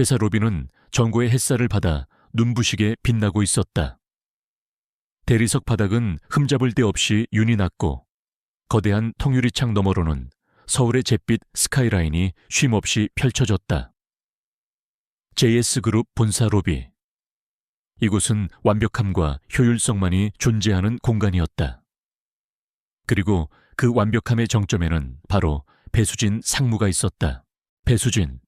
회사 로비는 전구의 햇살을 받아 눈부시게 빛나고 있었다. 대리석 바닥은 흠잡을 데 없이 윤이 났고 거대한 통유리창 너머로는 서울의 잿빛 스카이라인이 쉼없이 펼쳐졌다. JS그룹 본사 로비. 이곳은 완벽함과 효율성만이 존재하는 공간이었다. 그리고 그 완벽함의 정점에는 바로 배수진 상무가 있었다. 배수진.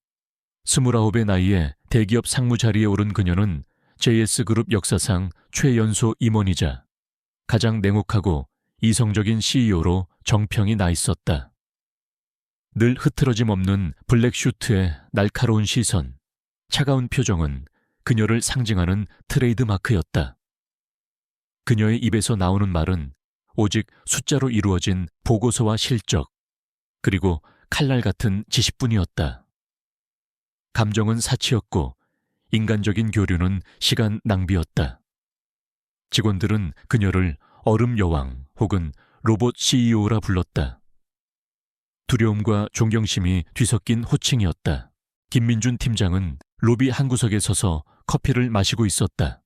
29의 나이에 대기업 상무 자리에 오른 그녀는 JS그룹 역사상 최연소 임원이자 가장 냉혹하고 이성적인 CEO로 정평이 나 있었다. 늘 흐트러짐 없는 블랙 슈트의 날카로운 시선, 차가운 표정은 그녀를 상징하는 트레이드 마크였다. 그녀의 입에서 나오는 말은 오직 숫자로 이루어진 보고서와 실적, 그리고 칼날 같은 지시뿐이었다. 감정은 사치였고 인간적인 교류는 시간 낭비였다. 직원들은 그녀를 얼음 여왕 혹은 로봇 CEO라 불렀다. 두려움과 존경심이 뒤섞인 호칭이었다. 김민준 팀장은 로비 한 구석에 서서 커피를 마시고 있었다.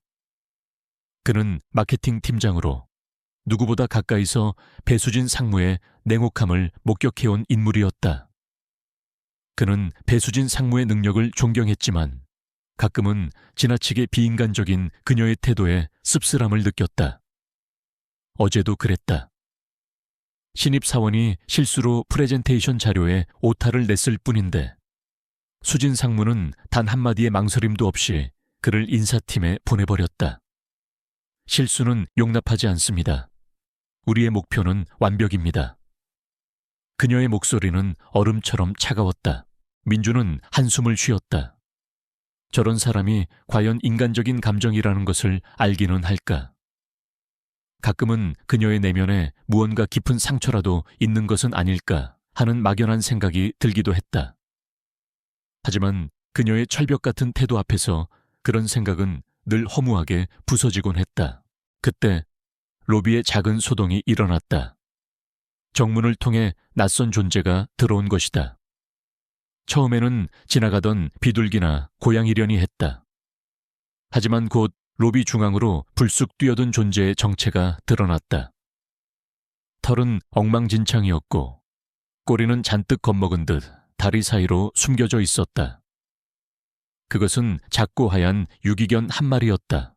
그는 마케팅 팀장으로 누구보다 가까이서 배수진 상무의 냉혹함을 목격해온 인물이었다. 그는 배수진 상무의 능력을 존경했지만 가끔은 지나치게 비인간적인 그녀의 태도에 씁쓸함을 느꼈다. 어제도 그랬다. 신입사원이 실수로 프레젠테이션 자료에 오타를 냈을 뿐인데 수진 상무는 단 한마디의 망설임도 없이 그를 인사팀에 보내버렸다. 실수는 용납하지 않습니다. 우리의 목표는 완벽입니다. 그녀의 목소리는 얼음처럼 차가웠다. 민주는 한숨을 쉬었다. 저런 사람이 과연 인간적인 감정이라는 것을 알기는 할까? 가끔은 그녀의 내면에 무언가 깊은 상처라도 있는 것은 아닐까 하는 막연한 생각이 들기도 했다. 하지만 그녀의 철벽 같은 태도 앞에서 그런 생각은 늘 허무하게 부서지곤 했다. 그때 로비의 작은 소동이 일어났다. 정문을 통해 낯선 존재가 들어온 것이다. 처음에는 지나가던 비둘기나 고양이려니 했다. 하지만 곧 로비 중앙으로 불쑥 뛰어든 존재의 정체가 드러났다. 털은 엉망진창이었고 꼬리는 잔뜩 겁먹은 듯 다리 사이로 숨겨져 있었다. 그것은 작고 하얀 유기견 한 마리였다.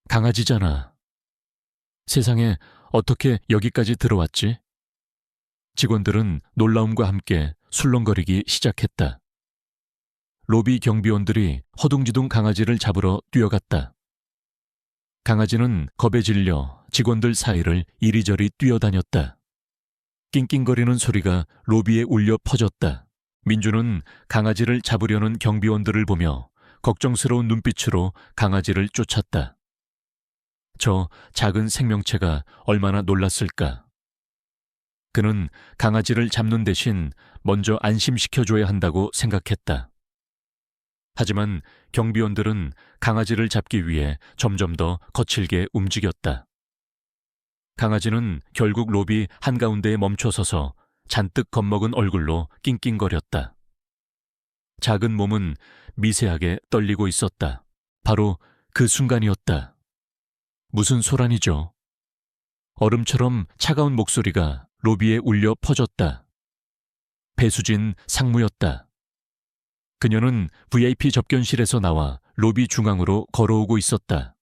강아지잖아. 세상에 어떻게 여기까지 들어왔지? 직원들은 놀라움과 함께 술렁거리기 시작했다. 로비 경비원들이 허둥지둥 강아지를 잡으러 뛰어갔다. 강아지는 겁에 질려 직원들 사이를 이리저리 뛰어다녔다. 낑낑거리는 소리가 로비에 울려 퍼졌다. 민주는 강아지를 잡으려는 경비원들을 보며 걱정스러운 눈빛으로 강아지를 쫓았다. 저 작은 생명체가 얼마나 놀랐을까. 그는 강아지를 잡는 대신 먼저 안심시켜줘야 한다고 생각했다. 하지만 경비원들은 강아지를 잡기 위해 점점 더 거칠게 움직였다. 강아지는 결국 로비 한가운데에 멈춰서서 잔뜩 겁먹은 얼굴로 낑낑거렸다. 작은 몸은 미세하게 떨리고 있었다. 바로 그 순간이었다. 무슨 소란이죠? 얼음처럼 차가운 목소리가 로비에 울려 퍼졌다. 배수진 상무였다. 그녀는 VIP 접견실에서 나와 로비 중앙으로 걸어오고 있었다.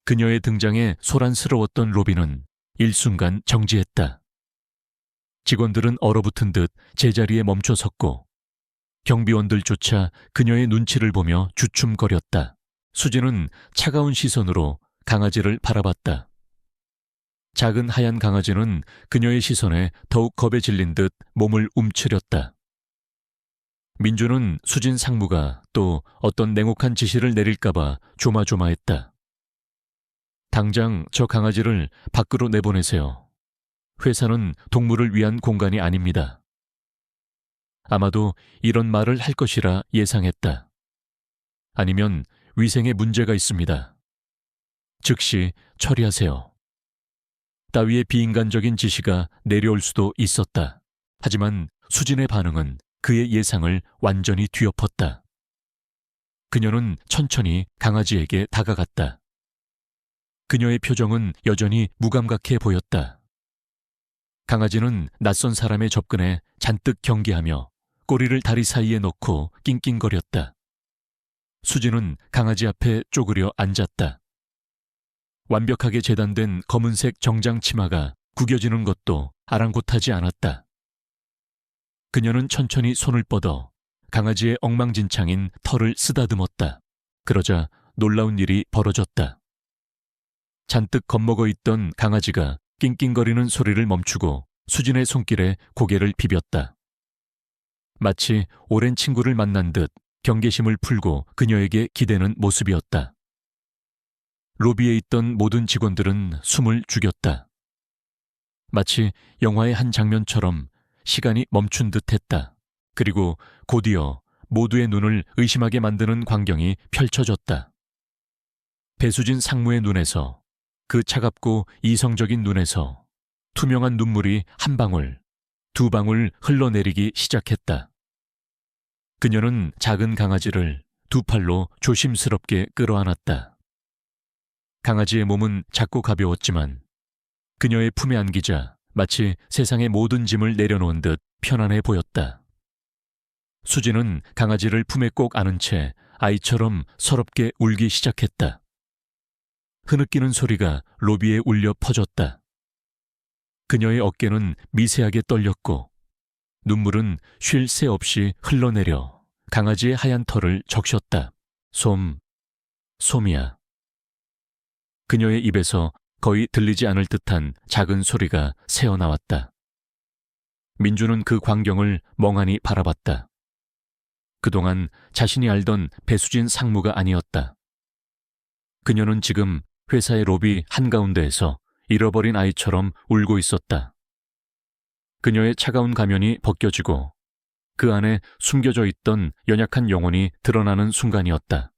그녀의 등장에 소란스러웠던 로비는 일순간 정지했다. 직원들은 얼어붙은 듯 제자리에 멈춰 섰고 경비원들조차 그녀의 눈치를 보며 주춤거렸다. 수진은 차가운 시선으로 강아지를 바라봤다. 작은 하얀 강아지는 그녀의 시선에 더욱 겁에 질린 듯 몸을 움츠렸다. 민주는 수진 상무가 또 어떤 냉혹한 지시를 내릴까봐 조마조마했다. 당장 저 강아지를 밖으로 내보내세요. 회사는 동물을 위한 공간이 아닙니다. 아마도 이런 말을 할 것이라 예상했다. 아니면 위생에 문제가 있습니다. 즉시 처리하세요. 따위의 비인간적인 지시가 내려올 수도 있었다. 하지만 수진의 반응은 그의 예상을 완전히 뒤엎었다. 그녀는 천천히 강아지에게 다가갔다. 그녀의 표정은 여전히 무감각해 보였다. 강아지는 낯선 사람의 접근에 잔뜩 경계하며 꼬리를 다리 사이에 넣고 낑낑거렸다. 수지는 강아지 앞에 쪼그려 앉았다. 완벽하게 재단된 검은색 정장 치마가 구겨지는 것도 아랑곳하지 않았다. 그녀는 천천히 손을 뻗어 강아지의 엉망진창인 털을 쓰다듬었다. 그러자 놀라운 일이 벌어졌다. 잔뜩 겁먹어 있던 강아지가 낑낑거리는 소리를 멈추고 수진의 손길에 고개를 비볐다. 마치 오랜 친구를 만난 듯 경계심을 풀고 그녀에게 기대는 모습이었다. 로비에 있던 모든 직원들은 숨을 죽였다. 마치 영화의 한 장면처럼 시간이 멈춘 듯 했다. 그리고 곧이어 모두의 눈을 의심하게 만드는 광경이 펼쳐졌다. 배수진 상무의 눈에서, 그 차갑고 이성적인 눈에서 투명한 눈물이 한 방울, 두 방울 흘러내리기 시작했다. 그녀는 작은 강아지를 두 팔로 조심스럽게 끌어안았다. 강아지의 몸은 작고 가벼웠지만 그녀의 품에 안기자 마치 세상의 모든 짐을 내려놓은 듯 편안해 보였다. 수지는 강아지를 품에 꼭 안은 채 아이처럼 서럽게 울기 시작했다. 흐느끼는 소리가 로비에 울려 퍼졌다. 그녀의 어깨는 미세하게 떨렸고 눈물은 쉴 새 없이 흘러내려 강아지의 하얀 털을 적셨다. 솜이야. 그녀의 입에서 거의 들리지 않을 듯한 작은 소리가 새어나왔다. 민주는 그 광경을 멍하니 바라봤다. 그동안 자신이 알던 배수진 상무가 아니었다. 그녀는 지금 회사의 로비 한가운데에서 잃어버린 아이처럼 울고 있었다. 그녀의 차가운 가면이 벗겨지고 그 안에 숨겨져 있던 연약한 영혼이 드러나는 순간이었다.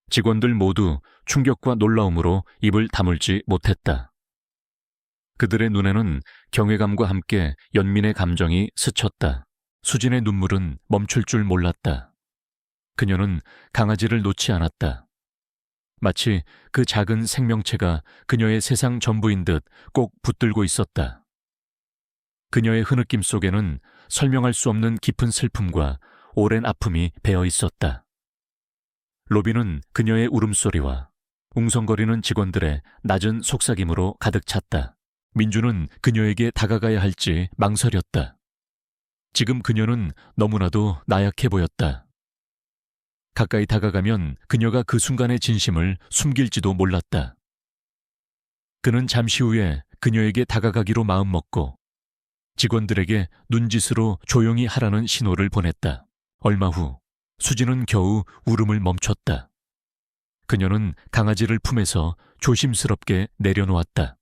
직원들 모두 충격과 놀라움으로 입을 다물지 못했다. 그들의 눈에는 경외감과 함께 연민의 감정이 스쳤다. 수진의 눈물은 멈출 줄 몰랐다. 그녀는 강아지를 놓지 않았다. 마치 그 작은 생명체가 그녀의 세상 전부인 듯 꼭 붙들고 있었다. 그녀의 흐느낌 속에는 설명할 수 없는 깊은 슬픔과 오랜 아픔이 배어 있었다. 로비는 그녀의 울음소리와 웅성거리는 직원들의 낮은 속삭임으로 가득 찼다. 민주는 그녀에게 다가가야 할지 망설였다. 지금 그녀는 너무나도 나약해 보였다. 가까이 다가가면 그녀가 그 순간의 진심을 숨길지도 몰랐다. 그는 잠시 후에 그녀에게 다가가기로 마음먹고 직원들에게 눈짓으로 조용히 하라는 신호를 보냈다. 얼마 후 수지는 겨우 울음을 멈췄다. 그녀는 강아지를 품에서 조심스럽게 내려놓았다.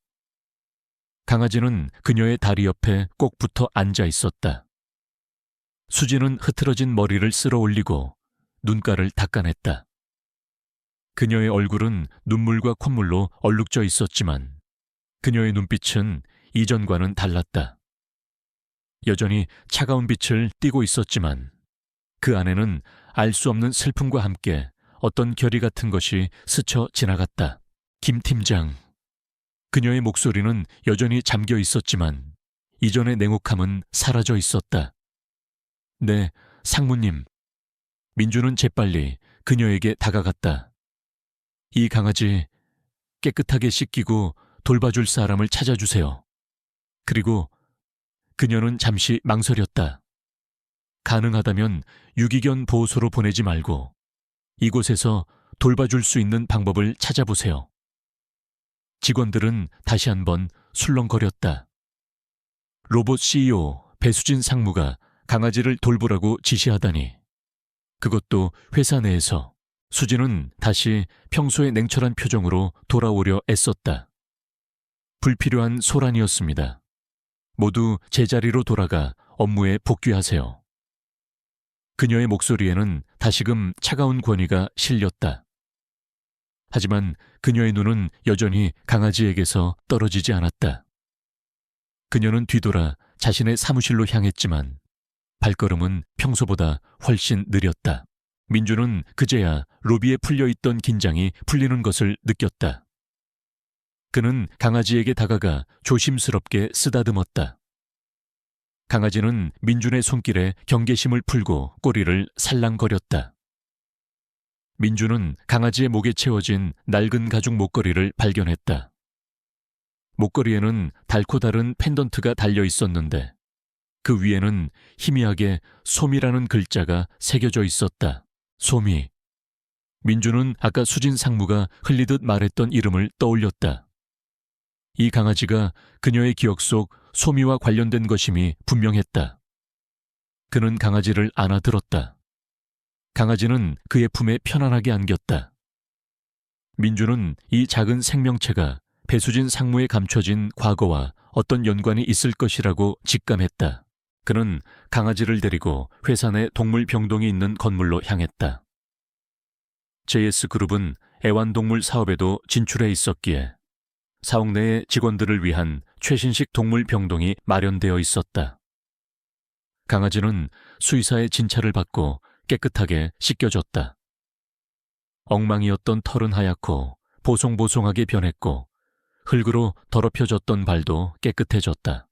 강아지는 그녀의 다리 옆에 꼭 붙어 앉아 있었다. 수지는 흐트러진 머리를 쓸어 올리고 눈가를 닦아냈다. 그녀의 얼굴은 눈물과 콧물로 얼룩져 있었지만 그녀의 눈빛은 이전과는 달랐다. 여전히 차가운 빛을 띠고 있었지만 그 안에는 알 수 없는 슬픔과 함께 어떤 결의 같은 것이 스쳐 지나갔다. 김 팀장. 그녀의 목소리는 여전히 잠겨 있었지만 이전의 냉혹함은 사라져 있었다. 네, 상무님. 민주는 재빨리 그녀에게 다가갔다. 이 강아지 깨끗하게 씻기고 돌봐줄 사람을 찾아주세요. 그리고 그녀는 잠시 망설였다. 가능하다면 유기견 보호소로 보내지 말고 이곳에서 돌봐줄 수 있는 방법을 찾아보세요. 직원들은 다시 한번 술렁거렸다. 로봇 CEO 배수진 상무가 강아지를 돌보라고 지시하다니. 그것도 회사 내에서. 수지는 다시 평소의 냉철한 표정으로 돌아오려 애썼다. 불필요한 소란이었습니다. 모두 제자리로 돌아가 업무에 복귀하세요. 그녀의 목소리에는 다시금 차가운 권위가 실렸다. 하지만 그녀의 눈은 여전히 강아지에게서 떨어지지 않았다. 그녀는 뒤돌아 자신의 사무실로 향했지만 발걸음은 평소보다 훨씬 느렸다. 민주는 그제야 로비에 풀려있던 긴장이 풀리는 것을 느꼈다. 그는 강아지에게 다가가 조심스럽게 쓰다듬었다. 강아지는 민준의 손길에 경계심을 풀고 꼬리를 살랑거렸다. 민준은 강아지의 목에 채워진 낡은 가죽 목걸이를 발견했다. 목걸이에는 달고 다른 펜던트가 달려 있었는데 그 위에는 희미하게 솜이라는 글자가 새겨져 있었다. 솜이. 민준은 아까 수진 상무가 흘리듯 말했던 이름을 떠올렸다. 이 강아지가 그녀의 기억 속 솜이와 관련된 것임이 분명했다. 그는 강아지를 안아들었다. 강아지는 그의 품에 편안하게 안겼다. 민주는 이 작은 생명체가 배수진 상무에 감춰진 과거와 어떤 연관이 있을 것이라고 직감했다. 그는 강아지를 데리고 회사 내 동물병동이 있는 건물로 향했다. JS그룹은 애완동물 사업에도 진출해 있었기에 사옥 내의 직원들을 위한 최신식 동물병동이 마련되어 있었다. 강아지는 수의사의 진찰을 받고 깨끗하게 씻겨졌다. 엉망이었던 털은 하얗고 보송보송하게 변했고 흙으로 더럽혀졌던 발도 깨끗해졌다.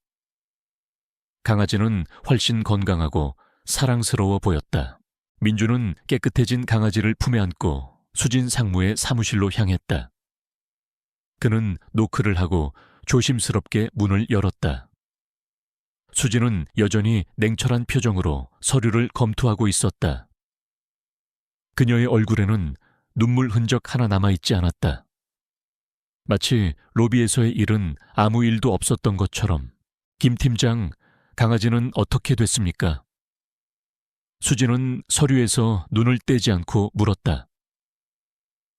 강아지는 훨씬 건강하고 사랑스러워 보였다. 민주는 깨끗해진 강아지를 품에 안고 수진 상무의 사무실로 향했다. 그는 노크를 하고 조심스럽게 문을 열었다. 수진은 여전히 냉철한 표정으로 서류를 검토하고 있었다. 그녀의 얼굴에는 눈물 흔적 하나 남아있지 않았다. 마치 로비에서의 일은 아무 일도 없었던 것처럼. 김 팀장, 강아지는 어떻게 됐습니까? 수진은 서류에서 눈을 떼지 않고 물었다.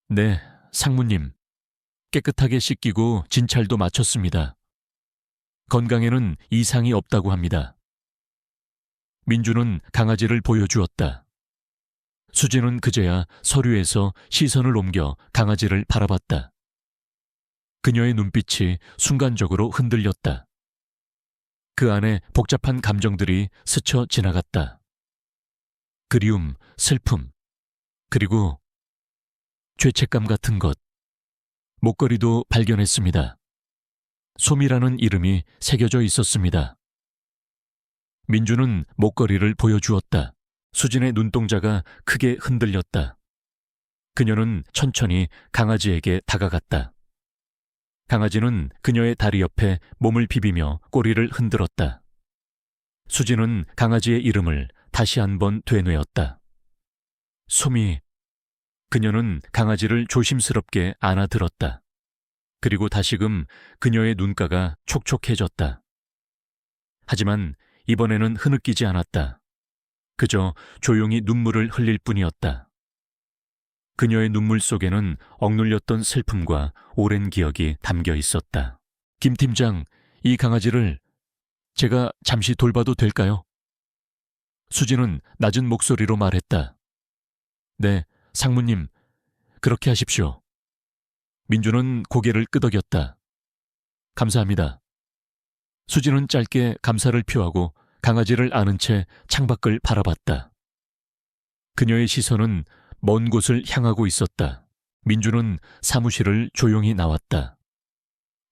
네, 상무님. 깨끗하게 씻기고 진찰도 마쳤습니다. 건강에는 이상이 없다고 합니다. 민주는 강아지를 보여주었다. 수진은 그제야 서류에서 시선을 옮겨 강아지를 바라봤다. 그녀의 눈빛이 순간적으로 흔들렸다. 그 안에 복잡한 감정들이 스쳐 지나갔다. 그리움, 슬픔, 그리고 죄책감 같은 것. 목걸이도 발견했습니다. 솜이라는 이름이 새겨져 있었습니다. 민주는 목걸이를 보여주었다. 수진의 눈동자가 크게 흔들렸다. 그녀는 천천히 강아지에게 다가갔다. 강아지는 그녀의 다리 옆에 몸을 비비며 꼬리를 흔들었다. 수진은 강아지의 이름을 다시 한번 되뇌었다. 솜이. 그녀는 강아지를 조심스럽게 안아들었다. 그리고 다시금 그녀의 눈가가 촉촉해졌다. 하지만 이번에는 흐느끼지 않았다. 그저 조용히 눈물을 흘릴 뿐이었다. 그녀의 눈물 속에는 억눌렸던 슬픔과 오랜 기억이 담겨 있었다. 김 팀장, 이 강아지를 제가 잠시 돌봐도 될까요? 수진은 낮은 목소리로 말했다. 네, 상무님, 그렇게 하십시오. 민주는 고개를 끄덕였다. 감사합니다. 수진은 짧게 감사를 표하고 강아지를 안은 채 창밖을 바라봤다. 그녀의 시선은 먼 곳을 향하고 있었다. 민주는 사무실을 조용히 나왔다.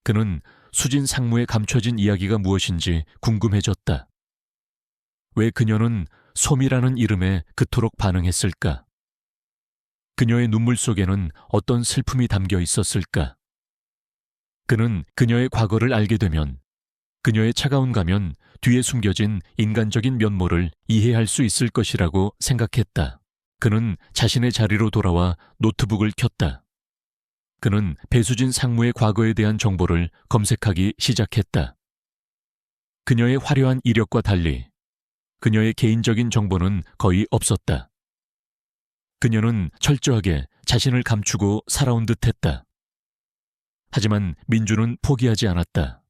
그는 수진 상무에 감춰진 이야기가 무엇인지 궁금해졌다. 왜 그녀는 솜이라는 이름에 그토록 반응했을까? 그녀의 눈물 속에는 어떤 슬픔이 담겨 있었을까? 그는 그녀의 과거를 알게 되면 그녀의 차가운 가면 뒤에 숨겨진 인간적인 면모를 이해할 수 있을 것이라고 생각했다. 그는 자신의 자리로 돌아와 노트북을 켰다. 그는 배수진 상무의 과거에 대한 정보를 검색하기 시작했다. 그녀의 화려한 이력과 달리 그녀의 개인적인 정보는 거의 없었다. 그녀는 철저하게 자신을 감추고 살아온 듯했다. 하지만 민주는 포기하지 않았다.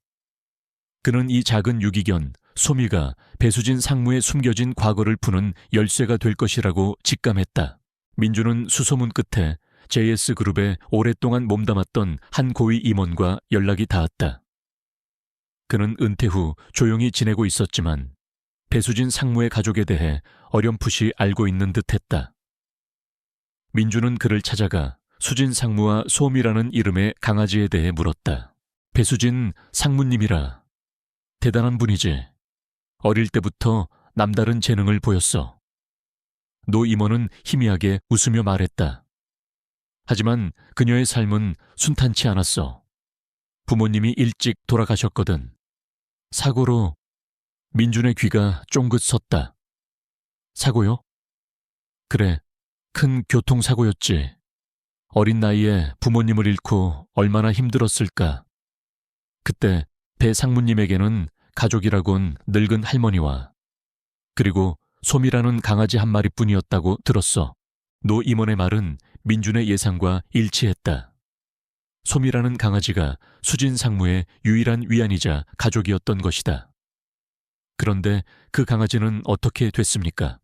그는 이 작은 유기견 솜이가 배수진 상무의 숨겨진 과거를 푸는 열쇠가 될 것이라고 직감했다. 민주는 수소문 끝에 JS그룹에 오랫동안 몸담았던 한 고위 임원과 연락이 닿았다. 그는 은퇴 후 조용히 지내고 있었지만 배수진 상무의 가족에 대해 어렴풋이 알고 있는 듯했다. 민주는 그를 찾아가 수진 상무와 솜이라는 이름의 강아지에 대해 물었다. 배수진 상무님이라. 대단한 분이지. 어릴 때부터 남다른 재능을 보였어. 노 임원은 희미하게 웃으며 말했다. 하지만 그녀의 삶은 순탄치 않았어. 부모님이 일찍 돌아가셨거든. 사고로. 민준의 귀가 쫑긋 섰다. 사고요? 그래, 큰 교통사고였지. 어린 나이에 부모님을 잃고 얼마나 힘들었을까. 그때 배 상무님에게는 가족이라곤 늙은 할머니와 그리고 솜이라는 강아지 한 마리뿐이었다고 들었어. 노 임원의 말은 민준의 예상과 일치했다. 솜이라는 강아지가 수진 상무의 유일한 위안이자 가족이었던 것이다. 그런데 그 강아지는 어떻게 됐습니까?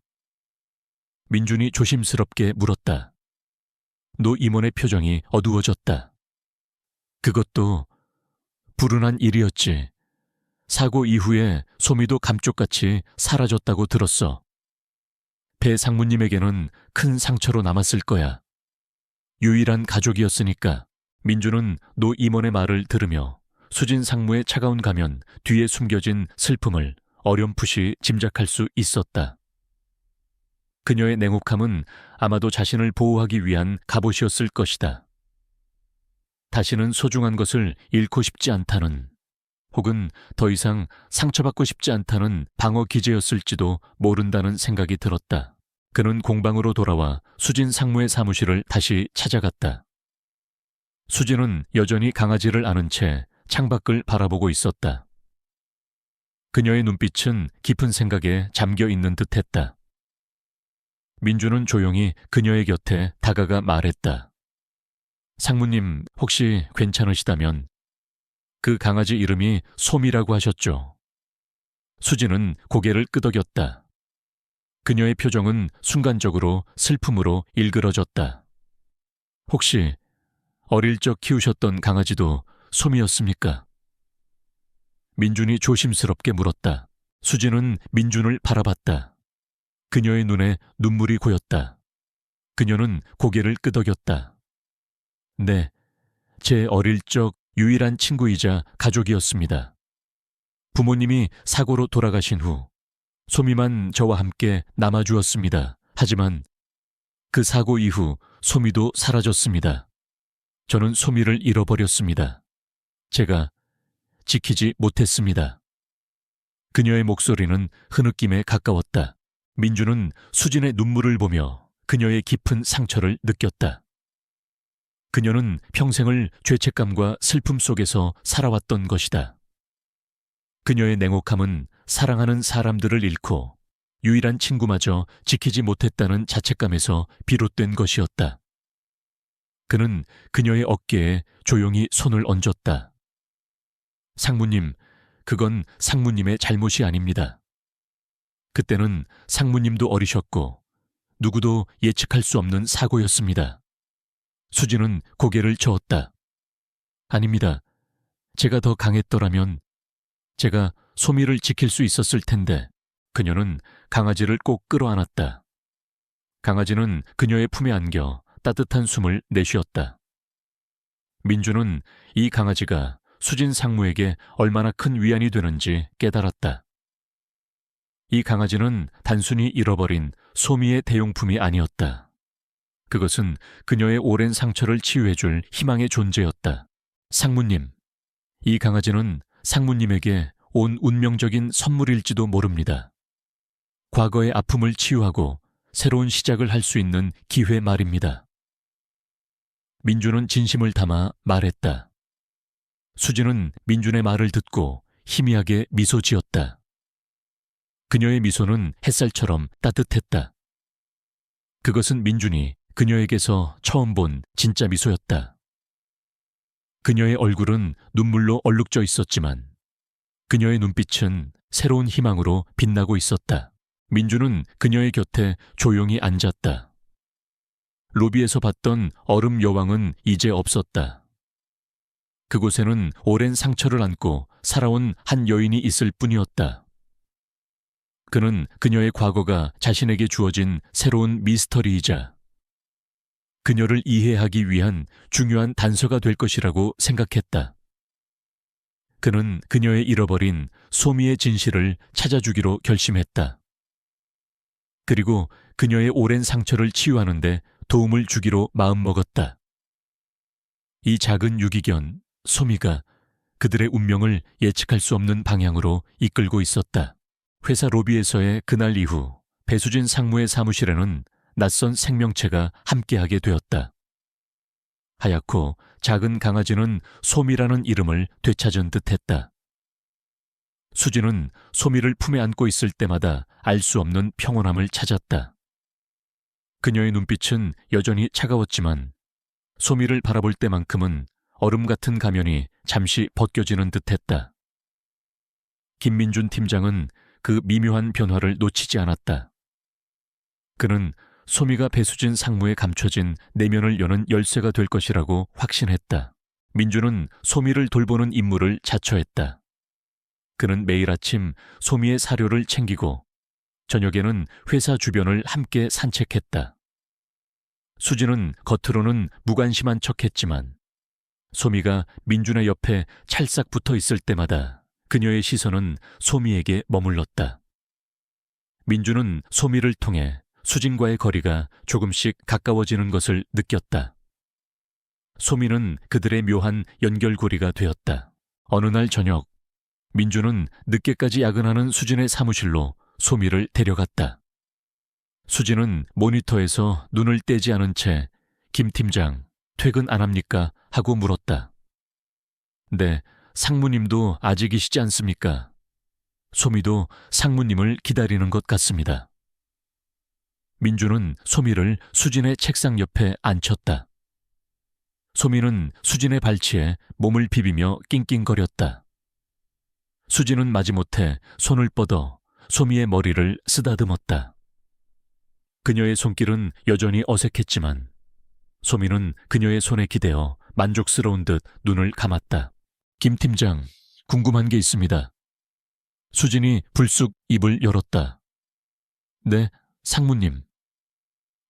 민준이 조심스럽게 물었다. 노 임원의 표정이 어두워졌다. 그것도 불운한 일이었지. 사고 이후에 솜이도 감쪽같이 사라졌다고 들었어. 배 상무님에게는 큰 상처로 남았을 거야. 유일한 가족이었으니까. 민주는 노 임원의 말을 들으며 수진 상무의 차가운 가면 뒤에 숨겨진 슬픔을 어렴풋이 짐작할 수 있었다. 그녀의 냉혹함은 아마도 자신을 보호하기 위한 갑옷이었을 것이다. 다시는 소중한 것을 잃고 싶지 않다는, 혹은 더 이상 상처받고 싶지 않다는 방어 기제였을지도 모른다는 생각이 들었다. 그는 공방으로 돌아와 수진 상무의 사무실을 다시 찾아갔다. 수진은 여전히 강아지를 안은 채 창밖을 바라보고 있었다. 그녀의 눈빛은 깊은 생각에 잠겨 있는 듯했다. 민주는 조용히 그녀의 곁에 다가가 말했다. 상무님, 혹시 괜찮으시다면 그 강아지 이름이 솜이라고 하셨죠? 수진은 고개를 끄덕였다. 그녀의 표정은 순간적으로 슬픔으로 일그러졌다. 혹시 어릴 적 키우셨던 강아지도 솜이었습니까? 민준이 조심스럽게 물었다. 수진은 민준을 바라봤다. 그녀의 눈에 눈물이 고였다. 그녀는 고개를 끄덕였다. 네, 제 어릴 적 유일한 친구이자 가족이었습니다. 부모님이 사고로 돌아가신 후 솜이만 저와 함께 남아주었습니다. 하지만 그 사고 이후 솜이도 사라졌습니다. 저는 솜이를 잃어버렸습니다. 제가 지키지 못했습니다. 그녀의 목소리는 흐느낌에 가까웠다. 민주는 수진의 눈물을 보며 그녀의 깊은 상처를 느꼈다. 그녀는 평생을 죄책감과 슬픔 속에서 살아왔던 것이다. 그녀의 냉혹함은 사랑하는 사람들을 잃고 유일한 친구마저 지키지 못했다는 자책감에서 비롯된 것이었다. 그는 그녀의 어깨에 조용히 손을 얹었다. 상무님, 그건 상무님의 잘못이 아닙니다. 그때는 상무님도 어리셨고 누구도 예측할 수 없는 사고였습니다. 수진은 고개를 저었다. 아닙니다. 제가 더 강했더라면 제가 솜이를 지킬 수 있었을 텐데. 그녀는 강아지를 꼭 끌어안았다. 강아지는 그녀의 품에 안겨 따뜻한 숨을 내쉬었다. 민주는 이 강아지가 수진 상무에게 얼마나 큰 위안이 되는지 깨달았다. 이 강아지는 단순히 잃어버린 솜이의 대용품이 아니었다. 그것은 그녀의 오랜 상처를 치유해줄 희망의 존재였다. 상무님, 이 강아지는 상무님에게 온 운명적인 선물일지도 모릅니다. 과거의 아픔을 치유하고 새로운 시작을 할 수 있는 기회 말입니다. 민주는 진심을 담아 말했다. 수진은 민준의 말을 듣고 희미하게 미소 지었다. 그녀의 미소는 햇살처럼 따뜻했다. 그것은 민준이 그녀에게서 처음 본 진짜 미소였다. 그녀의 얼굴은 눈물로 얼룩져 있었지만 그녀의 눈빛은 새로운 희망으로 빛나고 있었다. 민준은 그녀의 곁에 조용히 앉았다. 로비에서 봤던 얼음 여왕은 이제 없었다. 그곳에는 오랜 상처를 안고 살아온 한 여인이 있을 뿐이었다. 그는 그녀의 과거가 자신에게 주어진 새로운 미스터리이자 그녀를 이해하기 위한 중요한 단서가 될 것이라고 생각했다. 그는 그녀의 잃어버린 소미의 진실을 찾아주기로 결심했다. 그리고 그녀의 오랜 상처를 치유하는 데 도움을 주기로 마음먹었다. 이 작은 유기견, 소미가 그들의 운명을 예측할 수 없는 방향으로 이끌고 있었다. 회사 로비에서의 그날 이후 배수진 상무의 사무실에는 낯선 생명체가 함께하게 되었다. 하얗고 작은 강아지는 소미라는 이름을 되찾은 듯했다. 수지는 소미를 품에 안고 있을 때마다 알 수 없는 평온함을 찾았다. 그녀의 눈빛은 여전히 차가웠지만 소미를 바라볼 때만큼은 얼음 같은 가면이 잠시 벗겨지는 듯했다. 김민준 팀장은 그 미묘한 변화를 놓치지 않았다. 그는 소미가 배수진 상무에 감춰진 내면을 여는 열쇠가 될 것이라고 확신했다. 민주는 소미를 돌보는 임무를 자처했다. 그는 매일 아침 소미의 사료를 챙기고 저녁에는 회사 주변을 함께 산책했다. 수지는 겉으로는 무관심한 척했지만 소미가 민준의 옆에 찰싹 붙어 있을 때마다 그녀의 시선은 소미에게 머물렀다. 민준은 소미를 통해 수진과의 거리가 조금씩 가까워지는 것을 느꼈다. 소미는 그들의 묘한 연결고리가 되었다. 어느 날 저녁, 민준은 늦게까지 야근하는 수진의 사무실로 소미를 데려갔다. 수진은 모니터에서 눈을 떼지 않은 채 김 팀장, 퇴근 안 합니까? 하고 물었다. 네, 상무님도 아직이시지 않습니까? 소미도 상무님을 기다리는 것 같습니다. 민주는 소미를 수진의 책상 옆에 앉혔다. 소미는 수진의 발치에 몸을 비비며 낑낑거렸다. 수진은 마지못해 손을 뻗어 소미의 머리를 쓰다듬었다. 그녀의 손길은 여전히 어색했지만 소미는 그녀의 손에 기대어 만족스러운 듯 눈을 감았다. 김 팀장, 궁금한 게 있습니다. 수진이 불쑥 입을 열었다. 네, 상무님.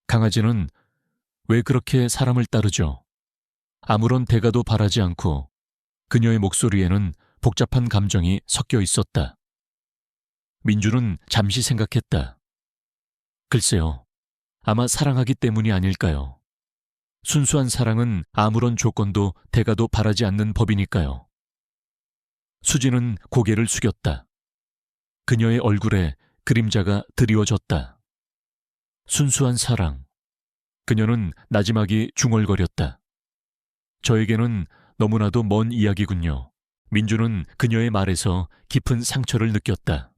강아지는 왜 그렇게 사람을 따르죠? 아무런 대가도 바라지 않고 그녀의 목소리에는 복잡한 감정이 섞여 있었다. 민주는 잠시 생각했다. 글쎄요, 아마 사랑하기 때문이 아닐까요? 순수한 사랑은 아무런 조건도 대가도 바라지 않는 법이니까요. 수지는 고개를 숙였다. 그녀의 얼굴에 그림자가 드리워졌다. 순수한 사랑. 그녀는 나지막이 중얼거렸다. 저에게는 너무나도 먼 이야기군요. 민주는 그녀의 말에서 깊은 상처를 느꼈다.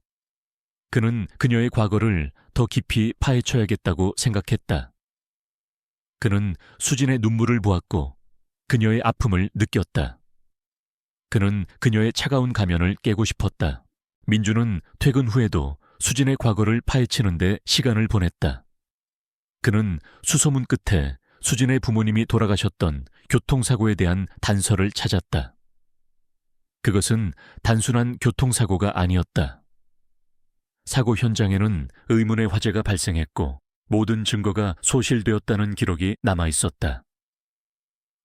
그는 그녀의 과거를 더 깊이 파헤쳐야겠다고 생각했다. 그는 수진의 눈물을 보았고 그녀의 아픔을 느꼈다. 그는 그녀의 차가운 가면을 깨고 싶었다. 민주는 퇴근 후에도 수진의 과거를 파헤치는 데 시간을 보냈다. 그는 수소문 끝에 수진의 부모님이 돌아가셨던 교통사고에 대한 단서를 찾았다. 그것은 단순한 교통사고가 아니었다. 사고 현장에는 의문의 화재가 발생했고 모든 증거가 소실되었다는 기록이 남아 있었다.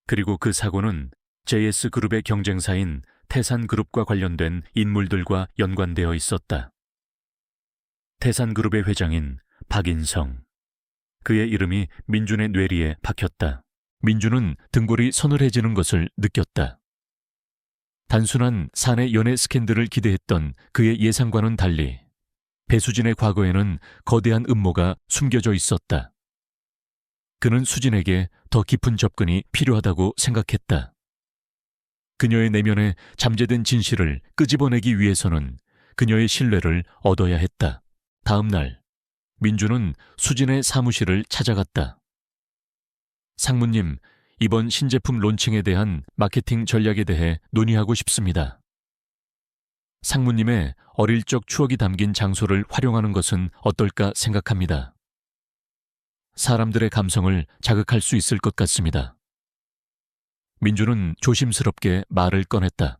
그리고 그 사고는 JS그룹의 경쟁사인 태산그룹과 관련된 인물들과 연관되어 있었다. 태산그룹의 회장인 박인성. 그의 이름이 민준의 뇌리에 박혔다. 민준은 등골이 서늘해지는 것을 느꼈다. 단순한 사내 연애 스캔들을 기대했던 그의 예상과는 달리 배수진의 과거에는 거대한 음모가 숨겨져 있었다. 그는 수진에게 더 깊은 접근이 필요하다고 생각했다. 그녀의 내면에 잠재된 진실을 끄집어내기 위해서는 그녀의 신뢰를 얻어야 했다. 다음 날, 민주는 수진의 사무실을 찾아갔다. 상무님, 이번 신제품 론칭에 대한 마케팅 전략에 대해 논의하고 싶습니다. 상무님의 어릴 적 추억이 담긴 장소를 활용하는 것은 어떨까 생각합니다. 사람들의 감성을 자극할 수 있을 것 같습니다. 민주는 조심스럽게 말을 꺼냈다.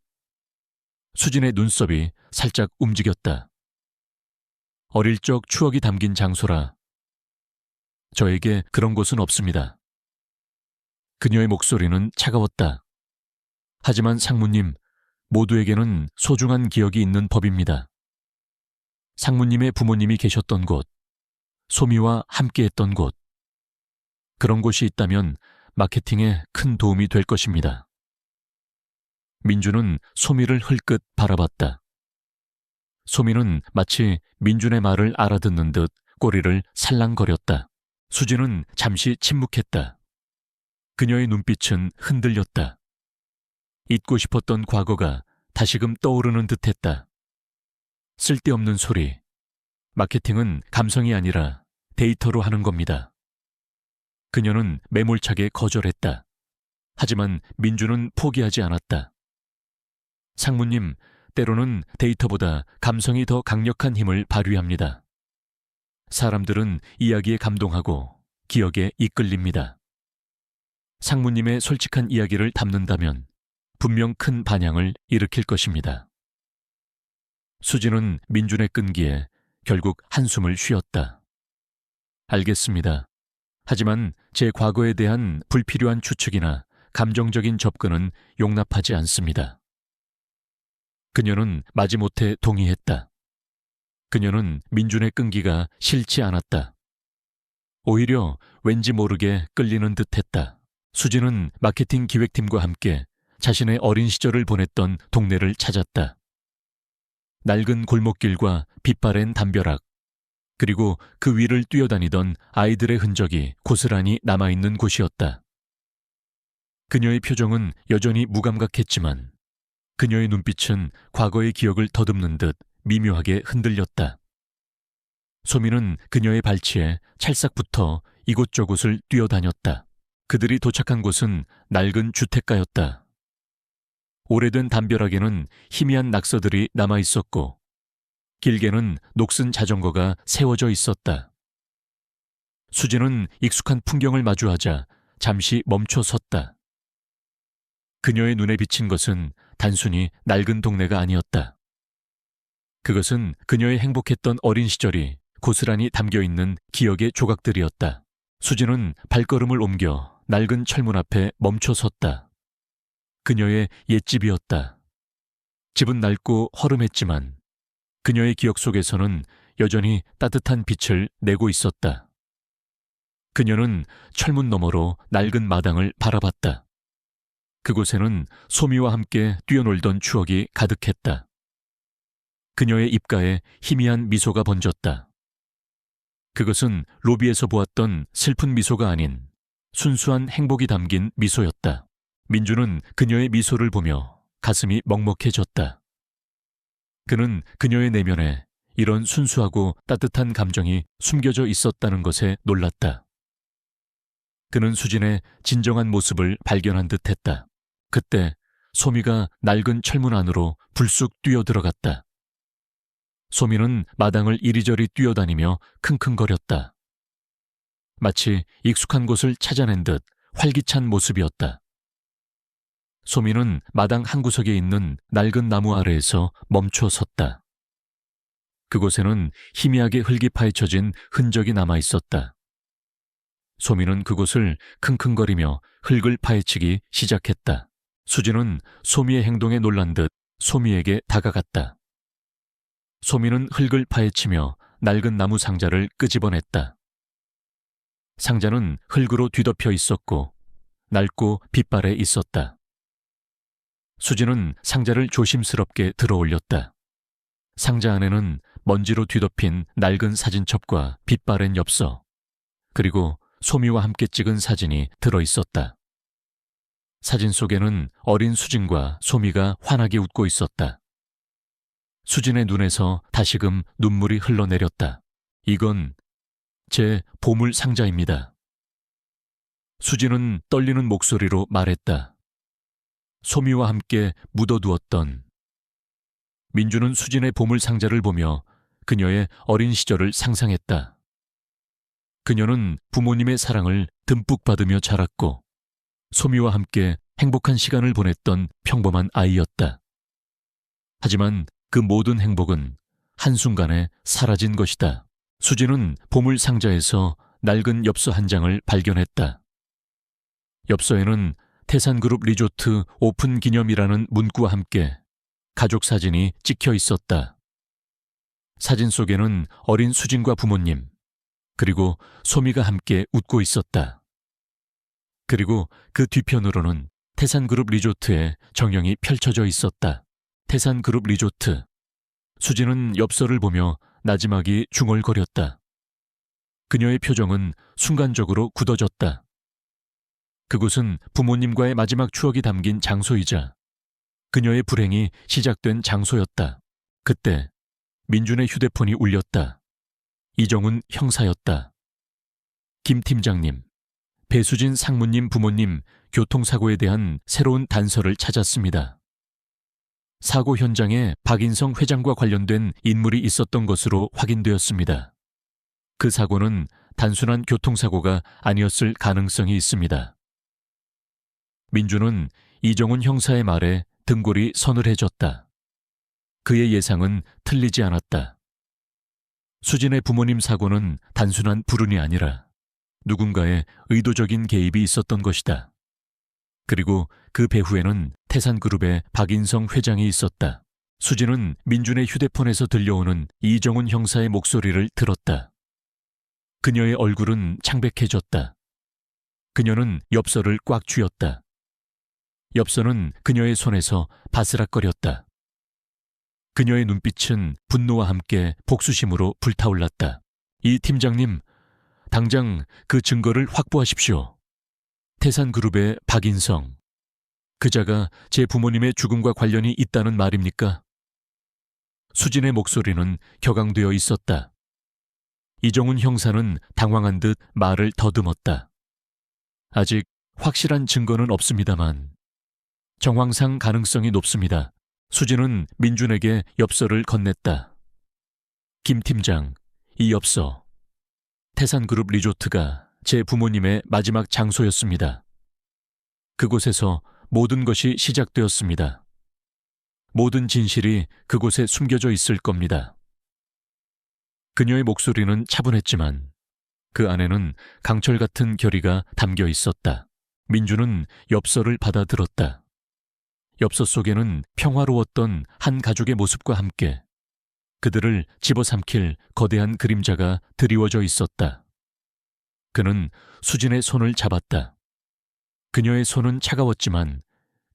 수진의 눈썹이 살짝 움직였다. 어릴 적 추억이 담긴 장소라 저에게 그런 곳은 없습니다. 그녀의 목소리는 차가웠다. 하지만 상무님, 모두에게는 소중한 기억이 있는 법입니다. 상무님의 부모님이 계셨던 곳, 소미와 함께했던 곳, 그런 곳이 있다면 마케팅에 큰 도움이 될 것입니다. 민주는 소미를 흘끗 바라봤다. 소미는 마치 민준의 말을 알아듣는 듯 꼬리를 살랑거렸다. 수지는 잠시 침묵했다. 그녀의 눈빛은 흔들렸다. 잊고 싶었던 과거가 다시금 떠오르는 듯했다. 쓸데없는 소리. 마케팅은 감성이 아니라 데이터로 하는 겁니다. 그녀는 매몰차게 거절했다. 하지만 민주는 포기하지 않았다. 상무님, 때로는 데이터보다 감성이 더 강력한 힘을 발휘합니다. 사람들은 이야기에 감동하고 기억에 이끌립니다. 상무님의 솔직한 이야기를 담는다면 분명 큰 반향을 일으킬 것입니다. 수지는 민준의 끈기에 결국 한숨을 쉬었다. 알겠습니다. 하지만 제 과거에 대한 불필요한 추측이나 감정적인 접근은 용납하지 않습니다. 그녀는 마지못해 동의했다. 그녀는 민준의 끈기가 싫지 않았다. 오히려 왠지 모르게 끌리는 듯했다. 수지는 마케팅 기획팀과 함께 자신의 어린 시절을 보냈던 동네를 찾았다. 낡은 골목길과 빛바랜 담벼락, 그리고 그 위를 뛰어다니던 아이들의 흔적이 고스란히 남아있는 곳이었다. 그녀의 표정은 여전히 무감각했지만 그녀의 눈빛은 과거의 기억을 더듬는 듯 미묘하게 흔들렸다. 소미는 그녀의 발치에 찰싹붙어 이곳저곳을 뛰어다녔다. 그들이 도착한 곳은 낡은 주택가였다. 오래된 담벼락에는 희미한 낙서들이 남아있었고 길게는 녹슨 자전거가 세워져 있었다. 수지는 익숙한 풍경을 마주하자 잠시 멈춰 섰다. 그녀의 눈에 비친 것은 단순히 낡은 동네가 아니었다. 그것은 그녀의 행복했던 어린 시절이 고스란히 담겨있는 기억의 조각들이었다. 수지는 발걸음을 옮겨 낡은 철문 앞에 멈춰 섰다. 그녀의 옛집이었다. 집은 낡고 허름했지만 그녀의 기억 속에서는 여전히 따뜻한 빛을 내고 있었다. 그녀는 철문 너머로 낡은 마당을 바라봤다. 그곳에는 소미와 함께 뛰어놀던 추억이 가득했다. 그녀의 입가에 희미한 미소가 번졌다. 그것은 로비에서 보았던 슬픈 미소가 아닌 순수한 행복이 담긴 미소였다. 민주는 그녀의 미소를 보며 가슴이 먹먹해졌다. 그는 그녀의 내면에 이런 순수하고 따뜻한 감정이 숨겨져 있었다는 것에 놀랐다. 그는 수진의 진정한 모습을 발견한 듯했다. 그때 소미가 낡은 철문 안으로 불쑥 뛰어들어갔다. 소미는 마당을 이리저리 뛰어다니며 킁킁거렸다. 마치 익숙한 곳을 찾아낸 듯 활기찬 모습이었다. 소미는 마당 한구석에 있는 낡은 나무 아래에서 멈춰 섰다. 그곳에는 희미하게 흙이 파헤쳐진 흔적이 남아 있었다. 소미는 그곳을 킁킁거리며 흙을 파헤치기 시작했다. 수지는 소미의 행동에 놀란 듯 소미에게 다가갔다. 소미는 흙을 파헤치며 낡은 나무 상자를 끄집어냈다. 상자는 흙으로 뒤덮여 있었고 낡고 빛발에 있었다. 수지는 상자를 조심스럽게 들어올렸다. 상자 안에는 먼지로 뒤덮인 낡은 사진첩과 빛바랜 엽서, 그리고 소미와 함께 찍은 사진이 들어있었다. 사진 속에는 어린 수진과 소미가 환하게 웃고 있었다. 수진의 눈에서 다시금 눈물이 흘러내렸다. 이건 제 보물 상자입니다. 수진은 떨리는 목소리로 말했다. 소미와 함께 묻어두었던. 민주는 수진의 보물 상자를 보며 그녀의 어린 시절을 상상했다. 그녀는 부모님의 사랑을 듬뿍 받으며 자랐고 소미와 함께 행복한 시간을 보냈던 평범한 아이였다. 하지만 그 모든 행복은 한순간에 사라진 것이다. 수진은 보물 상자에서 낡은 엽서 한 장을 발견했다. 엽서에는 태산그룹 리조트 오픈 기념이라는 문구와 함께 가족 사진이 찍혀 있었다. 사진 속에는 어린 수진과 부모님, 그리고 소미가 함께 웃고 있었다. 그리고 그 뒤편으로는 태산그룹 리조트의 정형이 펼쳐져 있었다. 태산그룹 리조트. 수진은 엽서를 보며 나지막이 중얼거렸다. 그녀의 표정은 순간적으로 굳어졌다. 그곳은 부모님과의 마지막 추억이 담긴 장소이자 그녀의 불행이 시작된 장소였다. 그때 민준의 휴대폰이 울렸다. 이정훈 형사였다. 김 팀장님, 배수진 상무님 부모님 교통사고에 대한 새로운 단서를 찾았습니다. 사고 현장에 박인성 회장과 관련된 인물이 있었던 것으로 확인되었습니다. 그 사고는 단순한 교통사고가 아니었을 가능성이 있습니다. 민준은 이정훈 형사의 말에 등골이 서늘해졌다. 그의 예상은 틀리지 않았다. 수진의 부모님 사고는 단순한 불운이 아니라 누군가의 의도적인 개입이 있었던 것이다. 그리고 그 배후에는 태산그룹의 박인성 회장이 있었다. 수진은 민준의 휴대폰에서 들려오는 이정훈 형사의 목소리를 들었다. 그녀의 얼굴은 창백해졌다. 그녀는 엽서를 꽉 쥐었다. 엽서는 그녀의 손에서 바스락거렸다. 그녀의 눈빛은 분노와 함께 복수심으로 불타올랐다. 이 팀장님, 당장 그 증거를 확보하십시오. 태산그룹의 박인성, 그자가 제 부모님의 죽음과 관련이 있다는 말입니까? 수진의 목소리는 격앙되어 있었다. 이정훈 형사는 당황한 듯 말을 더듬었다. 아직 확실한 증거는 없습니다만 정황상 가능성이 높습니다. 수진은 민준에게 엽서를 건넸다. 김 팀장, 이 엽서. 태산그룹 리조트가 제 부모님의 마지막 장소였습니다. 그곳에서 모든 것이 시작되었습니다. 모든 진실이 그곳에 숨겨져 있을 겁니다. 그녀의 목소리는 차분했지만 그 안에는 강철 같은 결의가 담겨 있었다. 민준은 엽서를 받아들었다. 엽서 속에는 평화로웠던 한 가족의 모습과 함께 그들을 집어삼킬 거대한 그림자가 드리워져 있었다. 그는 수진의 손을 잡았다. 그녀의 손은 차가웠지만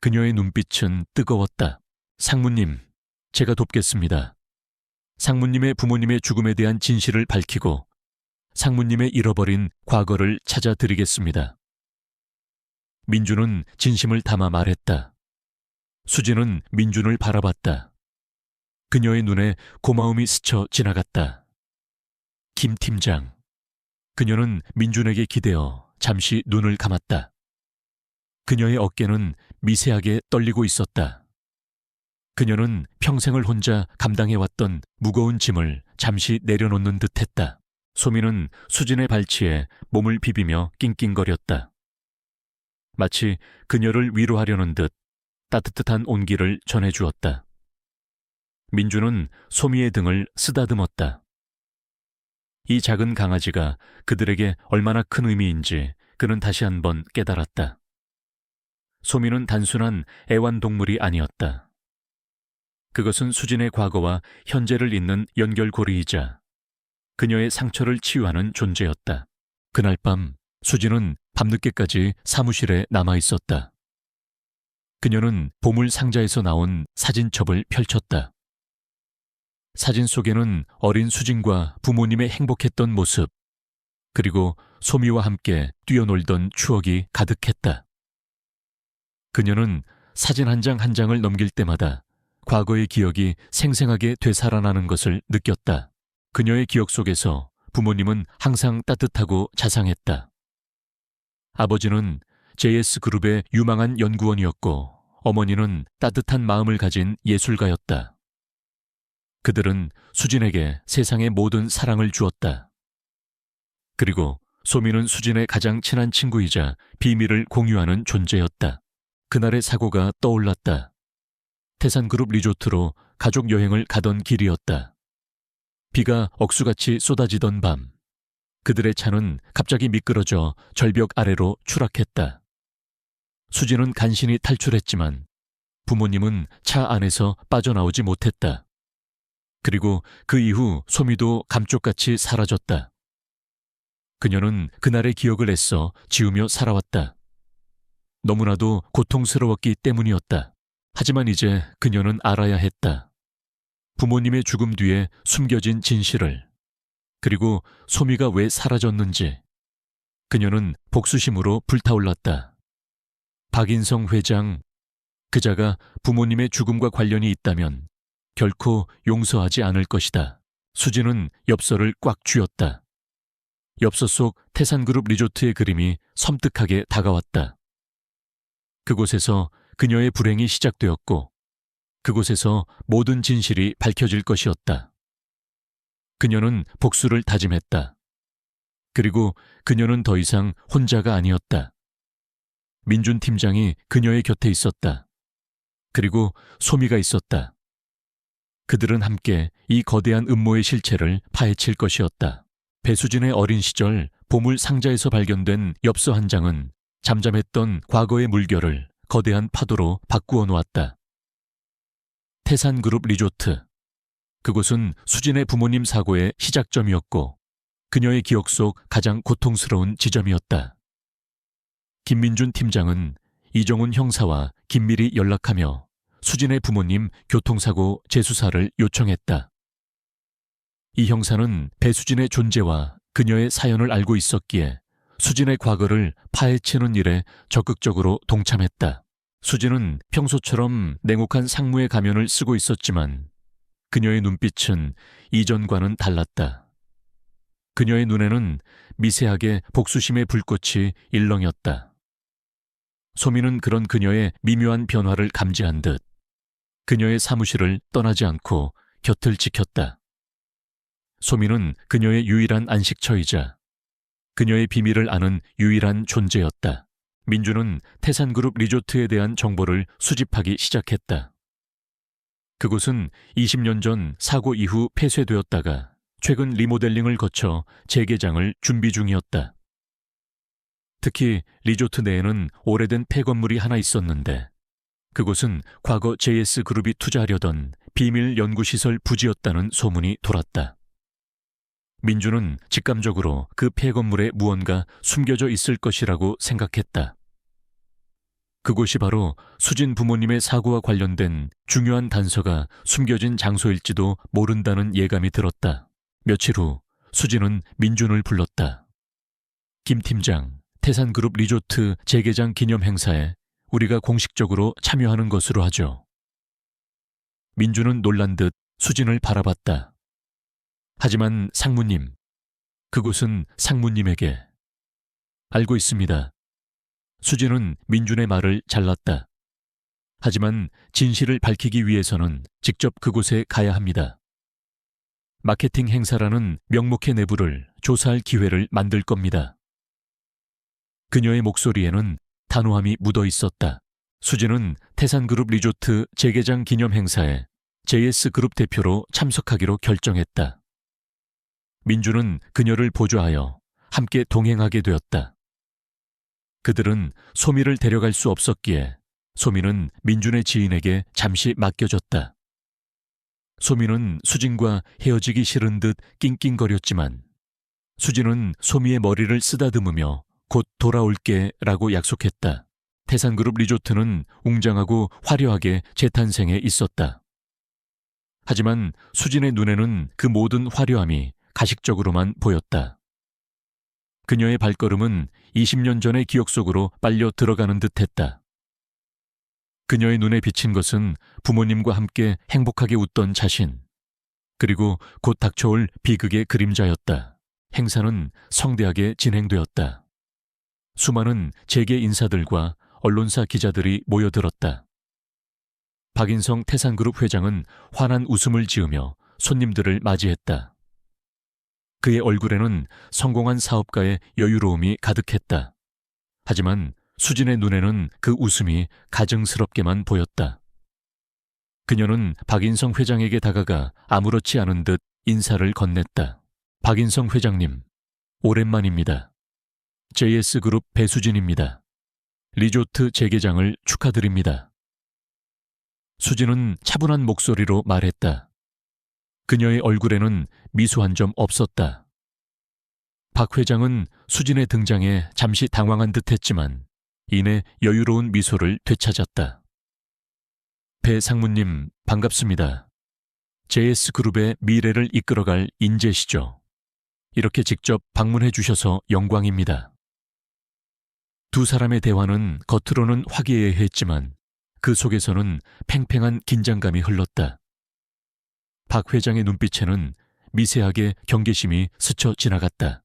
그녀의 눈빛은 뜨거웠다. 상무님, 제가 돕겠습니다. 상무님의 부모님의 죽음에 대한 진실을 밝히고 상무님의 잃어버린 과거를 찾아드리겠습니다. 민준은 진심을 담아 말했다. 수진은 민준을 바라봤다. 그녀의 눈에 고마움이 스쳐 지나갔다. 김 팀장. 그녀는 민준에게 기대어 잠시 눈을 감았다. 그녀의 어깨는 미세하게 떨리고 있었다. 그녀는 평생을 혼자 감당해왔던 무거운 짐을 잠시 내려놓는 듯했다. 소미는 수진의 발치에 몸을 비비며 낑낑거렸다. 마치 그녀를 위로하려는 듯 따뜻한 온기를 전해주었다. 민준은 소미의 등을 쓰다듬었다. 이 작은 강아지가 그들에게 얼마나 큰 의미인지 그는 다시 한번 깨달았다. 소미는 단순한 애완동물이 아니었다. 그것은 수진의 과거와 현재를 잇는 연결고리이자 그녀의 상처를 치유하는 존재였다. 그날 밤 수진은 밤늦게까지 사무실에 남아 있었다. 그녀는 보물 상자에서 나온 사진첩을 펼쳤다. 사진 속에는 어린 수진과 부모님의 행복했던 모습, 그리고 소미와 함께 뛰어놀던 추억이 가득했다. 그녀는 사진 한 장 한 장을 넘길 때마다 과거의 기억이 생생하게 되살아나는 것을 느꼈다. 그녀의 기억 속에서 부모님은 항상 따뜻하고 자상했다. 아버지는 JS그룹의 유망한 연구원이었고 어머니는 따뜻한 마음을 가진 예술가였다. 그들은 수진에게 세상의 모든 사랑을 주었다. 그리고 소미는 수진의 가장 친한 친구이자 비밀을 공유하는 존재였다. 그날의 사고가 떠올랐다. 태산그룹 리조트로 가족 여행을 가던 길이었다. 비가 억수같이 쏟아지던 밤, 그들의 차는 갑자기 미끄러져 절벽 아래로 추락했다. 수진은 간신히 탈출했지만 부모님은 차 안에서 빠져나오지 못했다. 그리고 그 이후 소미도 감쪽같이 사라졌다. 그녀는 그날의 기억을 애써 지우며 살아왔다. 너무나도 고통스러웠기 때문이었다. 하지만 이제 그녀는 알아야 했다. 부모님의 죽음 뒤에 숨겨진 진실을, 그리고 소미가 왜 사라졌는지. 그녀는 복수심으로 불타올랐다. 박인성 회장, 그자가 부모님의 죽음과 관련이 있다면 결코 용서하지 않을 것이다. 수진은 엽서를 꽉 쥐었다. 엽서 속 태산그룹 리조트의 그림이 섬뜩하게 다가왔다. 그곳에서 그녀의 불행이 시작되었고, 그곳에서 모든 진실이 밝혀질 것이었다. 그녀는 복수를 다짐했다. 그리고 그녀는 더 이상 혼자가 아니었다. 민준 팀장이 그녀의 곁에 있었다. 그리고 소미가 있었다. 그들은 함께 이 거대한 음모의 실체를 파헤칠 것이었다. 배수진의 어린 시절 보물 상자에서 발견된 엽서 한 장은 잠잠했던 과거의 물결을 거대한 파도로 바꾸어 놓았다. 태산그룹 리조트. 그곳은 수진의 부모님 사고의 시작점이었고 그녀의 기억 속 가장 고통스러운 지점이었다. 김민준 팀장은 이정훈 형사와 긴밀히 연락하며 수진의 부모님 교통사고 재수사를 요청했다. 이 형사는 배수진의 존재와 그녀의 사연을 알고 있었기에 수진의 과거를 파헤치는 일에 적극적으로 동참했다. 수진은 평소처럼 냉혹한 상무의 가면을 쓰고 있었지만 그녀의 눈빛은 이전과는 달랐다. 그녀의 눈에는 미세하게 복수심의 불꽃이 일렁였다. 소미는 그런 그녀의 미묘한 변화를 감지한 듯 그녀의 사무실을 떠나지 않고 곁을 지켰다. 소미는 그녀의 유일한 안식처이자 그녀의 비밀을 아는 유일한 존재였다. 민주는 태산그룹 리조트에 대한 정보를 수집하기 시작했다. 그곳은 20년 전 사고 이후 폐쇄되었다가 최근 리모델링을 거쳐 재개장을 준비 중이었다. 특히 리조트 내에는 오래된 폐건물이 하나 있었는데 그곳은 과거 JS그룹이 투자하려던 비밀 연구시설 부지였다는 소문이 돌았다. 민주는 직감적으로 그 폐건물에 무언가 숨겨져 있을 것이라고 생각했다. 그곳이 바로 수진 부모님의 사고와 관련된 중요한 단서가 숨겨진 장소일지도 모른다는 예감이 들었다. 며칠 후 수진은 민준을 불렀다. 김 팀장, 태산그룹 리조트 재개장 기념 행사에 우리가 공식적으로 참여하는 것으로 하죠. 민준은 놀란 듯 수진을 바라봤다. 하지만 상무님, 그곳은 상무님에게. 알고 있습니다. 수진은 민준의 말을 잘랐다. 하지만 진실을 밝히기 위해서는 직접 그곳에 가야 합니다. 마케팅 행사라는 명목의 내부를 조사할 기회를 만들 겁니다. 그녀의 목소리에는 단호함이 묻어 있었다. 수진은 태산그룹 리조트 재개장 기념 행사에 JS그룹 대표로 참석하기로 결정했다. 민주는 그녀를 보조하여 함께 동행하게 되었다. 그들은 소미를 데려갈 수 없었기에 소미는 민준의 지인에게 잠시 맡겨졌다. 소미는 수진과 헤어지기 싫은 듯 낑낑거렸지만 수진은 소미의 머리를 쓰다듬으며 곧 돌아올게 라고 약속했다. 태산그룹 리조트는 웅장하고 화려하게 재탄생해 있었다. 하지만 수진의 눈에는 그 모든 화려함이 가식적으로만 보였다. 그녀의 발걸음은 20년 전의 기억 속으로 빨려 들어가는 듯했다. 그녀의 눈에 비친 것은 부모님과 함께 행복하게 웃던 자신, 그리고 곧 닥쳐올 비극의 그림자였다. 행사는 성대하게 진행되었다. 수많은 재계 인사들과 언론사 기자들이 모여들었다. 박인성 태산그룹 회장은 환한 웃음을 지으며 손님들을 맞이했다. 그의 얼굴에는 성공한 사업가의 여유로움이 가득했다. 하지만 수진의 눈에는 그 웃음이 가증스럽게만 보였다. 그녀는 박인성 회장에게 다가가 아무렇지 않은 듯 인사를 건넸다. 박인성 회장님, 오랜만입니다. JS그룹 배수진입니다. 리조트 재개장을 축하드립니다. 수진은 차분한 목소리로 말했다. 그녀의 얼굴에는 미소 한 점 없었다. 박 회장은 수진의 등장에 잠시 당황한 듯했지만 이내 여유로운 미소를 되찾았다. 배 상무님, 반갑습니다. JS그룹의 미래를 이끌어갈 인재시죠. 이렇게 직접 방문해 주셔서 영광입니다. 두 사람의 대화는 겉으로는 화기애애했지만 그 속에서는 팽팽한 긴장감이 흘렀다. 박 회장의 눈빛에는 미세하게 경계심이 스쳐 지나갔다.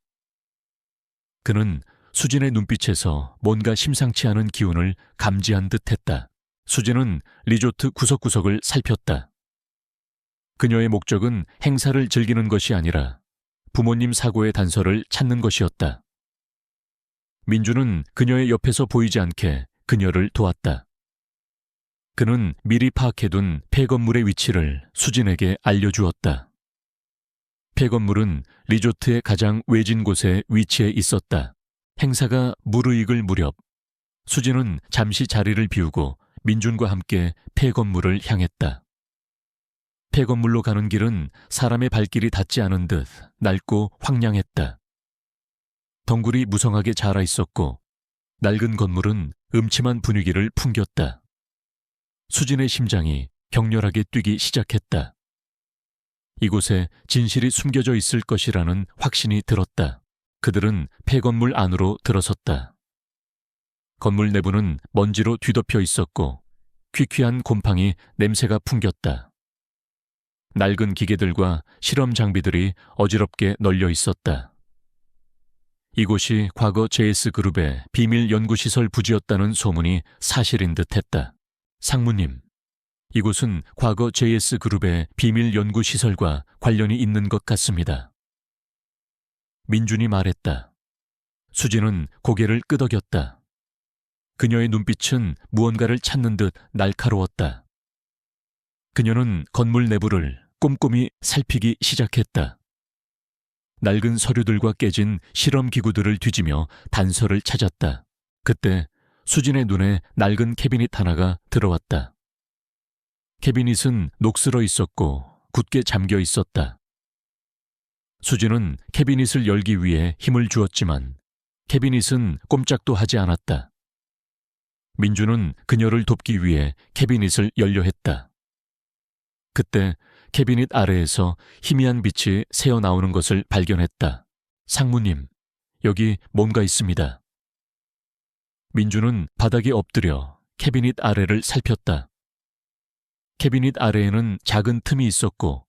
그는 수진의 눈빛에서 뭔가 심상치 않은 기운을 감지한 듯했다. 수진은 리조트 구석구석을 살폈다. 그녀의 목적은 행사를 즐기는 것이 아니라 부모님 사고의 단서를 찾는 것이었다. 민주는 그녀의 옆에서 보이지 않게 그녀를 도왔다. 그는 미리 파악해둔 폐건물의 위치를 수진에게 알려주었다. 폐건물은 리조트의 가장 외진 곳에 위치해 있었다. 행사가 무르익을 무렵 수진은 잠시 자리를 비우고 민준과 함께 폐건물을 향했다. 폐건물로 가는 길은 사람의 발길이 닿지 않은 듯 낡고 황량했다. 덩굴이 무성하게 자라 있었고 낡은 건물은 음침한 분위기를 풍겼다. 수진의 심장이 격렬하게 뛰기 시작했다. 이곳에 진실이 숨겨져 있을 것이라는 확신이 들었다. 그들은 폐건물 안으로 들어섰다. 건물 내부는 먼지로 뒤덮여 있었고 퀴퀴한 곰팡이 냄새가 풍겼다. 낡은 기계들과 실험 장비들이 어지럽게 널려 있었다. 이곳이 과거 JS그룹의 비밀 연구시설 부지였다는 소문이 사실인 듯했다. 상무님, 이곳은 과거 JS그룹의 비밀 연구시설과 관련이 있는 것 같습니다. 민준이 말했다. 수진은 고개를 끄덕였다. 그녀의 눈빛은 무언가를 찾는 듯 날카로웠다. 그녀는 건물 내부를 꼼꼼히 살피기 시작했다. 낡은 서류들과 깨진 실험기구들을 뒤지며 단서를 찾았다. 그때 수진의 눈에 낡은 캐비닛 하나가 들어왔다. 캐비닛은 녹슬어 있었고 굳게 잠겨 있었다. 수진은 캐비닛을 열기 위해 힘을 주었지만 캐비닛은 꼼짝도 하지 않았다. 민주는 그녀를 돕기 위해 캐비닛을 열려 했다. 그때 캐비닛 아래에서 희미한 빛이 새어나오는 것을 발견했다. 상무님, 여기 뭔가 있습니다. 민주는 바닥에 엎드려 캐비닛 아래를 살폈다. 캐비닛 아래에는 작은 틈이 있었고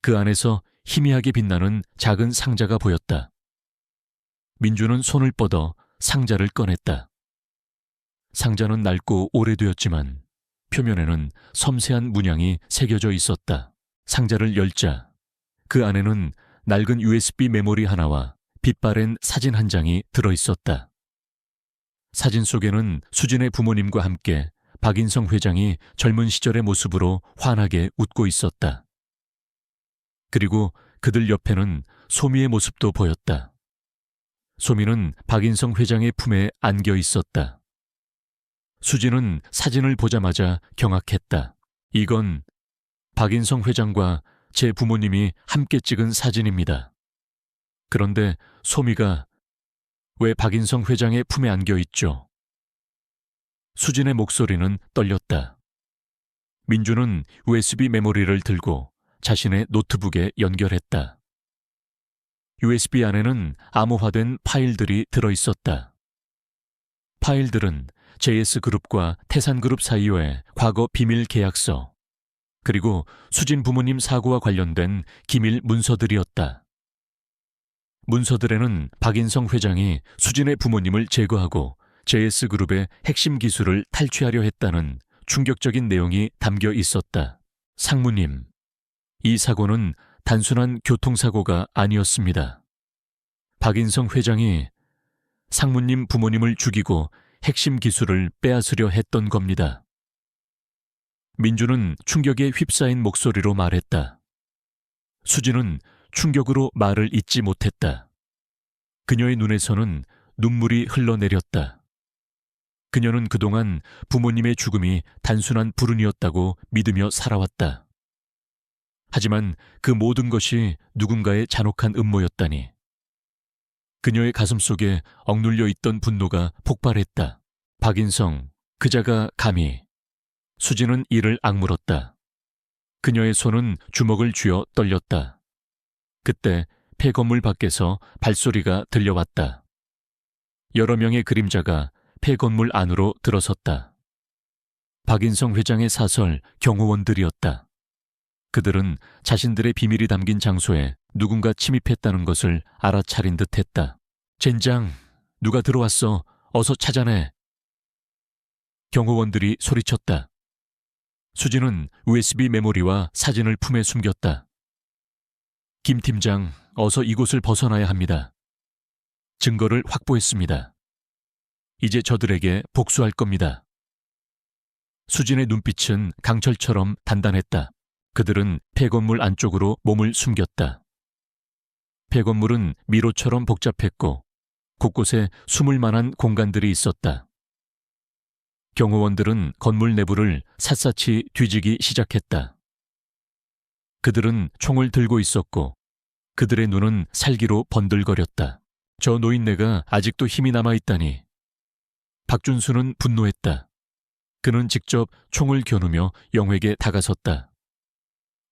그 안에서 희미하게 빛나는 작은 상자가 보였다. 민주는 손을 뻗어 상자를 꺼냈다. 상자는 낡고 오래되었지만 표면에는 섬세한 문양이 새겨져 있었다. 상자를 열자 그 안에는 낡은 USB 메모리 하나와 빛바랜 사진 한 장이 들어있었다. 사진 속에는 수진의 부모님과 함께 박인성 회장이 젊은 시절의 모습으로 환하게 웃고 있었다. 그리고 그들 옆에는 소미의 모습도 보였다. 소미는 박인성 회장의 품에 안겨 있었다. 수진은 사진을 보자마자 경악했다. 이건 박인성 회장과 제 부모님이 함께 찍은 사진입니다. 그런데 소미가 왜 박인성 회장의 품에 안겨 있죠? 수진의 목소리는 떨렸다. 민주는 USB 메모리를 들고 자신의 노트북에 연결했다. USB 안에는 암호화된 파일들이 들어있었다. 파일들은 JS그룹과 태산그룹 사이의 과거 비밀 계약서, 그리고 수진 부모님 사고와 관련된 기밀 문서들이었다. 문서들에는 박인성 회장이 수진의 부모님을 제거하고 JS그룹의 핵심 기술을 탈취하려 했다는 충격적인 내용이 담겨 있었다. 상무님, 이 사고는 단순한 교통사고가 아니었습니다. 박인성 회장이 상무님 부모님을 죽이고 핵심 기술을 빼앗으려 했던 겁니다. 민주는 충격에 휩싸인 목소리로 말했다. 수진은 충격으로 말을 잇지 못했다. 그녀의 눈에서는 눈물이 흘러내렸다. 그녀는 그동안 부모님의 죽음이 단순한 불운이었다고 믿으며 살아왔다. 하지만 그 모든 것이 누군가의 잔혹한 음모였다니. 그녀의 가슴 속에 억눌려 있던 분노가 폭발했다. 박인성, 그자가 감히. 수진은 이를 악물었다. 그녀의 손은 주먹을 쥐어 떨렸다. 그때 폐건물 밖에서 발소리가 들려왔다. 여러 명의 그림자가 폐건물 안으로 들어섰다. 박인성 회장의 사설 경호원들이었다. 그들은 자신들의 비밀이 담긴 장소에 누군가 침입했다는 것을 알아차린 듯했다. 젠장, 누가 들어왔어. 어서 찾아내. 경호원들이 소리쳤다. 수진은 USB 메모리와 사진을 품에 숨겼다. 김 팀장, 어서 이곳을 벗어나야 합니다. 증거를 확보했습니다. 이제 저들에게 복수할 겁니다. 수진의 눈빛은 강철처럼 단단했다. 그들은 폐건물 안쪽으로 몸을 숨겼다. 폐건물은 미로처럼 복잡했고 곳곳에 숨을 만한 공간들이 있었다. 경호원들은 건물 내부를 샅샅이 뒤지기 시작했다. 그들은 총을 들고 있었고 그들의 눈은 살기로 번들거렸다. 저 노인네가 아직도 힘이 남아있다니. 박준수는 분노했다. 그는 직접 총을 겨누며 영회에게 다가섰다.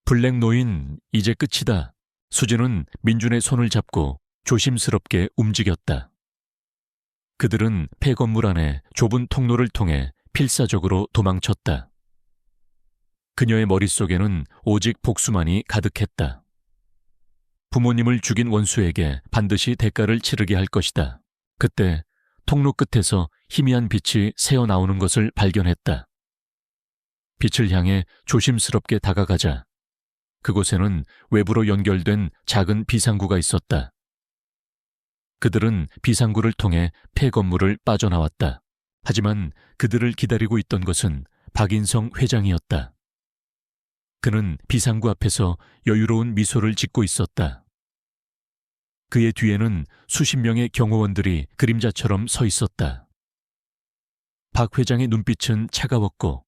블랙 노인, 이제 끝이다. 수진은 민준의 손을 잡고 조심스럽게 움직였다. 그들은 폐건물 안에 좁은 통로를 통해 필사적으로 도망쳤다. 그녀의 머릿속에는 오직 복수만이 가득했다. 부모님을 죽인 원수에게 반드시 대가를 치르게 할 것이다. 그때 통로 끝에서 희미한 빛이 새어나오는 것을 발견했다. 빛을 향해 조심스럽게 다가가자 그곳에는 외부로 연결된 작은 비상구가 있었다. 그들은 비상구를 통해 폐건물을 빠져나왔다. 하지만 그들을 기다리고 있던 것은 박인성 회장이었다. 그는 비상구 앞에서 여유로운 미소를 짓고 있었다. 그의 뒤에는 수십 명의 경호원들이 그림자처럼 서 있었다. 박 회장의 눈빛은 차가웠고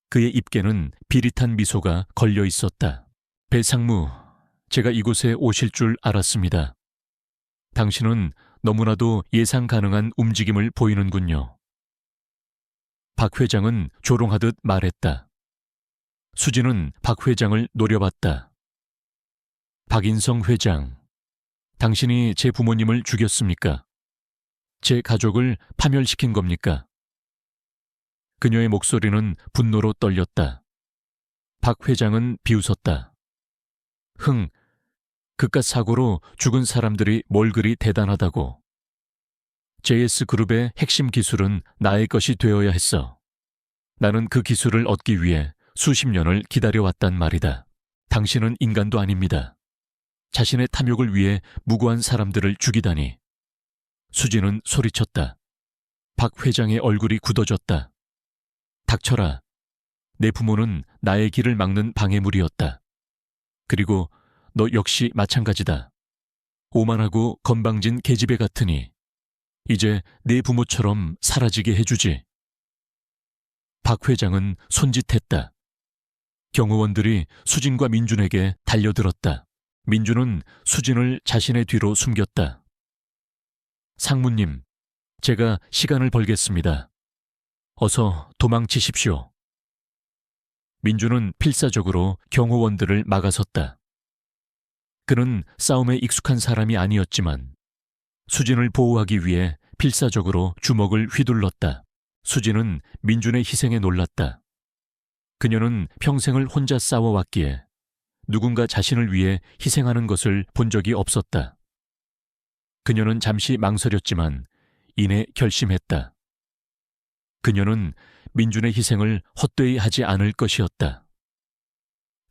그의 입계는 비릿한 미소가 걸려 있었다. 배상무, 제가 이곳에 오실 줄 알았습니다. 당신은 너무나도 예상 가능한 움직임을 보이는군요. 박 회장은 조롱하듯 말했다. 수진은 박 회장을 노려봤다. 박인성 회장, 당신이 제 부모님을 죽였습니까? 제 가족을 파멸시킨 겁니까? 그녀의 목소리는 분노로 떨렸다. 박 회장은 비웃었다. 그깟 사고로 죽은 사람들이 뭘 그리 대단하다고. JS그룹의 핵심 기술은 나의 것이 되어야 했어. 나는 그 기술을 얻기 위해 수십 년을 기다려왔단 말이다. 당신은 인간도 아닙니다. 자신의 탐욕을 위해 무고한 사람들을 죽이다니. 수진은 소리쳤다. 박 회장의 얼굴이 굳어졌다. 닥쳐라. 내 부모는 나의 길을 막는 방해물이었다. 그리고 너 역시 마찬가지다. 오만하고 건방진 계집애 같으니 이제 내 부모처럼 사라지게 해주지. 박 회장은 손짓했다. 경호원들이 수진과 민준에게 달려들었다. 민준은 수진을 자신의 뒤로 숨겼다. 상무님, 제가 시간을 벌겠습니다. 어서 도망치십시오. 민준은 필사적으로 경호원들을 막아섰다. 그는 싸움에 익숙한 사람이 아니었지만 수진을 보호하기 위해 필사적으로 주먹을 휘둘렀다. 수진은 민준의 희생에 놀랐다. 그녀는 평생을 혼자 싸워왔기에 누군가 자신을 위해 희생하는 것을 본 적이 없었다. 그녀는 잠시 망설였지만 이내 결심했다. 그녀는 민준의 희생을 헛되이 하지 않을 것이었다.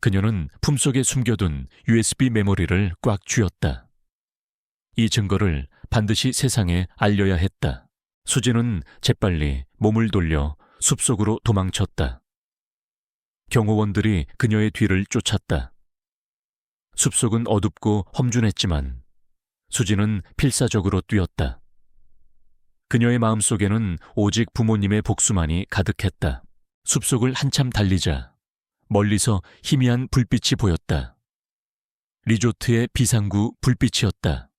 그녀는 품속에 숨겨둔 USB 메모리를 꽉 쥐었다. 이 증거를 반드시 세상에 알려야 했다. 수진은 재빨리 몸을 돌려 숲속으로 도망쳤다. 경호원들이 그녀의 뒤를 쫓았다. 숲속은 어둡고 험준했지만 수지는 필사적으로 뛰었다. 그녀의 마음속에는 오직 부모님의 복수만이 가득했다. 숲속을 한참 달리자 멀리서 희미한 불빛이 보였다. 리조트의 비상구 불빛이었다.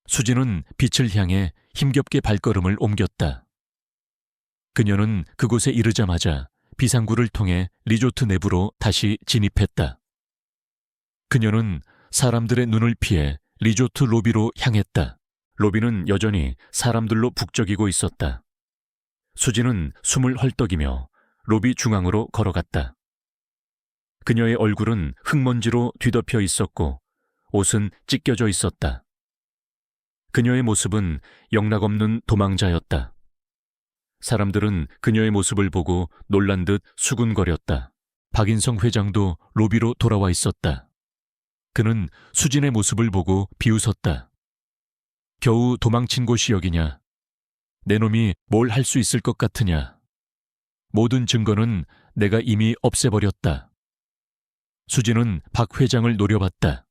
수지는 빛을 향해 힘겹게 발걸음을 옮겼다. 그녀는 그곳에 이르자마자 비상구를 통해 리조트 내부로 다시 진입했다. 그녀는 사람들의 눈을 피해 리조트 로비로 향했다. 로비는 여전히 사람들로 북적이고 있었다. 수지는 숨을 헐떡이며 로비 중앙으로 걸어갔다. 그녀의 얼굴은 흙먼지로 뒤덮여 있었고 옷은 찢겨져 있었다. 그녀의 모습은 영락없는 도망자였다. 사람들은 그녀의 모습을 보고 놀란 듯 수군거렸다. 박인성 회장도 로비로 돌아와 있었다. 그는 수진의 모습을 보고 비웃었다. 겨우 도망친 곳이 여기냐? 내 놈이 뭘 할 수 있을 것 같으냐? 모든 증거는 내가 이미 없애버렸다. 수진은 박 회장을 노려봤다.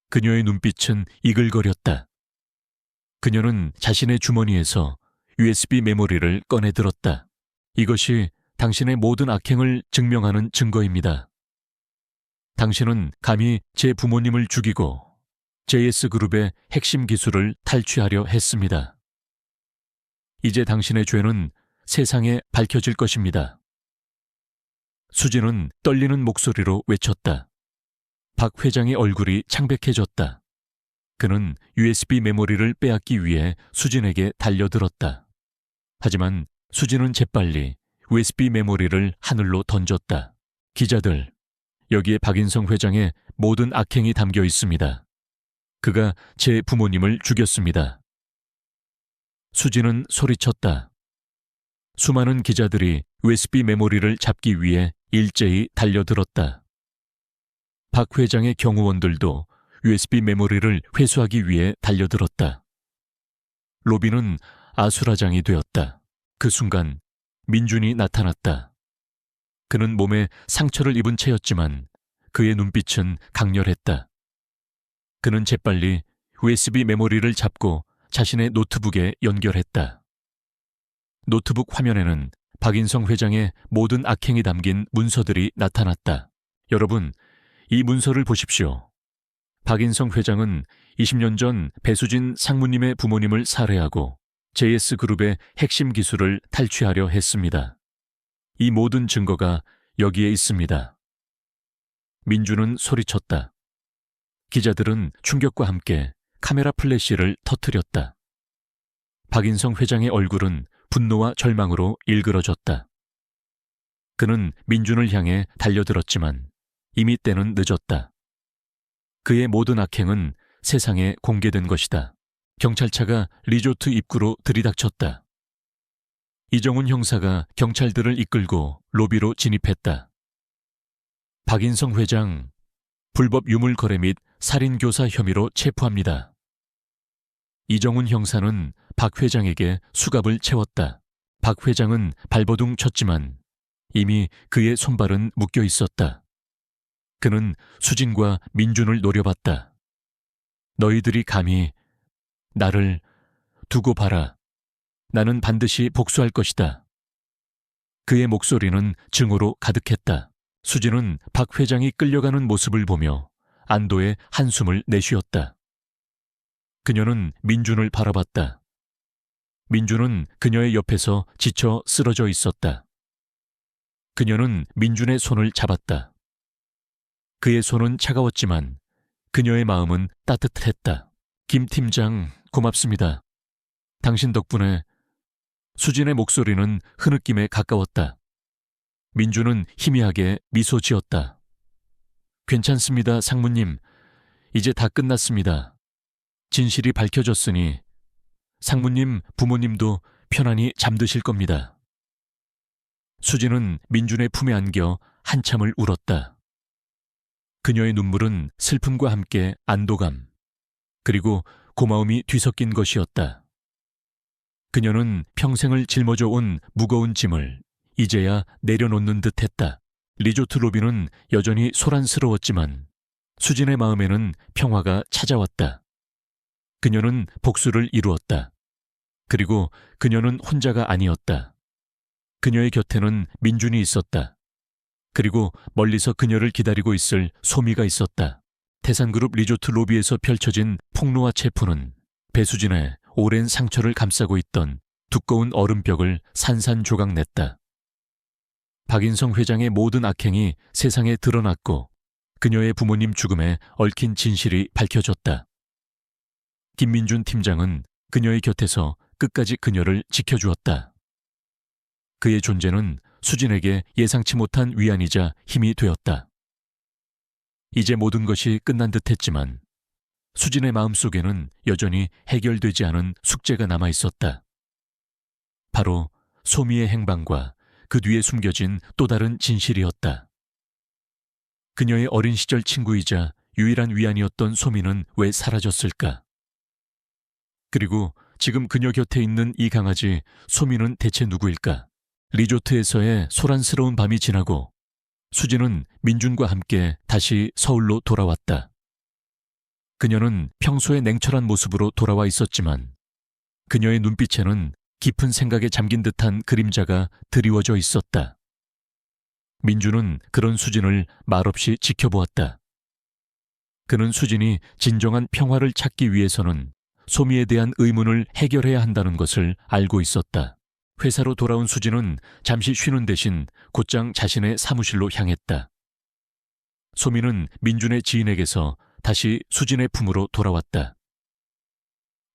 그녀의 눈빛은 이글거렸다. 그녀는 자신의 주머니에서 USB 메모리를 꺼내 들었다. 이것이 당신의 모든 악행을 증명하는 증거입니다. 당신은 감히 제 부모님을 죽이고 JS그룹의 핵심 기술을 탈취하려 했습니다. 이제 당신의 죄는 세상에 밝혀질 것입니다. 수진은 떨리는 목소리로 외쳤다. 박 회장의 얼굴이 창백해졌다. 그는 USB 메모리를 빼앗기 위해 수진에게 달려들었다. 하지만 수진은 재빨리 USB 메모리를 하늘로 던졌다. 기자들, 여기에 박인성 회장의 모든 악행이 담겨 있습니다. 그가 제 부모님을 죽였습니다. 수진은 소리쳤다. 수많은 기자들이 USB 메모리를 잡기 위해 일제히 달려들었다. 박 회장의 경호원들도 USB 메모리를 회수하기 위해 달려들었다. 로비는 아수라장이 되었다. 그 순간 민준이 나타났다. 그는 몸에 상처를 입은 채였지만 그의 눈빛은 강렬했다. 그는 재빨리 USB 메모리를 잡고 자신의 노트북에 연결했다. 노트북 화면에는 박인성 회장의 모든 악행이 담긴 문서들이 나타났다. 여러분, 이 문서를 보십시오. 박인성 회장은 20년 전 배수진 상무님의 부모님을 살해하고 JS그룹의 핵심 기술을 탈취하려 했습니다. 이 모든 증거가 여기에 있습니다. 민주는 소리쳤다. 기자들은 충격과 함께 카메라 플래시를 터뜨렸다. 박인성 회장의 얼굴은 분노와 절망으로 일그러졌다. 그는 민준을 향해 달려들었지만 이미 때는 늦었다. 그의 모든 악행은 세상에 공개된 것이다. 경찰차가 리조트 입구로 들이닥쳤다. 이정훈 형사가 경찰들을 이끌고 로비로 진입했다. 박인성 회장, 불법 유물 거래 및 살인교사 혐의로 체포합니다. 이정훈 형사는 박 회장에게 수갑을 채웠다. 박 회장은 발버둥 쳤지만 이미 그의 손발은 묶여 있었다. 그는 수진과 민준을 노려봤다. 너희들이 감히 나를 두고 봐라. 나는 반드시 복수할 것이다. 그의 목소리는 증오로 가득했다. 수진은 박 회장이 끌려가는 모습을 보며 안도의 한숨을 내쉬었다. 그녀는 민준을 바라봤다. 민준은 그녀의 옆에서 지쳐 쓰러져 있었다. 그녀는 민준의 손을 잡았다. 그의 손은 차가웠지만 그녀의 마음은 따뜻했다. 김 팀장, 고맙습니다. 당신 덕분에. 수진의 목소리는 흐느낌에 가까웠다. 민준은 희미하게 미소 지었다. 괜찮습니다, 상무님. 이제 다 끝났습니다. 진실이 밝혀졌으니 상무님, 부모님도 편안히 잠드실 겁니다. 수진은 민준의 품에 안겨 한참을 울었다. 그녀의 눈물은 슬픔과 함께 안도감, 그리고 고마움이 뒤섞인 것이었다. 그녀는 평생을 짊어져 온 무거운 짐을 이제야 내려놓는 듯했다. 리조트 로비는 여전히 소란스러웠지만 수진의 마음에는 평화가 찾아왔다. 그녀는 복수를 이루었다. 그리고 그녀는 혼자가 아니었다. 그녀의 곁에는 민준이 있었다. 그리고 멀리서 그녀를 기다리고 있을 소미가 있었다. 태산그룹 리조트 로비에서 펼쳐진 폭로와 체포는 배수진의 오랜 상처를 감싸고 있던 두꺼운 얼음벽을 산산조각냈다. 박인성 회장의 모든 악행이 세상에 드러났고 그녀의 부모님 죽음에 얽힌 진실이 밝혀졌다. 김민준 팀장은 그녀의 곁에서 끝까지 그녀를 지켜주었다. 그의 존재는 수진에게 예상치 못한 위안이자 힘이 되었다. 이제 모든 것이 끝난 듯 했지만 수진의 마음속에는 여전히 해결되지 않은 숙제가 남아 있었다. 바로 소미의 행방과 그 뒤에 숨겨진 또 다른 진실이었다. 그녀의 어린 시절 친구이자 유일한 위안이었던 소미는 왜 사라졌을까? 그리고 지금 그녀 곁에 있는 이 강아지 소미는 대체 누구일까? 리조트에서의 소란스러운 밤이 지나고 수진은 민준과 함께 다시 서울로 돌아왔다. 그녀는 평소의 냉철한 모습으로 돌아와 있었지만 그녀의 눈빛에는 깊은 생각에 잠긴 듯한 그림자가 드리워져 있었다. 민준은 그런 수진을 말없이 지켜보았다. 그는 수진이 진정한 평화를 찾기 위해서는 소미에 대한 의문을 해결해야 한다는 것을 알고 있었다. 회사로 돌아온 수진은 잠시 쉬는 대신 곧장 자신의 사무실로 향했다. 소미는 민준의 지인에게서 다시 수진의 품으로 돌아왔다.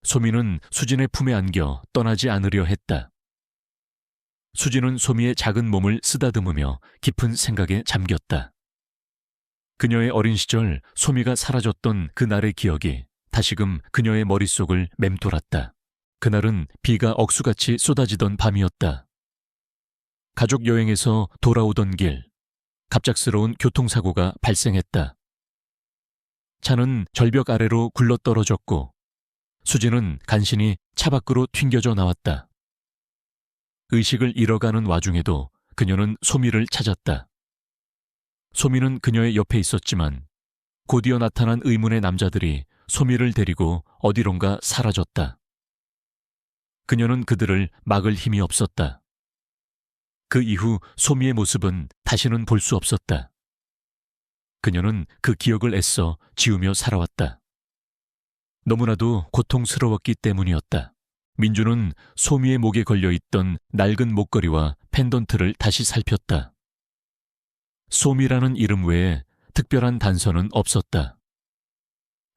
소미는 수진의 품에 안겨 떠나지 않으려 했다. 수진은 소미의 작은 몸을 쓰다듬으며 깊은 생각에 잠겼다. 그녀의 어린 시절 소미가 사라졌던 그날의 기억이 다시금 그녀의 머릿속을 맴돌았다. 그날은 비가 억수같이 쏟아지던 밤이었다. 가족 여행에서 돌아오던 길, 갑작스러운 교통사고가 발생했다. 차는 절벽 아래로 굴러떨어졌고 수진은 간신히 차 밖으로 튕겨져 나왔다. 의식을 잃어가는 와중에도 그녀는 소미를 찾았다. 소미는 그녀의 옆에 있었지만 곧이어 나타난 의문의 남자들이 소미를 데리고 어디론가 사라졌다. 그녀는 그들을 막을 힘이 없었다. 그 이후 소미의 모습은 다시는 볼 수 없었다. 그녀는 그 기억을 애써 지우며 살아왔다. 너무나도 고통스러웠기 때문이었다. 민주는 소미의 목에 걸려있던 낡은 목걸이와 펜던트를 다시 살폈다. 소미라는 이름 외에 특별한 단서는 없었다.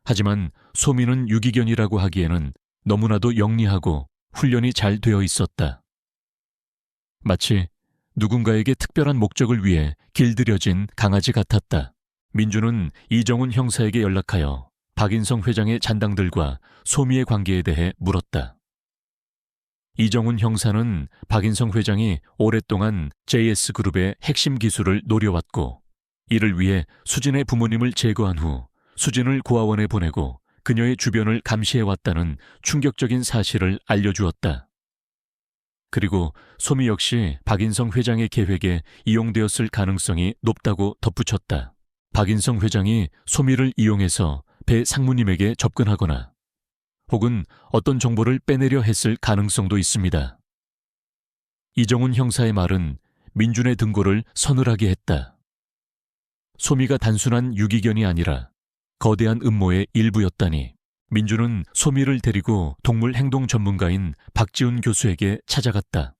하지만 소미는 유기견이라고 하기에는 너무나도 영리하고 훈련이 잘 되어 있었다. 마치 누군가에게 특별한 목적을 위해 길들여진 강아지 같았다. 민주는 이정훈 형사에게 연락하여 박인성 회장의 잔당들과 소미의 관계에 대해 물었다. 이정훈 형사는 박인성 회장이 오랫동안 JS그룹의 핵심 기술을 노려왔고 이를 위해 수진의 부모님을 제거한 후 수진을 고아원에 보내고 그녀의 주변을 감시해왔다는 충격적인 사실을 알려주었다. 그리고 소미 역시 박인성 회장의 계획에 이용되었을 가능성이 높다고 덧붙였다. 박인성 회장이 소미를 이용해서 배 상무님에게 접근하거나 혹은 어떤 정보를 빼내려 했을 가능성도 있습니다. 이정훈 형사의 말은 민준의 등골을 서늘하게 했다. 소미가 단순한 유기견이 아니라 거대한 음모의 일부였다니. 민준은 소미를 데리고 동물 행동 전문가인 박지훈 교수에게 찾아갔다.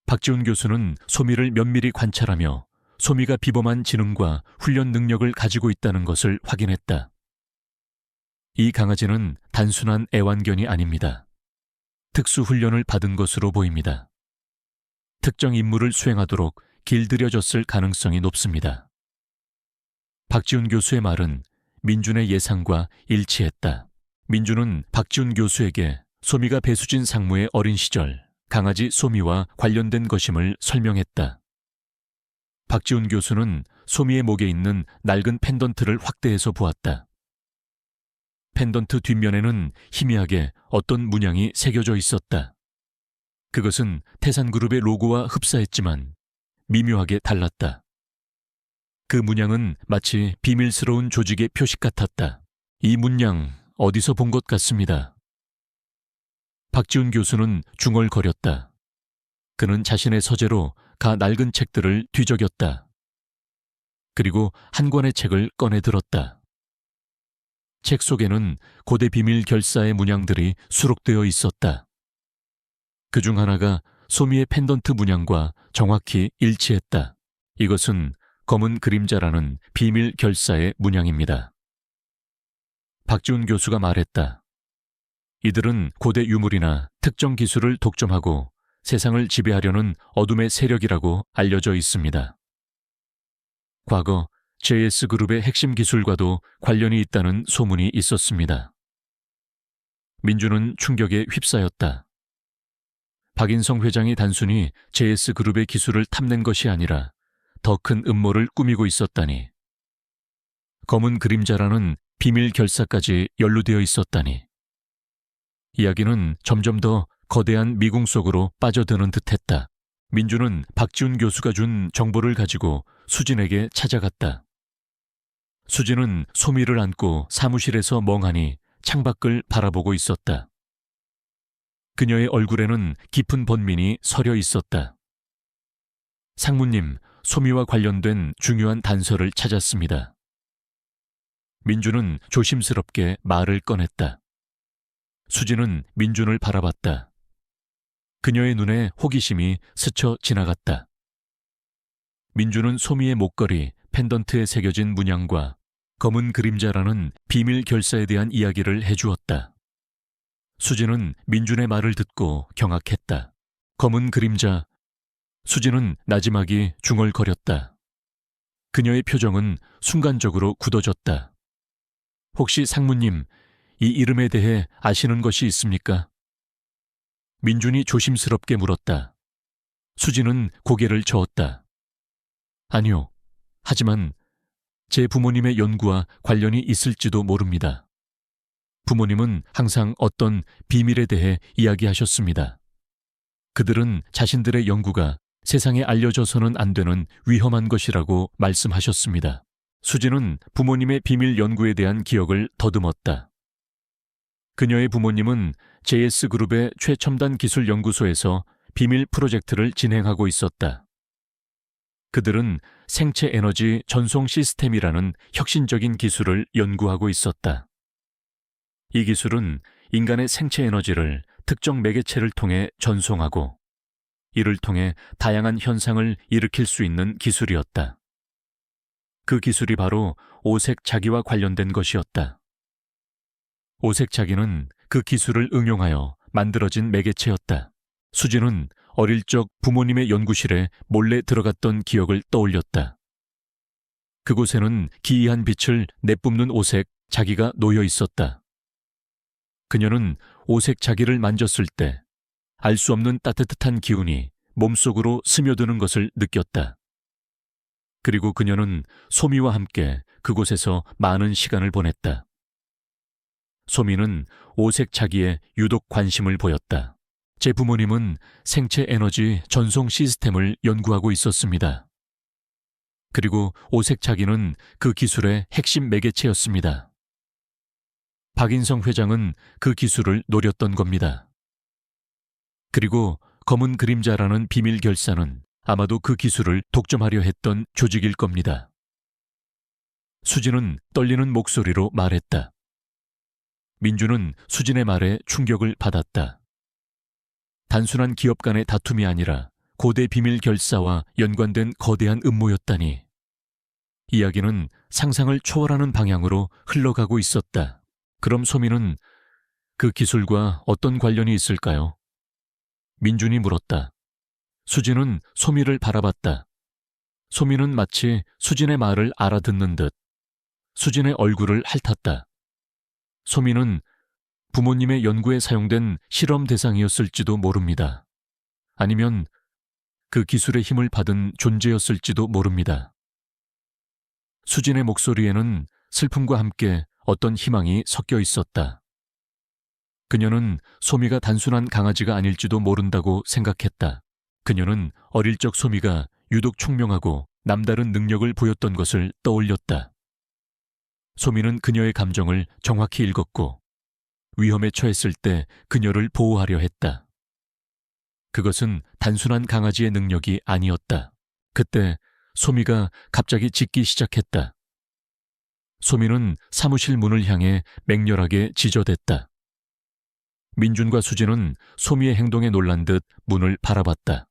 박지훈 교수는 소미를 면밀히 관찰하며 소미가 비범한 지능과 훈련 능력을 가지고 있다는 것을 확인했다. 이 강아지는 단순한 애완견이 아닙니다. 특수 훈련을 받은 것으로 보입니다. 특정 임무를 수행하도록 길들여졌을 가능성이 높습니다. 박지훈 교수의 말은 민준의 예상과 일치했다. 민준은 박지훈 교수에게 소미가 배수진 상무의 어린 시절 강아지 소미와 관련된 것임을 설명했다. 박지훈 교수는 소미의 목에 있는 낡은 펜던트를 확대해서 보았다. 펜던트 뒷면에는 희미하게 어떤 문양이 새겨져 있었다. 그것은 태산그룹의 로고와 흡사했지만 미묘하게 달랐다. 그 문양은 마치 비밀스러운 조직의 표식 같았다. 이 문양 어디서 본 것 같습니다. 박지훈 교수는 중얼거렸다. 그는 자신의 서재로 가 낡은 책들을 뒤적였다. 그리고 한 권의 책을 꺼내 들었다. 책 속에는 고대 비밀 결사의 문양들이 수록되어 있었다. 그중 하나가 소미의 펜던트 문양과 정확히 일치했다. 이것은 검은 그림자라는 비밀 결사의 문양입니다. 박지훈 교수가 말했다. 이들은 고대 유물이나 특정 기술을 독점하고 세상을 지배하려는 어둠의 세력이라고 알려져 있습니다. 과거 JS그룹의 핵심 기술과도 관련이 있다는 소문이 있었습니다. 민주는 충격에 휩싸였다. 박인성 회장이 단순히 JS그룹의 기술을 탐낸 것이 아니라 더 큰 음모를 꾸미고 있었다니. 검은 그림자라는 비밀 결사까지 연루되어 있었다니. 이야기는 점점 더 거대한 미궁 속으로 빠져드는 듯했다. 민주는 박지훈 교수가 준 정보를 가지고 수진에게 찾아갔다. 수진은 소미를 안고 사무실에서 멍하니 창밖을 바라보고 있었다. 그녀의 얼굴에는 깊은 번민이 서려 있었다. 상무님, 소미와 관련된 중요한 단서를 찾았습니다. 민주는 조심스럽게 말을 꺼냈다. 수진은 민준을 바라봤다. 그녀의 눈에 호기심이 스쳐 지나갔다. 민주는 소미의 목걸이, 펜던트에 새겨진 문양과 검은 그림자라는 비밀 결사에 대한 이야기를 해주었다. 수진은 민준의 말을 듣고 경악했다. 검은 그림자. 수진은 나지막이 중얼거렸다. 그녀의 표정은 순간적으로 굳어졌다. 혹시 상무님, 이 이름에 대해 아시는 것이 있습니까? 민준이 조심스럽게 물었다. 수진은 고개를 저었다. 아니요. 하지만 제 부모님의 연구와 관련이 있을지도 모릅니다. 부모님은 항상 어떤 비밀에 대해 이야기하셨습니다. 그들은 자신들의 연구가 세상에 알려져서는 안 되는 위험한 것이라고 말씀하셨습니다. 수진은 부모님의 비밀 연구에 대한 기억을 더듬었다. 그녀의 부모님은 JS그룹의 최첨단 기술 연구소에서 비밀 프로젝트를 진행하고 있었다. 그들은 생체 에너지 전송 시스템이라는 혁신적인 기술을 연구하고 있었다. 이 기술은 인간의 생체 에너지를 특정 매개체를 통해 전송하고 이를 통해 다양한 현상을 일으킬 수 있는 기술이었다. 그 기술이 바로 오색 자기와 관련된 것이었다. 오색 자기는 그 기술을 응용하여 만들어진 매개체였다. 수진은 어릴 적 부모님의 연구실에 몰래 들어갔던 기억을 떠올렸다. 그곳에는 기이한 빛을 내뿜는 오색 자기가 놓여 있었다. 그녀는 오색 자기를 만졌을 때 알 수 없는 따뜻한 기운이 몸속으로 스며드는 것을 느꼈다. 그리고 그녀는 소미와 함께 그곳에서 많은 시간을 보냈다. 소미는 오색 자기에 유독 관심을 보였다. 제 부모님은 생체 에너지 전송 시스템을 연구하고 있었습니다. 그리고 오색 자기는 그 기술의 핵심 매개체였습니다. 박인성 회장은 그 기술을 노렸던 겁니다. 그리고 검은 그림자라는 비밀 결사는 아마도 그 기술을 독점하려 했던 조직일 겁니다. 수진은 떨리는 목소리로 말했다. 민주는 수진의 말에 충격을 받았다. 단순한 기업 간의 다툼이 아니라 고대 비밀 결사와 연관된 거대한 음모였다니. 이야기는 상상을 초월하는 방향으로 흘러가고 있었다. 그럼 소미는 그 기술과 어떤 관련이 있을까요? 민준이 물었다. 수진은 소미를 바라봤다. 소미는 마치 수진의 말을 알아듣는 듯 수진의 얼굴을 핥았다. 소미는 부모님의 연구에 사용된 실험 대상이었을지도 모릅니다. 아니면 그 기술의 힘을 받은 존재였을지도 모릅니다. 수진의 목소리에는 슬픔과 함께 어떤 희망이 섞여 있었다. 그녀는 소미가 단순한 강아지가 아닐지도 모른다고 생각했다. 그녀는 어릴 적 소미가 유독 총명하고 남다른 능력을 보였던 것을 떠올렸다. 소미는 그녀의 감정을 정확히 읽었고 위험에 처했을 때 그녀를 보호하려 했다. 그것은 단순한 강아지의 능력이 아니었다. 그때 소미가 갑자기 짖기 시작했다. 소미는 사무실 문을 향해 맹렬하게 지저댔다. 민준과 수진은 소미의 행동에 놀란 듯 문을 바라봤다.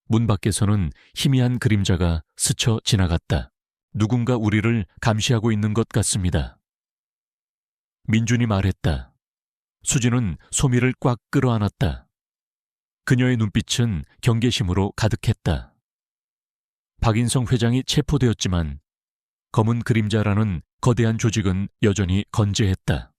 문 밖에서는 희미한 그림자가 스쳐 지나갔다. 누군가 우리를 감시하고 있는 것 같습니다. 민준이 말했다. 수진은 소미를 꽉 끌어안았다. 그녀의 눈빛은 경계심으로 가득했다. 박인성 회장이 체포되었지만 검은 그림자라는 거대한 조직은 여전히 건재했다.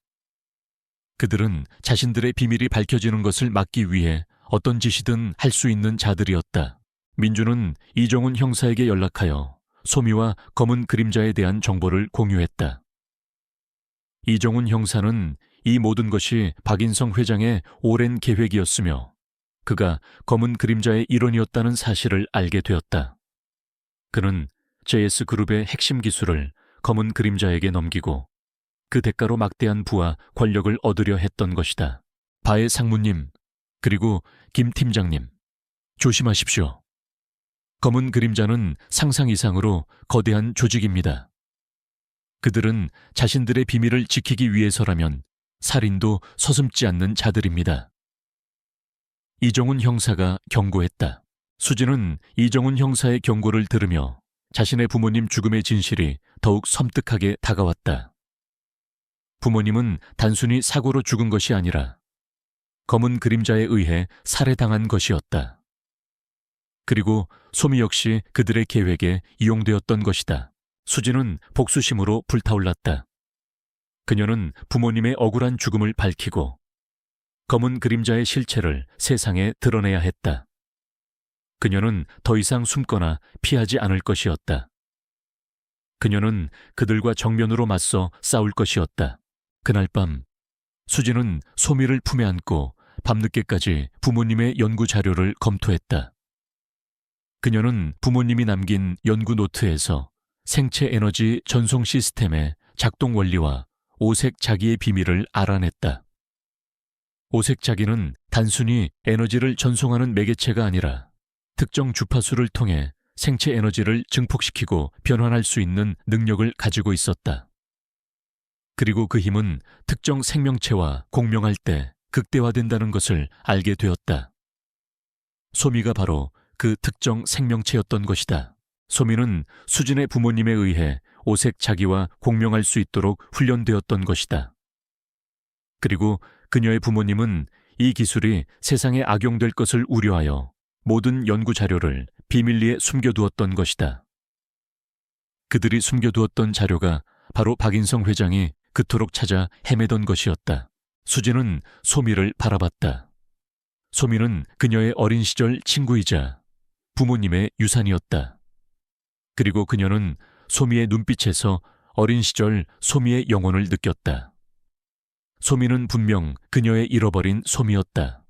그들은 자신들의 비밀이 밝혀지는 것을 막기 위해 어떤 짓이든 할 수 있는 자들이었다. 민주는 이정훈 형사에게 연락하여 소미와 검은 그림자에 대한 정보를 공유했다. 이정훈 형사는 이 모든 것이 박인성 회장의 오랜 계획이었으며 그가 검은 그림자의 일원이었다는 사실을 알게 되었다. 그는 JS그룹의 핵심 기술을 검은 그림자에게 넘기고 그 대가로 막대한 부와 권력을 얻으려 했던 것이다. 바의 상무님, 그리고 김 팀장님, 조심하십시오. 검은 그림자는 상상 이상으로 거대한 조직입니다. 그들은 자신들의 비밀을 지키기 위해서라면 살인도 서슴지 않는 자들입니다. 이정훈 형사가 경고했다. 수진은 이정훈 형사의 경고를 들으며 자신의 부모님 죽음의 진실이 더욱 섬뜩하게 다가왔다. 부모님은 단순히 사고로 죽은 것이 아니라 검은 그림자에 의해 살해당한 것이었다. 그리고 소미 역시 그들의 계획에 이용되었던 것이다. 수진은 복수심으로 불타올랐다. 그녀는 부모님의 억울한 죽음을 밝히고 검은 그림자의 실체를 세상에 드러내야 했다. 그녀는 더 이상 숨거나 피하지 않을 것이었다. 그녀는 그들과 정면으로 맞서 싸울 것이었다. 그날 밤 수진은 소미를 품에 안고 밤늦게까지 부모님의 연구 자료를 검토했다. 그녀는 부모님이 남긴 연구 노트에서 생체 에너지 전송 시스템의 작동 원리와 오색 자기의 비밀을 알아냈다. 오색 자기는 단순히 에너지를 전송하는 매개체가 아니라 특정 주파수를 통해 생체 에너지를 증폭시키고 변환할 수 있는 능력을 가지고 있었다. 그리고 그 힘은 특정 생명체와 공명할 때 극대화된다는 것을 알게 되었다. 소미가 바로 그 특정 생명체였던 것이다. 소미는 수진의 부모님에 의해 오색 자기와 공명할 수 있도록 훈련되었던 것이다. 그리고 그녀의 부모님은 이 기술이 세상에 악용될 것을 우려하여 모든 연구 자료를 비밀리에 숨겨두었던 것이다. 그들이 숨겨두었던 자료가 바로 박인성 회장이 그토록 찾아 헤매던 것이었다. 수진은 소미를 바라봤다. 소미는 그녀의 어린 시절 친구이자 부모님의 유산이었다. 그리고 그녀는 소미의 눈빛에서 어린 시절 소미의 영혼을 느꼈다. 소미는 분명 그녀의 잃어버린 소미였다.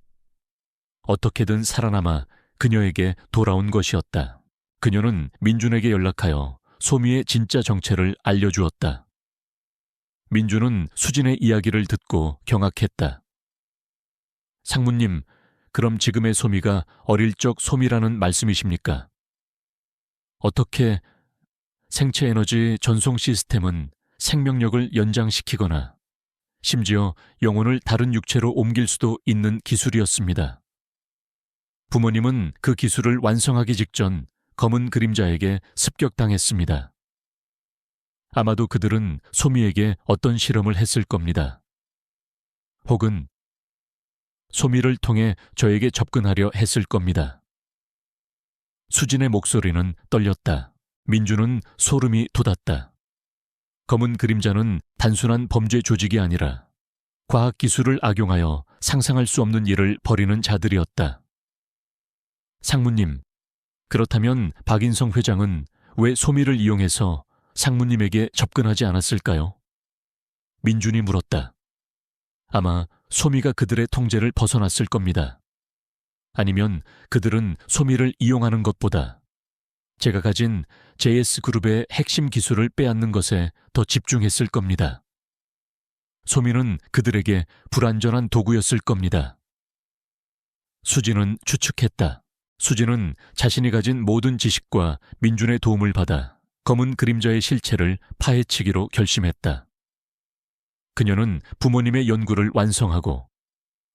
어떻게든 살아남아 그녀에게 돌아온 것이었다. 그녀는 민준에게 연락하여 소미의 진짜 정체를 알려주었다. 민준은 수진의 이야기를 듣고 경악했다. 상무님, 그럼 지금의 소미가 어릴 적 소미라는 말씀이십니까? 어떻게 생체 에너지 전송 시스템은 생명력을 연장시키거나 심지어 영혼을 다른 육체로 옮길 수도 있는 기술이었습니다. 부모님은 그 기술을 완성하기 직전 검은 그림자에게 습격당했습니다. 아마도 그들은 소미에게 어떤 실험을 했을 겁니다. 혹은 소미를 통해 저에게 접근하려 했을 겁니다. 수진의 목소리는 떨렸다. 민주는 소름이 돋았다. 검은 그림자는 단순한 범죄 조직이 아니라 과학기술을 악용하여 상상할 수 없는 일을 벌이는 자들이었다. 상무님, 그렇다면 박인성 회장은 왜 소미를 이용해서 상무님에게 접근하지 않았을까요? 민준이 물었다. 아마 소미가 그들의 통제를 벗어났을 겁니다. 아니면 그들은 소미를 이용하는 것보다 제가 가진 JS그룹의 핵심 기술을 빼앗는 것에 더 집중했을 겁니다. 소미는 그들에게 불완전한 도구였을 겁니다. 수진은 추측했다. 수진은 자신이 가진 모든 지식과 민준의 도움을 받아 검은 그림자의 실체를 파헤치기로 결심했다. 그녀는 부모님의 연구를 완성하고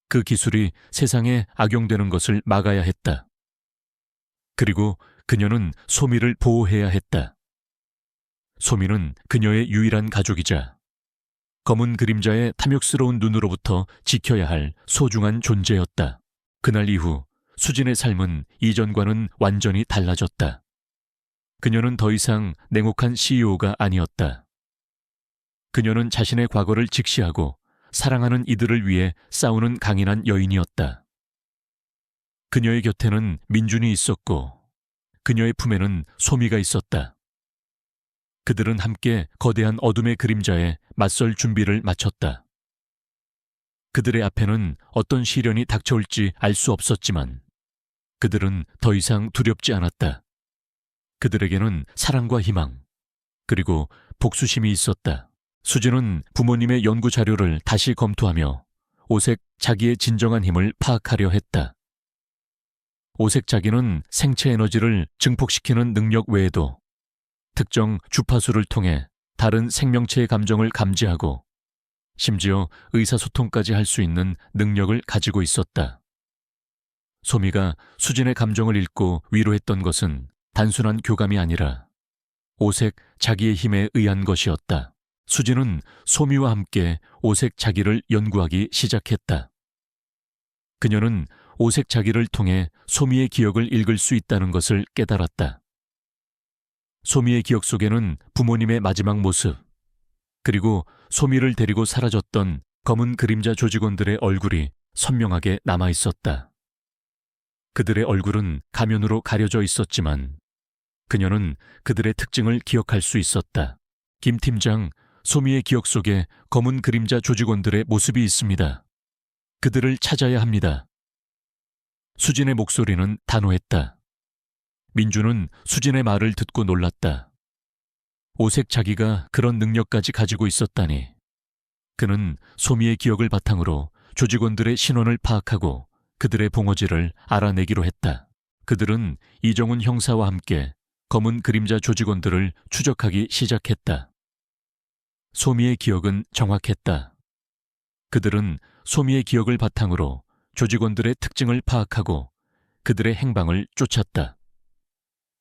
그 기술이 세상에 악용되는 것을 막아야 했다. 그리고 그녀는 소미를 보호해야 했다. 소미는 그녀의 유일한 가족이자 검은 그림자의 탐욕스러운 눈으로부터 지켜야 할 소중한 존재였다. 그날 이후 수진의 삶은 이전과는 완전히 달라졌다. 그녀는 더 이상 냉혹한 CEO가 아니었다. 그녀는 자신의 과거를 직시하고 사랑하는 이들을 위해 싸우는 강인한 여인이었다. 그녀의 곁에는 민준이 있었고 그녀의 품에는 소미가 있었다. 그들은 함께 거대한 어둠의 그림자에 맞설 준비를 마쳤다. 그들의 앞에는 어떤 시련이 닥쳐올지 알 수 없었지만 그들은 더 이상 두렵지 않았다. 그들에게는 사랑과 희망, 그리고 복수심이 있었다. 수진은 부모님의 연구 자료를 다시 검토하며 오색 자기의 진정한 힘을 파악하려 했다. 오색 자기는 생체 에너지를 증폭시키는 능력 외에도 특정 주파수를 통해 다른 생명체의 감정을 감지하고 심지어 의사소통까지 할 수 있는 능력을 가지고 있었다. 소미가 수진의 감정을 읽고 위로했던 것은 단순한 교감이 아니라 오색 자기의 힘에 의한 것이었다. 수진은 소미와 함께 오색 자기를 연구하기 시작했다. 그녀는 오색 자기를 통해 소미의 기억을 읽을 수 있다는 것을 깨달았다. 소미의 기억 속에는 부모님의 마지막 모습, 그리고 소미를 데리고 사라졌던 검은 그림자 조직원들의 얼굴이 선명하게 남아 있었다. 그들의 얼굴은 가면으로 가려져 있었지만 그녀는 그들의 특징을 기억할 수 있었다. 김 팀장, 소미의 기억 속에 검은 그림자 조직원들의 모습이 있습니다. 그들을 찾아야 합니다. 수진의 목소리는 단호했다. 민주는 수진의 말을 듣고 놀랐다. 오색 자기가 그런 능력까지 가지고 있었다니. 그는 소미의 기억을 바탕으로 조직원들의 신원을 파악하고 그들의 봉어지를 알아내기로 했다. 그들은 이정훈 형사와 함께 검은 그림자 조직원들을 추적하기 시작했다. 소미의 기억은 정확했다. 그들은 소미의 기억을 바탕으로 조직원들의 특징을 파악하고 그들의 행방을 쫓았다.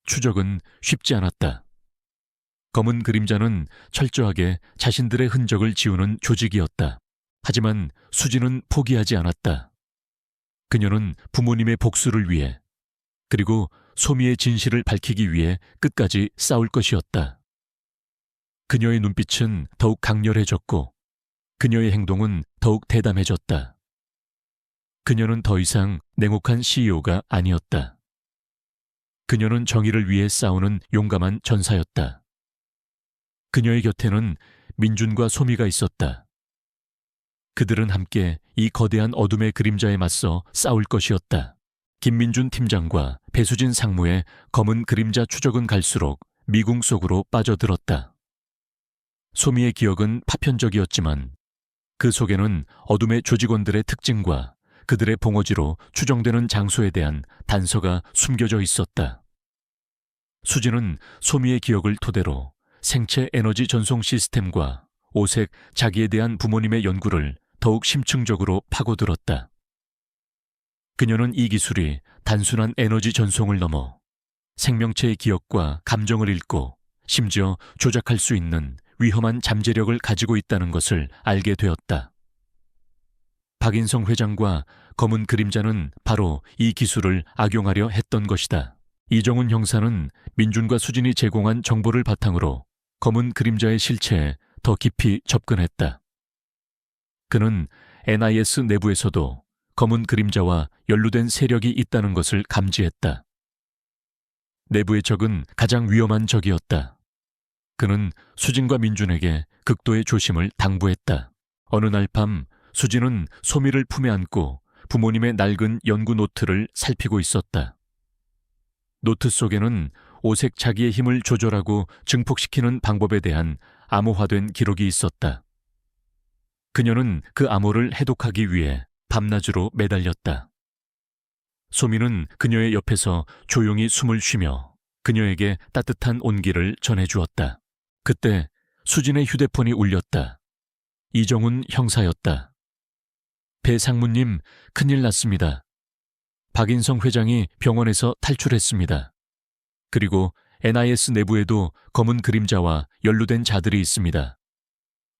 추적은 쉽지 않았다. 검은 그림자는 철저하게 자신들의 흔적을 지우는 조직이었다. 하지만 수진은 포기하지 않았다. 그녀는 부모님의 복수를 위해, 그리고 소미의 진실을 밝히기 위해 끝까지 싸울 것이었다. 그녀의 눈빛은 더욱 강렬해졌고 그녀의 행동은 더욱 대담해졌다. 그녀는 더 이상 냉혹한 CEO가 아니었다. 그녀는 정의를 위해 싸우는 용감한 전사였다. 그녀의 곁에는 민준과 소미가 있었다. 그들은 함께 이 거대한 어둠의 그림자에 맞서 싸울 것이었다. 김민준 팀장과 배수진 상무의 검은 그림자 추적은 갈수록 미궁 속으로 빠져들었다. 소미의 기억은 파편적이었지만 그 속에는 어둠의 조직원들의 특징과 그들의 봉어지로 추정되는 장소에 대한 단서가 숨겨져 있었다. 수진은 소미의 기억을 토대로 생체 에너지 전송 시스템과 오색 자기에 대한 부모님의 연구를 더욱 심층적으로 파고들었다. 그녀는 이 기술이 단순한 에너지 전송을 넘어 생명체의 기억과 감정을 읽고 심지어 조작할 수 있는 위험한 잠재력을 가지고 있다는 것을 알게 되었다. 박인성 회장과 검은 그림자는 바로 이 기술을 악용하려 했던 것이다. 이정훈 형사는 민준과 수진이 제공한 정보를 바탕으로 검은 그림자의 실체에 더 깊이 접근했다. 그는 NIS 내부에서도 검은 그림자와 연루된 세력이 있다는 것을 감지했다. 내부의 적은 가장 위험한 적이었다. 그는 수진과 민준에게 극도의 조심을 당부했다. 어느 날 밤 수진은 소미를 품에 안고 부모님의 낡은 연구 노트를 살피고 있었다. 노트 속에는 오색 자기의 힘을 조절하고 증폭시키는 방법에 대한 암호화된 기록이 있었다. 그녀는 그 암호를 해독하기 위해 밤낮으로 매달렸다. 소미는 그녀의 옆에서 조용히 숨을 쉬며 그녀에게 따뜻한 온기를 전해주었다. 그때 수진의 휴대폰이 울렸다. 이정훈 형사였다. 배 상무님, 큰일 났습니다. 박인성 회장이 병원에서 탈출했습니다. 그리고 NIS 내부에도 검은 그림자와 연루된 자들이 있습니다.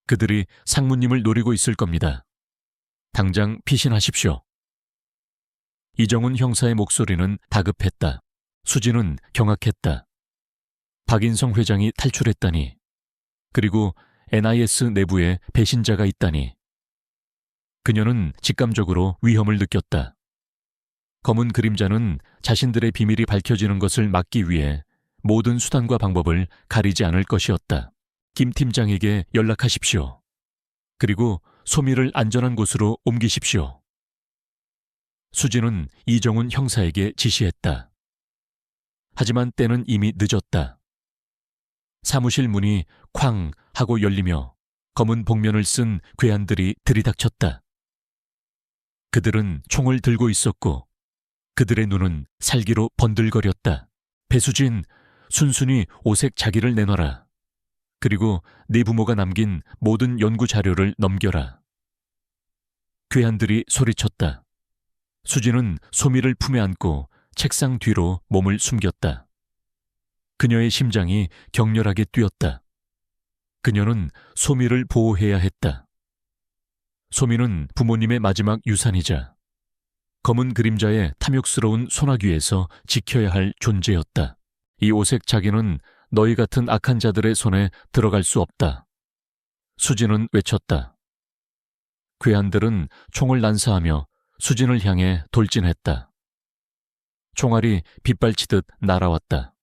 그들이 상무님을 노리고 있을 겁니다. 당장 피신하십시오. 이정훈 형사의 목소리는 다급했다. 수진은 경악했다. 박인성 회장이 탈출했다니. 그리고 NIS 내부에 배신자가 있다니. 그녀는 직감적으로 위험을 느꼈다. 검은 그림자는 자신들의 비밀이 밝혀지는 것을 막기 위해 모든 수단과 방법을 가리지 않을 것이었다. 김 팀장에게 연락하십시오. 그리고 소미를 안전한 곳으로 옮기십시오. 수진은 이정훈 형사에게 지시했다. 하지만 때는 이미 늦었다. 사무실 문이 쾅 하고 열리며 검은 복면을 쓴 괴한들이 들이닥쳤다. 그들은 총을 들고 있었고 그들의 눈은 살기로 번들거렸다. 배수진, 순순히 오색 자기를 내놔라. 그리고 네 부모가 남긴 모든 연구 자료를 넘겨라. 괴한들이 소리쳤다. 수진은 소미를 품에 안고 책상 뒤로 몸을 숨겼다. 그녀의 심장이 격렬하게 뛰었다. 그녀는 소미를 보호해야 했다. 소미는 부모님의 마지막 유산이자 검은 그림자의 탐욕스러운 소나귀에서 지켜야 할 존재였다. 이 오색 자기는 너희 같은 악한 자들의 손에 들어갈 수 없다. 수진은 외쳤다. 괴한들은 총을 난사하며 수진을 향해 돌진했다. 총알이 빗발치듯 날아왔다.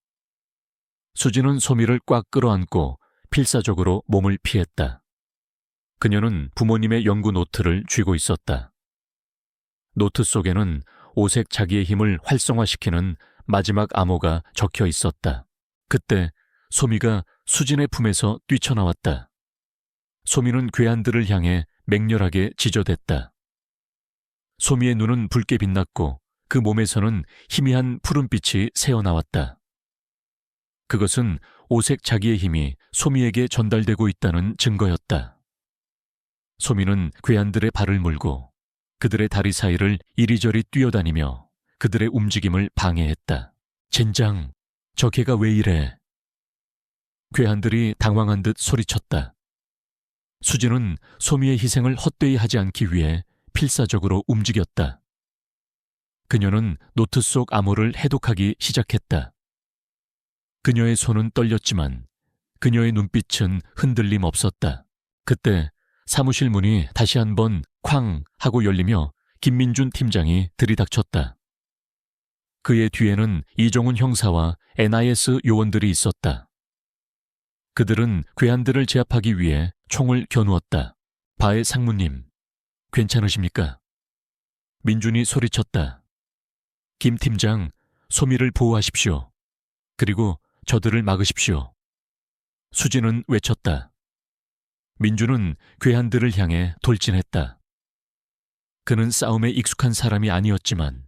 수진은 소미를 꽉 끌어안고 필사적으로 몸을 피했다. 그녀는 부모님의 연구 노트를 쥐고 있었다. 노트 속에는 오색 자기의 힘을 활성화시키는 마지막 암호가 적혀 있었다. 그때 소미가 수진의 품에서 뛰쳐나왔다. 소미는 괴한들을 향해 맹렬하게 지저댔다. 소미의 눈은 붉게 빛났고 그 몸에서는 희미한 푸른빛이 새어나왔다. 그것은 오색 자기의 힘이 소미에게 전달되고 있다는 증거였다. 소미는 괴한들의 발을 물고 그들의 다리 사이를 이리저리 뛰어다니며 그들의 움직임을 방해했다. 젠장, 저 개가 왜 이래? 괴한들이 당황한 듯 소리쳤다. 수진은 소미의 희생을 헛되이 하지 않기 위해 필사적으로 움직였다. 그녀는 노트 속 암호를 해독하기 시작했다. 그녀의 손은 떨렸지만 그녀의 눈빛은 흔들림 없었다. 그때 사무실 문이 다시 한번 쾅 하고 열리며 김민준 팀장이 들이닥쳤다. 그의 뒤에는 이정훈 형사와 NIS 요원들이 있었다. 그들은 괴한들을 제압하기 위해 총을 겨누었다. 바의 상무님, 괜찮으십니까? 민준이 소리쳤다. 김 팀장, 소미를 보호하십시오. 그리고 저들을 막으십시오. 수진은 외쳤다. 민준은 괴한들을 향해 돌진했다. 그는 싸움에 익숙한 사람이 아니었지만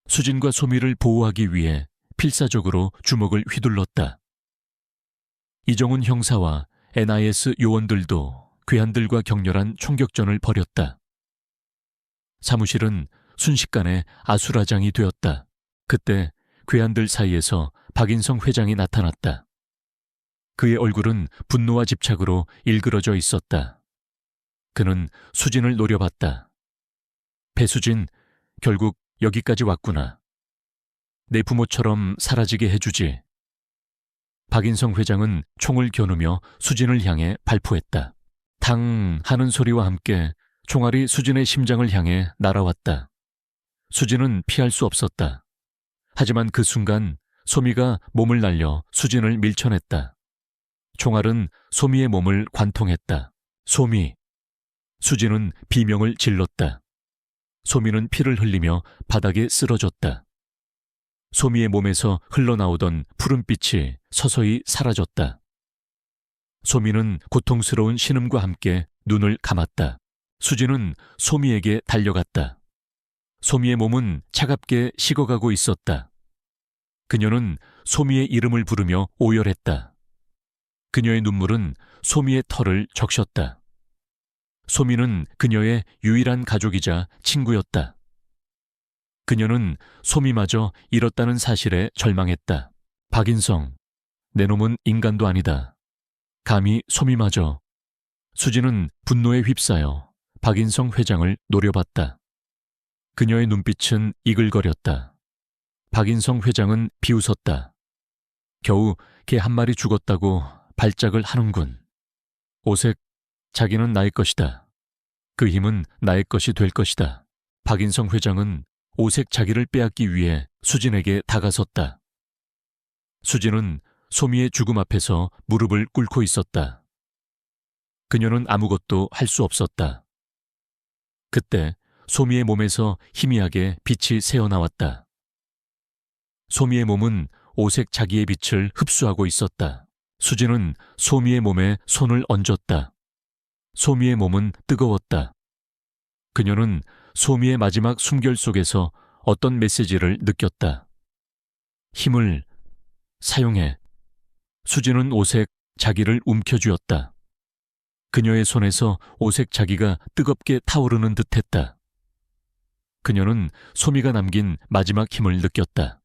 수진과 소미를 보호하기 위해 필사적으로 주먹을 휘둘렀다. 이정훈 형사와 NIS 요원들도 괴한들과 격렬한 총격전을 벌였다. 사무실은 순식간에 아수라장이 되었다. 그때 괴한들 사이에서 박인성 회장이 나타났다. 그의 얼굴은 분노와 집착으로 일그러져 있었다. 그는 수진을 노려봤다. 배수진, 결국 여기까지 왔구나. 내 부모처럼 사라지게 해주지. 박인성 회장은 총을 겨누며 수진을 향해 발포했다. 당 하는 소리와 함께 총알이 수진의 심장을 향해 날아왔다. 수진은 피할 수 없었다. 하지만 그 순간 소미가 몸을 날려 수진을 밀쳐냈다. 총알은 소미의 몸을 관통했다. 소미. 수진은 비명을 질렀다. 소미는 피를 흘리며 바닥에 쓰러졌다. 소미의 몸에서 흘러나오던 푸른빛이 서서히 사라졌다. 소미는 고통스러운 신음과 함께 눈을 감았다. 수진은 소미에게 달려갔다. 소미의 몸은 차갑게 식어가고 있었다. 그녀는 소미의 이름을 부르며 오열했다. 그녀의 눈물은 소미의 털을 적셨다. 소미는 그녀의 유일한 가족이자 친구였다. 그녀는 소미마저 잃었다는 사실에 절망했다. 박인성, 내 놈은 인간도 아니다. 감히 소미마저. 수진은 분노에 휩싸여 박인성 회장을 노려봤다. 그녀의 눈빛은 이글거렸다. 박인성 회장은 비웃었다. 겨우 개 한 마리 죽었다고 발작을 하는군. 오색, 자기는 나의 것이다. 그 힘은 나의 것이 될 것이다. 박인성 회장은 오색 자기를 빼앗기 위해 수진에게 다가섰다. 수진은 소미의 죽음 앞에서 무릎을 꿇고 있었다. 그녀는 아무것도 할 수 없었다. 그때 소미의 몸에서 희미하게 빛이 새어나왔다. 소미의 몸은 오색 자기의 빛을 흡수하고 있었다. 수진은 소미의 몸에 손을 얹었다. 소미의 몸은 뜨거웠다. 그녀는 소미의 마지막 숨결 속에서 어떤 메시지를 느꼈다. 힘을 사용해. 수진은 오색 자기를 움켜쥐었다. 그녀의 손에서 오색 자기가 뜨겁게 타오르는 듯했다. 그녀는 소미가 남긴 마지막 힘을 느꼈다.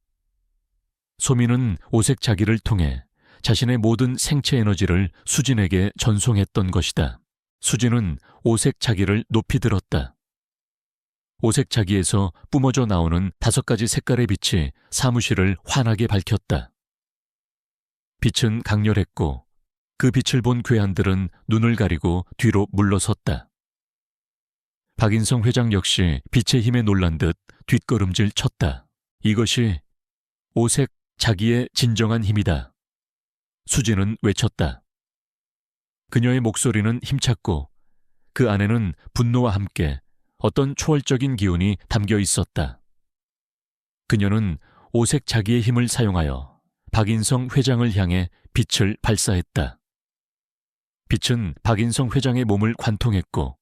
소미는 오색 자기를 통해 자신의 모든 생체 에너지를 수진에게 전송했던 것이다. 수진은 오색 자기를 높이 들었다. 오색 자기에서 뿜어져 나오는 5가지 색깔의 빛이 사무실을 환하게 밝혔다. 빛은 강렬했고 그 빛을 본 괴한들은 눈을 가리고 뒤로 물러섰다. 박인성 회장 역시 빛의 힘에 놀란 듯 뒷걸음질 쳤다. 이것이 오색 자기의 진정한 힘이다. 수진은 외쳤다. 그녀의 목소리는 힘찼고 그 안에는 분노와 함께 어떤 초월적인 기운이 담겨 있었다. 그녀는 오색 자기의 힘을 사용하여 박인성 회장을 향해 빛을 발사했다. 빛은 박인성 회장의 몸을 관통했고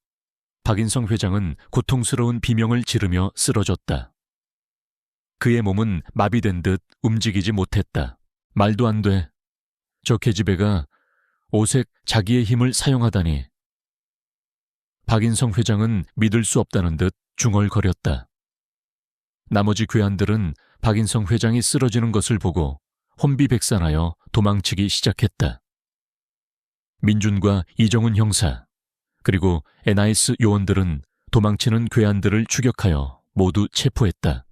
박인성 회장은 고통스러운 비명을 지르며 쓰러졌다. 그의 몸은 마비된 듯 움직이지 못했다. 말도 안 돼. 저 계집애가 오색 자기의 힘을 사용하다니. 박인성 회장은 믿을 수 없다는 듯 중얼거렸다. 나머지 괴한들은 박인성 회장이 쓰러지는 것을 보고 혼비백산하여 도망치기 시작했다. 민준과 이정훈 형사, 그리고 NIS 요원들은 도망치는 괴한들을 추격하여 모두 체포했다.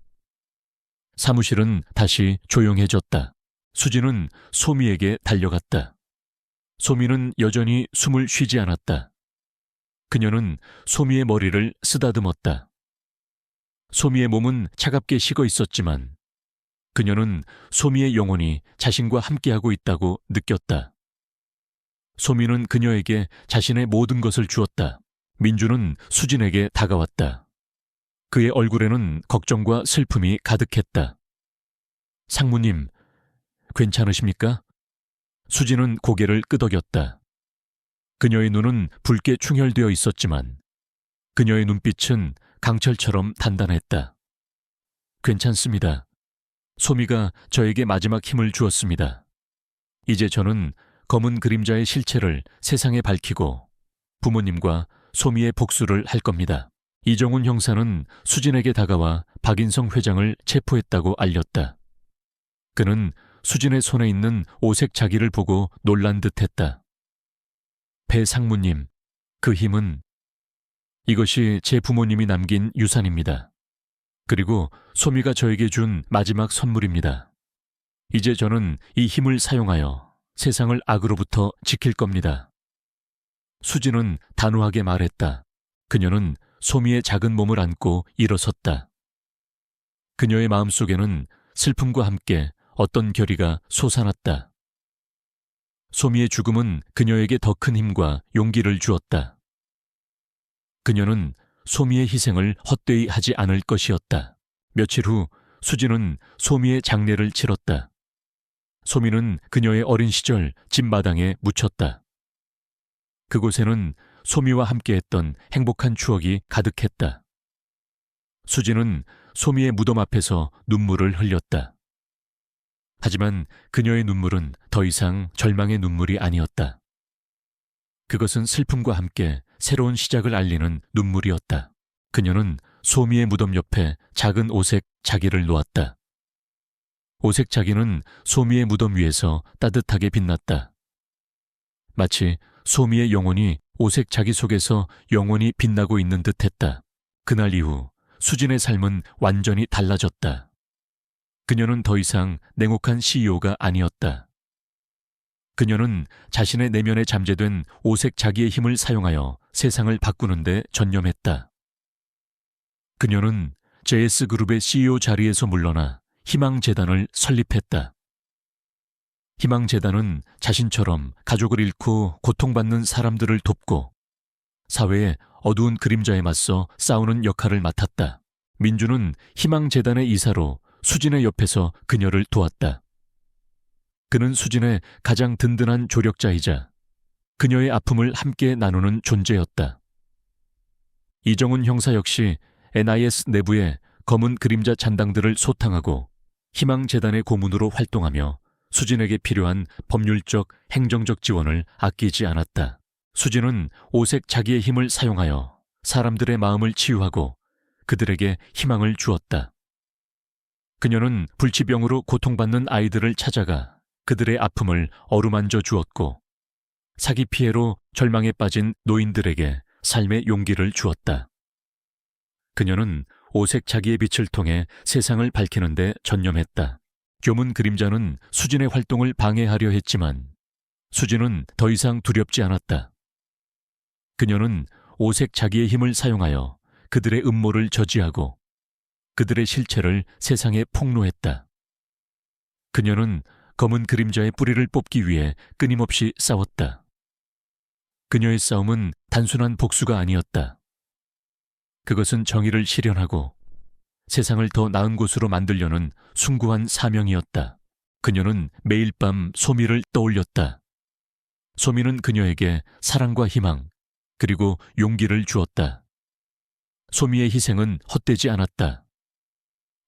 사무실은 다시 조용해졌다. 수진은 소미에게 달려갔다. 소미는 여전히 숨을 쉬지 않았다. 그녀는 소미의 머리를 쓰다듬었다. 소미의 몸은 차갑게 식어 있었지만 그녀는 소미의 영혼이 자신과 함께하고 있다고 느꼈다. 소미는 그녀에게 자신의 모든 것을 주었다. 민주는 수진에게 다가왔다. 그의 얼굴에는 걱정과 슬픔이 가득했다. 상무님, 괜찮으십니까? 수진은 고개를 끄덕였다. 그녀의 눈은 붉게 충혈되어 있었지만 그녀의 눈빛은 강철처럼 단단했다. 괜찮습니다. 소미가 저에게 마지막 힘을 주었습니다. 이제 저는 검은 그림자의 실체를 세상에 밝히고 부모님과 소미의 복수를 할 겁니다. 이정훈 형사는 수진에게 다가와 박인성 회장을 체포했다고 알렸다. 그는 수진의 손에 있는 오색 자기를 보고 놀란 듯했다. 배 상무님, 그 힘은 이것이 제 부모님이 남긴 유산입니다. 그리고 소미가 저에게 준 마지막 선물입니다. 이제 저는 이 힘을 사용하여 세상을 악으로부터 지킬 겁니다. 수진은 단호하게 말했다. 그녀는 소미의 작은 몸을 안고 일어섰다. 그녀의 마음속에는 슬픔과 함께 어떤 결의가 솟아났다. 소미의 죽음은 그녀에게 더 큰 힘과 용기를 주었다. 그녀는 소미의 희생을 헛되이 하지 않을 것이었다. 며칠 후 수지는 소미의 장례를 치렀다. 소미는 그녀의 어린 시절 집마당에 묻혔다. 그곳에는 소미와 함께했던 행복한 추억이 가득했다. 수지는 소미의 무덤 앞에서 눈물을 흘렸다. 하지만 그녀의 눈물은 더 이상 절망의 눈물이 아니었다. 그것은 슬픔과 함께 새로운 시작을 알리는 눈물이었다. 그녀는 소미의 무덤 옆에 작은 오색 자기를 놓았다. 오색 자기는 소미의 무덤 위에서 따뜻하게 빛났다. 마치 소미의 영혼이 오색 자기 속에서 영원히 빛나고 있는 듯했다. 그날 이후 수진의 삶은 완전히 달라졌다. 그녀는 더 이상 냉혹한 CEO가 아니었다. 그녀는 자신의 내면에 잠재된 오색 자기의 힘을 사용하여 세상을 바꾸는 데 전념했다. 그녀는 JS그룹의 CEO 자리에서 물러나 희망재단을 설립했다. 희망재단은 자신처럼 가족을 잃고 고통받는 사람들을 돕고 사회의 어두운 그림자에 맞서 싸우는 역할을 맡았다. 민주는 희망재단의 이사로 수진의 옆에서 그녀를 도왔다. 그는 수진의 가장 든든한 조력자이자 그녀의 아픔을 함께 나누는 존재였다. 이정훈 형사 역시 NIS 내부의 검은 그림자 잔당들을 소탕하고 희망재단의 고문으로 활동하며 수진에게 필요한 법률적, 행정적 지원을 아끼지 않았다. 수진은 오색 자기의 힘을 사용하여 사람들의 마음을 치유하고 그들에게 희망을 주었다. 그녀는 불치병으로 고통받는 아이들을 찾아가 그들의 아픔을 어루만져 주었고 사기 피해로 절망에 빠진 노인들에게 삶의 용기를 주었다. 그녀는 오색 자기의 빛을 통해 세상을 밝히는 데 전념했다. 교문 그림자는 수진의 활동을 방해하려 했지만 수진은 더 이상 두렵지 않았다. 그녀는 오색 자기의 힘을 사용하여 그들의 음모를 저지하고 그들의 실체를 세상에 폭로했다. 그녀는 검은 그림자의 뿌리를 뽑기 위해 끊임없이 싸웠다. 그녀의 싸움은 단순한 복수가 아니었다. 그것은 정의를 실현하고 세상을 더 나은 곳으로 만들려는 숭고한 사명이었다. 그녀는 매일 밤 소미를 떠올렸다. 소미는 그녀에게 사랑과 희망, 그리고 용기를 주었다. 소미의 희생은 헛되지 않았다.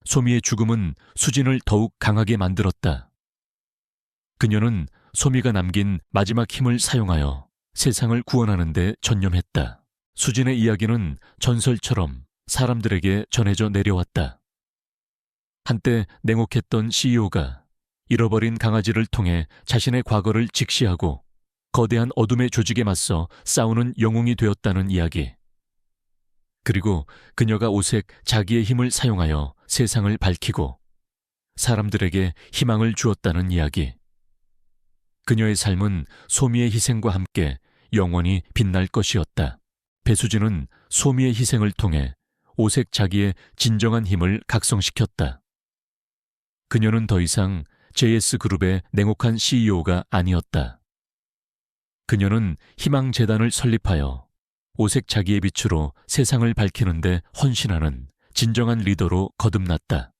소미의 죽음은 수진을 더욱 강하게 만들었다. 그녀는 소미가 남긴 마지막 힘을 사용하여 세상을 구원하는 데 전념했다. 수진의 이야기는 전설처럼 사람들에게 전해져 내려왔다. 한때 냉혹했던 CEO가 잃어버린 강아지를 통해 자신의 과거를 직시하고 거대한 어둠의 조직에 맞서 싸우는 영웅이 되었다는 이야기. 그리고 그녀가 오색 자기의 힘을 사용하여 세상을 밝히고 사람들에게 희망을 주었다는 이야기. 그녀의 삶은 소미의 희생과 함께 영원히 빛날 것이었다. 배수진은 소미의 희생을 통해 오색 자기의 진정한 힘을 각성시켰다. 그녀는 더 이상 JS그룹의 냉혹한 CEO가 아니었다. 그녀는 희망재단을 설립하여 오색 자기의 빛으로 세상을 밝히는 데 헌신하는 진정한 리더로 거듭났다.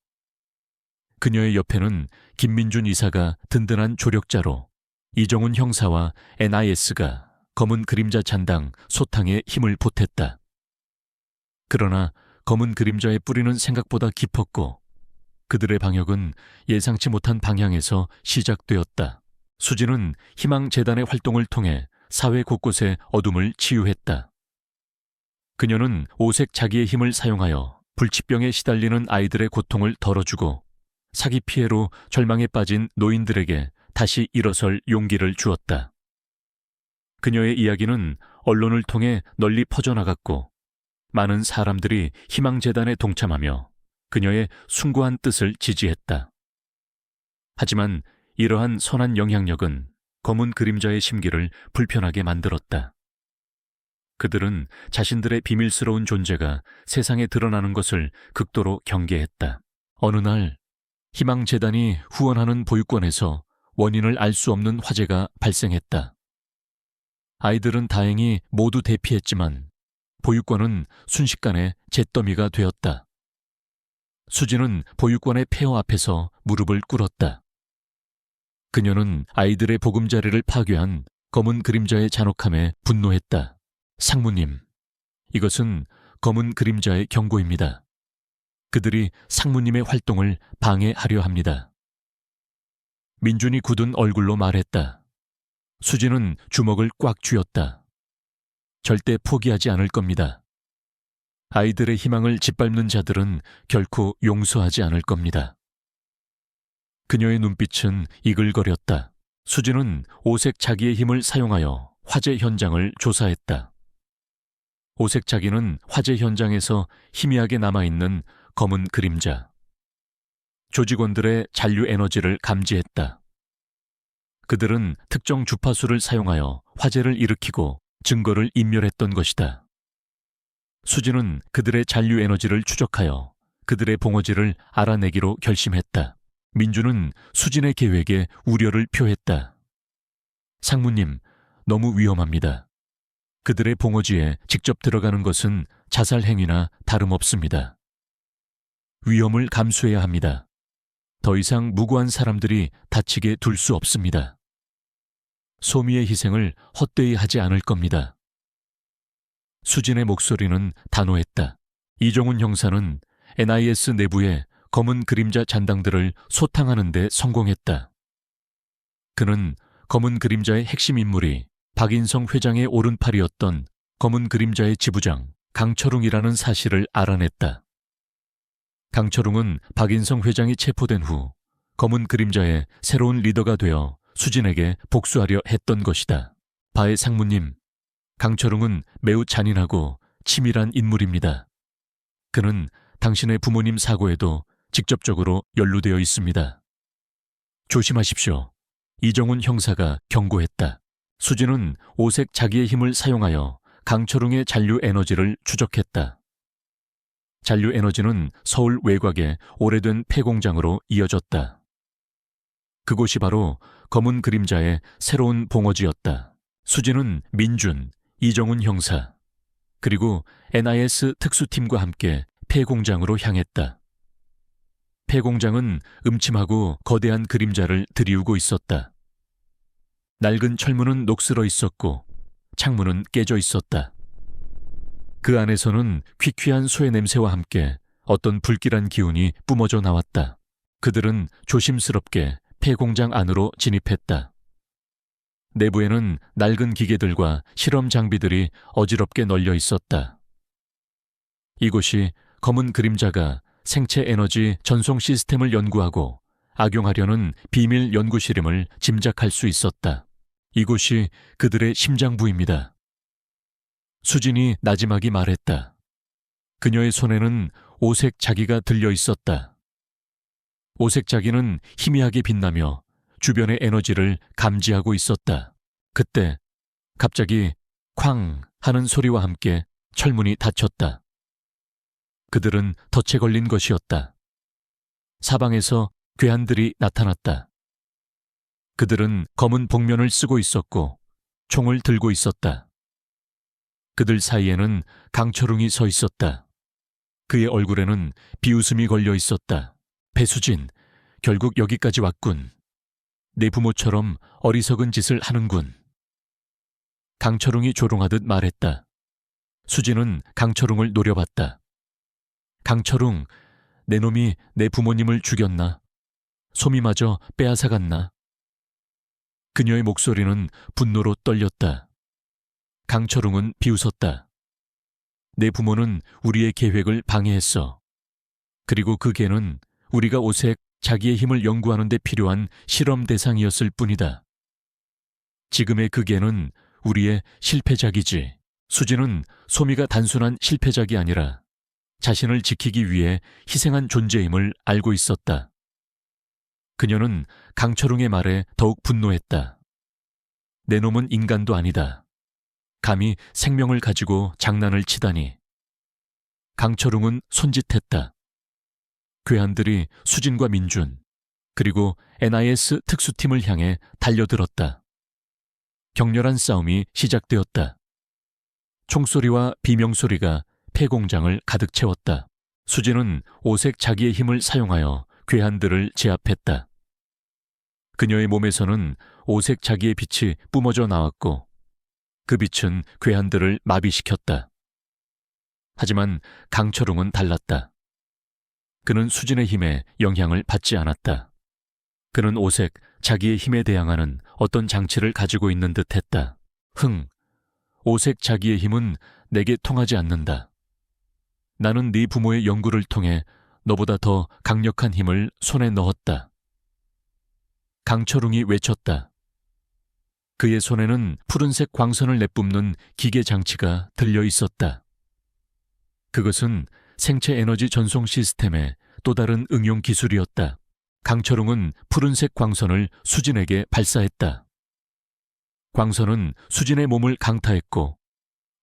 그녀의 옆에는 김민준 이사가 든든한 조력자로 이정훈 형사와 NIS가 검은 그림자 잔당 소탕에 힘을 보탰다. 그러나 검은 그림자의 뿌리는 생각보다 깊었고 그들의 방역은 예상치 못한 방향에서 시작되었다. 수진은 희망재단의 활동을 통해 사회 곳곳의 어둠을 치유했다. 그녀는 오색 자기의 힘을 사용하여 불치병에 시달리는 아이들의 고통을 덜어주고 사기 피해로 절망에 빠진 노인들에게 다시 일어설 용기를 주었다. 그녀의 이야기는 언론을 통해 널리 퍼져나갔고 많은 사람들이 희망재단에 동참하며 그녀의 숭고한 뜻을 지지했다. 하지만 이러한 선한 영향력은 검은 그림자의 심기를 불편하게 만들었다. 그들은 자신들의 비밀스러운 존재가 세상에 드러나는 것을 극도로 경계했다. 어느 날 희망재단이 후원하는 보육원에서 원인을 알 수 없는 화재가 발생했다. 아이들은 다행히 모두 대피했지만 보육원은 순식간에 잿더미가 되었다. 수진은 보육원의 폐허 앞에서 무릎을 꿇었다. 그녀는 아이들의 보금자리를 파괴한 검은 그림자의 잔혹함에 분노했다. 상무님, 이것은 검은 그림자의 경고입니다. 그들이 상무님의 활동을 방해하려 합니다. 민준이 굳은 얼굴로 말했다. 수진은 주먹을 꽉 쥐었다. 절대 포기하지 않을 겁니다. 아이들의 희망을 짓밟는 자들은 결코 용서하지 않을 겁니다. 그녀의 눈빛은 이글거렸다. 수진은 오색 자기의 힘을 사용하여 화재 현장을 조사했다. 오색 자기는 화재 현장에서 희미하게 남아있는 검은 그림자, 조직원들의 잔류 에너지를 감지했다. 그들은 특정 주파수를 사용하여 화재를 일으키고 증거를 인멸했던 것이다. 수진은 그들의 잔류 에너지를 추적하여 그들의 봉어지를 알아내기로 결심했다. 민주는 수진의 계획에 우려를 표했다. 상무님, 너무 위험합니다. 그들의 봉어지에 직접 들어가는 것은 자살 행위나 다름없습니다. 위험을 감수해야 합니다. 더 이상 무고한 사람들이 다치게 둘 수 없습니다. 소미의 희생을 헛되이 하지 않을 겁니다. 수진의 목소리는 단호했다. 이종훈 형사는 NIS 내부의 검은 그림자 잔당들을 소탕하는 데 성공했다. 그는 검은 그림자의 핵심 인물이 박인성 회장의 오른팔이었던 검은 그림자의 지부장 강철웅이라는 사실을 알아냈다. 강철웅은 박인성 회장이 체포된 후 검은 그림자의 새로운 리더가 되어 수진에게 복수하려 했던 것이다. 바의 상무님, 강철웅은 매우 잔인하고 치밀한 인물입니다. 그는 당신의 부모님 사고에도 직접적으로 연루되어 있습니다. 조심하십시오. 이정훈 형사가 경고했다. 수진은 오색 자기의 힘을 사용하여 강철웅의 잔류 에너지를 추적했다. 잔류 에너지는 서울 외곽의 오래된 폐공장으로 이어졌다. 그곳이 바로 검은 그림자의 새로운 봉어지였다. 수진은 민준, 이정훈 형사, 그리고 NIS 특수팀과 함께 폐공장으로 향했다. 폐공장은 음침하고 거대한 그림자를 들이우고 있었다. 낡은 철문은 녹슬어 있었고 창문은 깨져 있었다. 그 안에서는 퀴퀴한 소의 냄새와 함께 어떤 불길한 기운이 뿜어져 나왔다. 그들은 조심스럽게 폐공장 안으로 진입했다. 내부에는 낡은 기계들과 실험 장비들이 어지럽게 널려 있었다. 이곳이 검은 그림자가 생체 에너지 전송 시스템을 연구하고 악용하려는 비밀 연구실임을 짐작할 수 있었다. 이곳이 그들의 심장부입니다. 수진이 나지막이 말했다. 그녀의 손에는 오색 자기가 들려 있었다. 오색 자기는 희미하게 빛나며 주변의 에너지를 감지하고 있었다. 그때 갑자기 쾅 하는 소리와 함께 철문이 닫혔다. 그들은 덫에 걸린 것이었다. 사방에서 괴한들이 나타났다. 그들은 검은 복면을 쓰고 있었고 총을 들고 있었다. 그들 사이에는 강철웅이 서 있었다. 그의 얼굴에는 비웃음이 걸려 있었다. 배수진, 결국 여기까지 왔군. 내 부모처럼 어리석은 짓을 하는군. 강철웅이 조롱하듯 말했다. 수진은 강철웅을 노려봤다. 강철웅, 내 놈이 내 부모님을 죽였나? 소미마저 빼앗아갔나? 그녀의 목소리는 분노로 떨렸다. 강철웅은 비웃었다. 내 부모는 우리의 계획을 방해했어. 그리고 그 개는 우리가 오색 자기의 힘을 연구하는 데 필요한 실험 대상이었을 뿐이다. 지금의 그 개는 우리의 실패작이지. 수진은 소미가 단순한 실패작이 아니라 자신을 지키기 위해 희생한 존재임을 알고 있었다. 그녀는 강철웅의 말에 더욱 분노했다. 내 놈은 인간도 아니다. 감히 생명을 가지고 장난을 치다니. 강철웅은 손짓했다. 괴한들이 수진과 민준, 그리고 NIS 특수팀을 향해 달려들었다. 격렬한 싸움이 시작되었다. 총소리와 비명소리가 폐공장을 가득 채웠다. 수진은 오색 자기의 힘을 사용하여 괴한들을 제압했다. 그녀의 몸에서는 오색 자기의 빛이 뿜어져 나왔고 그 빛은 괴한들을 마비시켰다. 하지만 강철웅은 달랐다. 그는 수진의 힘에 영향을 받지 않았다. 그는 오색 자기의 힘에 대항하는 어떤 장치를 가지고 있는 듯했다. 오색 자기의 힘은 내게 통하지 않는다. 나는 네 부모의 연구를 통해 너보다 더 강력한 힘을 손에 넣었다. 강철웅이 외쳤다. 그의 손에는 푸른색 광선을 내뿜는 기계 장치가 들려 있었다. 그것은 생체 에너지 전송 시스템의 또 다른 응용 기술이었다. 강철웅은 푸른색 광선을 수진에게 발사했다. 광선은 수진의 몸을 강타했고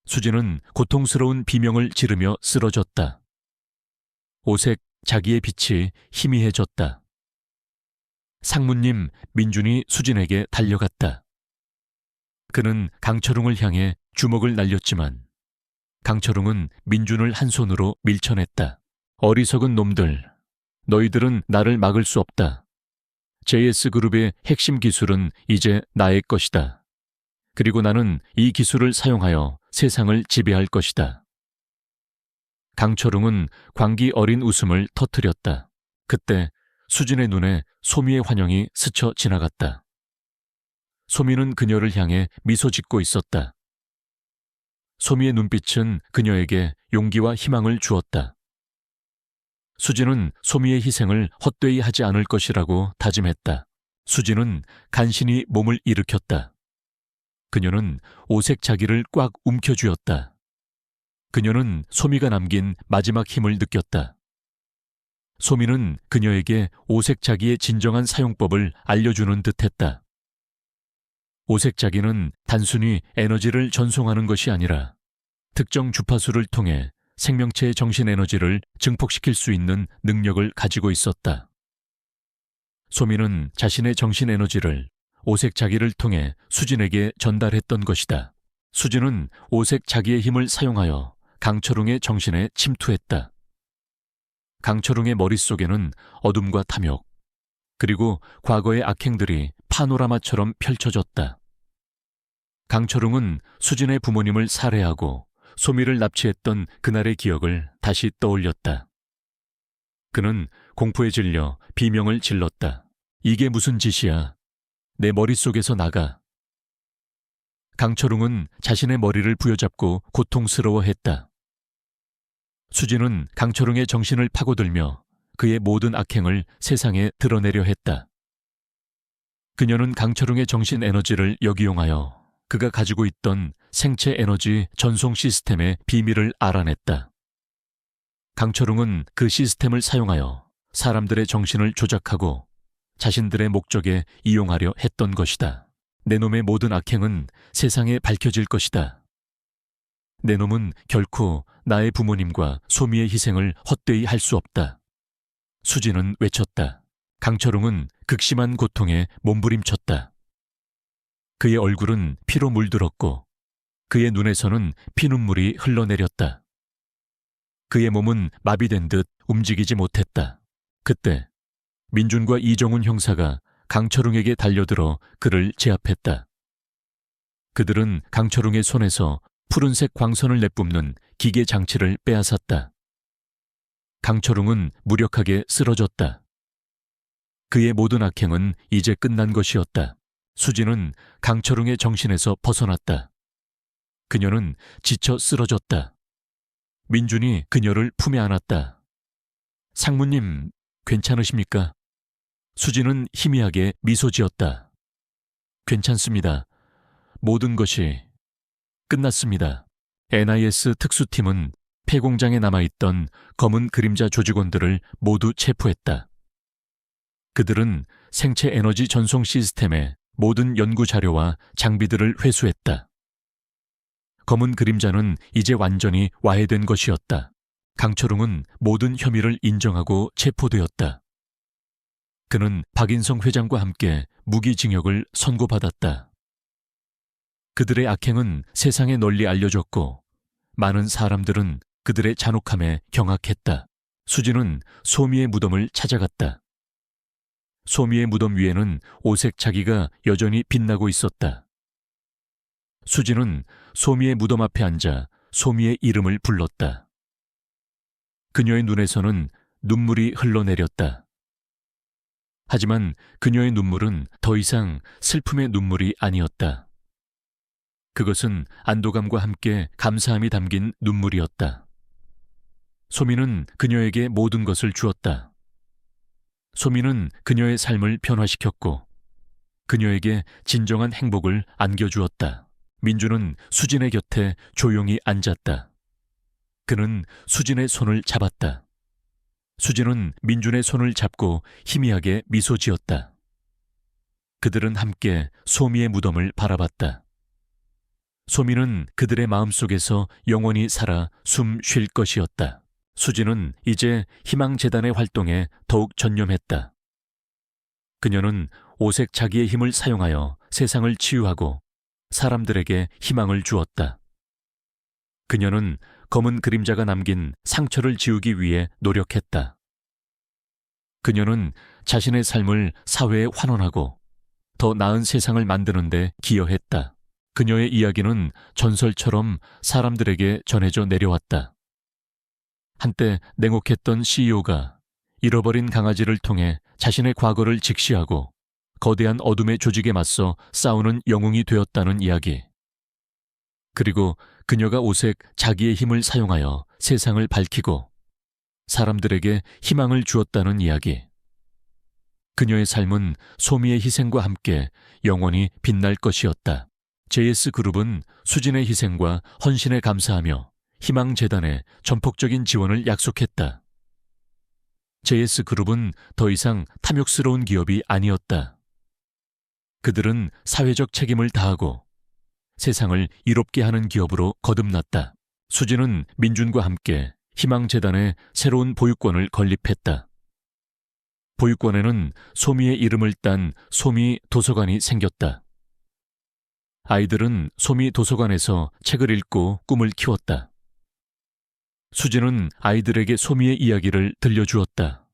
수진은 고통스러운 비명을 지르며 쓰러졌다. 오색 자기의 빛이 희미해졌다. 상무님 민준이 수진에게 달려갔다. 그는 강철웅을 향해 주먹을 날렸지만 강철웅은 민준을 한 손으로 밀쳐냈다. 어리석은 놈들, 너희들은 나를 막을 수 없다. JS그룹의 핵심 기술은 이제 나의 것이다. 그리고 나는 이 기술을 사용하여 세상을 지배할 것이다. 강철웅은 광기 어린 웃음을 터뜨렸다. 그때 수진의 눈에 소미의 환영이 스쳐 지나갔다. 소미는 그녀를 향해 미소 짓고 있었다. 소미의 눈빛은 그녀에게 용기와 희망을 주었다. 수진은 소미의 희생을 헛되이 하지 않을 것이라고 다짐했다. 수진은 간신히 몸을 일으켰다. 그녀는 오색 자기를 꽉 움켜쥐었다. 그녀는 소미가 남긴 마지막 힘을 느꼈다. 소미는 그녀에게 오색 자기의 진정한 사용법을 알려주는 듯했다. 오색 자기는 단순히 에너지를 전송하는 것이 아니라 특정 주파수를 통해 생명체의 정신 에너지를 증폭시킬 수 있는 능력을 가지고 있었다. 소미는 자신의 정신 에너지를 오색 자기를 통해 수진에게 전달했던 것이다. 수진은 오색 자기의 힘을 사용하여 강철웅의 정신에 침투했다. 강철웅의 머릿속에는 어둠과 탐욕, 그리고 과거의 악행들이 파노라마처럼 펼쳐졌다. 강철웅은 수진의 부모님을 살해하고 소미를 납치했던 그날의 기억을 다시 떠올렸다. 그는 공포에 질려 비명을 질렀다. 이게 무슨 짓이야? 내 머릿속에서 나가. 강철웅은 자신의 머리를 부여잡고 고통스러워했다. 수진은 강철웅의 정신을 파고들며 그의 모든 악행을 세상에 드러내려 했다. 그녀는 강철웅의 정신 에너지를 역이용하여 그가 가지고 있던 생체 에너지 전송 시스템의 비밀을 알아냈다. 강철웅은 그 시스템을 사용하여 사람들의 정신을 조작하고 자신들의 목적에 이용하려 했던 것이다. 내 놈의 모든 악행은 세상에 밝혀질 것이다. 내 놈은 결코 나의 부모님과 소미의 희생을 헛되이 할 수 없다. 수진은 외쳤다. 강철웅은 극심한 고통에 몸부림쳤다. 그의 얼굴은 피로 물들었고 그의 눈에서는 피눈물이 흘러내렸다. 그의 몸은 마비된 듯 움직이지 못했다. 그때 민준과 이정훈 형사가 강철웅에게 달려들어 그를 제압했다. 그들은 강철웅의 손에서 푸른색 광선을 내뿜는 기계 장치를 빼앗았다. 강철웅은 무력하게 쓰러졌다. 그의 모든 악행은 이제 끝난 것이었다. 수진은 강철웅의 정신에서 벗어났다. 그녀는 지쳐 쓰러졌다. 민준이 그녀를 품에 안았다. 상무님, 괜찮으십니까? 수진은 희미하게 미소 지었다. 괜찮습니다. 모든 것이 끝났습니다. NIS 특수팀은 폐공장에 남아있던 검은 그림자 조직원들을 모두 체포했다. 그들은 생체 에너지 전송 시스템의 모든 연구 자료와 장비들을 회수했다. 검은 그림자는 이제 완전히 와해된 것이었다. 강철웅은 모든 혐의를 인정하고 체포되었다. 그는 박인성 회장과 함께 무기징역을 선고받았다. 그들의 악행은 세상에 널리 알려졌고 많은 사람들은 그들의 잔혹함에 경악했다. 수지는 소미의 무덤을 찾아갔다. 소미의 무덤 위에는 오색 자기가 여전히 빛나고 있었다. 수지는 소미의 무덤 앞에 앉아 소미의 이름을 불렀다. 그녀의 눈에서는 눈물이 흘러내렸다. 하지만 그녀의 눈물은 더 이상 슬픔의 눈물이 아니었다. 그것은 안도감과 함께 감사함이 담긴 눈물이었다. 소미는 그녀에게 모든 것을 주었다. 소미는 그녀의 삶을 변화시켰고 그녀에게 진정한 행복을 안겨주었다. 민주는 수진의 곁에 조용히 앉았다. 그는 수진의 손을 잡았다. 수진은 민준의 손을 잡고 희미하게 미소 지었다. 그들은 함께 소미의 무덤을 바라봤다. 소미는 그들의 마음속에서 영원히 살아 숨 쉴 것이었다. 수진은 이제 희망재단의 활동에 더욱 전념했다. 그녀는 오색 자기의 힘을 사용하여 세상을 치유하고 사람들에게 희망을 주었다. 그녀는 검은 그림자가 남긴 상처를 지우기 위해 노력했다. 그녀는 자신의 삶을 사회에 환원하고 더 나은 세상을 만드는 데 기여했다. 그녀의 이야기는 전설처럼 사람들에게 전해져 내려왔다. 한때 냉혹했던 CEO가 잃어버린 강아지를 통해 자신의 과거를 직시하고 거대한 어둠의 조직에 맞서 싸우는 영웅이 되었다는 이야기. 그리고 그녀가 오색 자기의 힘을 사용하여 세상을 밝히고 사람들에게 희망을 주었다는 이야기. 그녀의 삶은 소미의 희생과 함께 영원히 빛날 것이었다. JS그룹은 수진의 희생과 헌신에 감사하며 희망재단에 전폭적인 지원을 약속했다. JS그룹은 더 이상 탐욕스러운 기업이 아니었다. 그들은 사회적 책임을 다하고 세상을 이롭게 하는 기업으로 거듭났다. 수진은 민준과 함께 희망재단에 새로운 보유권을 건립했다. 보유권에는 소미의 이름을 딴 소미 도서관이 생겼다. 아이들은 소미 도서관에서 책을 읽고 꿈을 키웠다. 수진은 아이들에게 소미의 이야기를 들려주었다.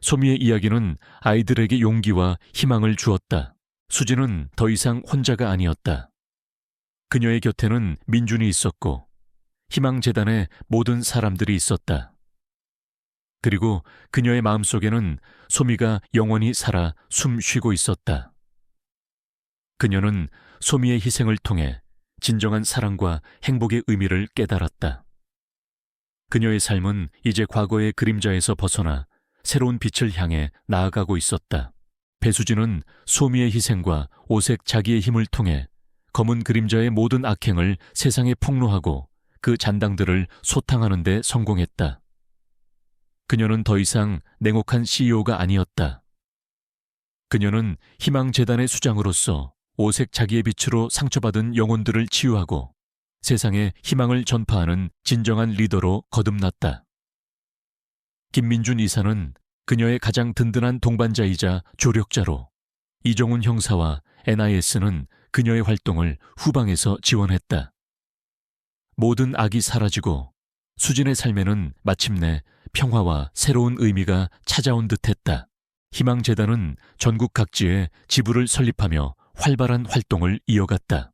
소미의 이야기는 아이들에게 용기와 희망을 주었다. 수진은 더 이상 혼자가 아니었다. 그녀의 곁에는 민준이 있었고 희망재단의 모든 사람들이 있었다. 그리고 그녀의 마음속에는 소미가 영원히 살아 숨 쉬고 있었다. 그녀는 소미의 희생을 통해 진정한 사랑과 행복의 의미를 깨달았다. 그녀의 삶은 이제 과거의 그림자에서 벗어나 새로운 빛을 향해 나아가고 있었다. 배수진은 소미의 희생과 오색 자기의 힘을 통해 검은 그림자의 모든 악행을 세상에 폭로하고 그 잔당들을 소탕하는 데 성공했다. 그녀는 더 이상 냉혹한 CEO가 아니었다. 그녀는 희망재단의 수장으로서 오색 자기의 빛으로 상처받은 영혼들을 치유하고 세상에 희망을 전파하는 진정한 리더로 거듭났다. 김민준 이사는 그녀의 가장 든든한 동반자이자 조력자로, 이정훈 형사와 NIS는 그녀의 활동을 후방에서 지원했다. 모든 악이 사라지고 수진의 삶에는 마침내 평화와 새로운 의미가 찾아온 듯했다. 희망재단은 전국 각지에 지부를 설립하며 활발한 활동을 이어갔다.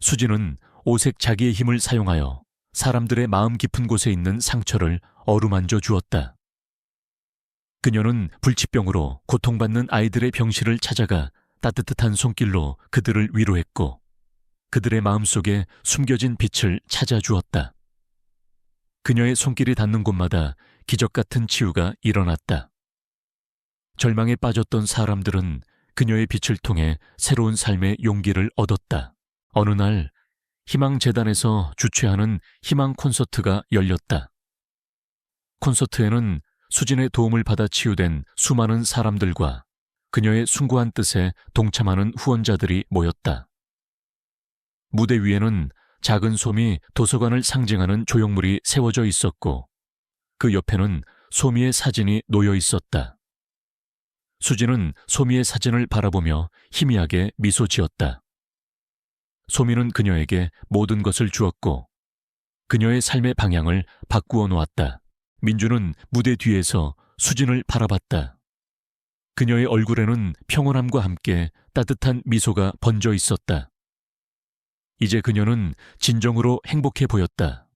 수진은 오색 자기의 힘을 사용하여 사람들의 마음 깊은 곳에 있는 상처를 어루만져 주었다. 그녀는 불치병으로 고통받는 아이들의 병실을 찾아가 따뜻한 손길로 그들을 위로했고 그들의 마음속에 숨겨진 빛을 찾아주었다. 그녀의 손길이 닿는 곳마다 기적 같은 치유가 일어났다. 절망에 빠졌던 사람들은 그녀의 빛을 통해 새로운 삶의 용기를 얻었다. 어느 날 희망재단에서 주최하는 희망 콘서트가 열렸다. 콘서트에는 수진의 도움을 받아 치유된 수많은 사람들과 그녀의 숭고한 뜻에 동참하는 후원자들이 모였다. 무대 위에는 작은 솜이 도서관을 상징하는 조형물이 세워져 있었고 그 옆에는 소미의 사진이 놓여 있었다. 수진은 소미의 사진을 바라보며 희미하게 미소 지었다. 소미는 그녀에게 모든 것을 주었고 그녀의 삶의 방향을 바꾸어 놓았다. 민주는 무대 뒤에서 수진을 바라봤다. 그녀의 얼굴에는 평온함과 함께 따뜻한 미소가 번져 있었다. 이제 그녀는 진정으로 행복해 보였다.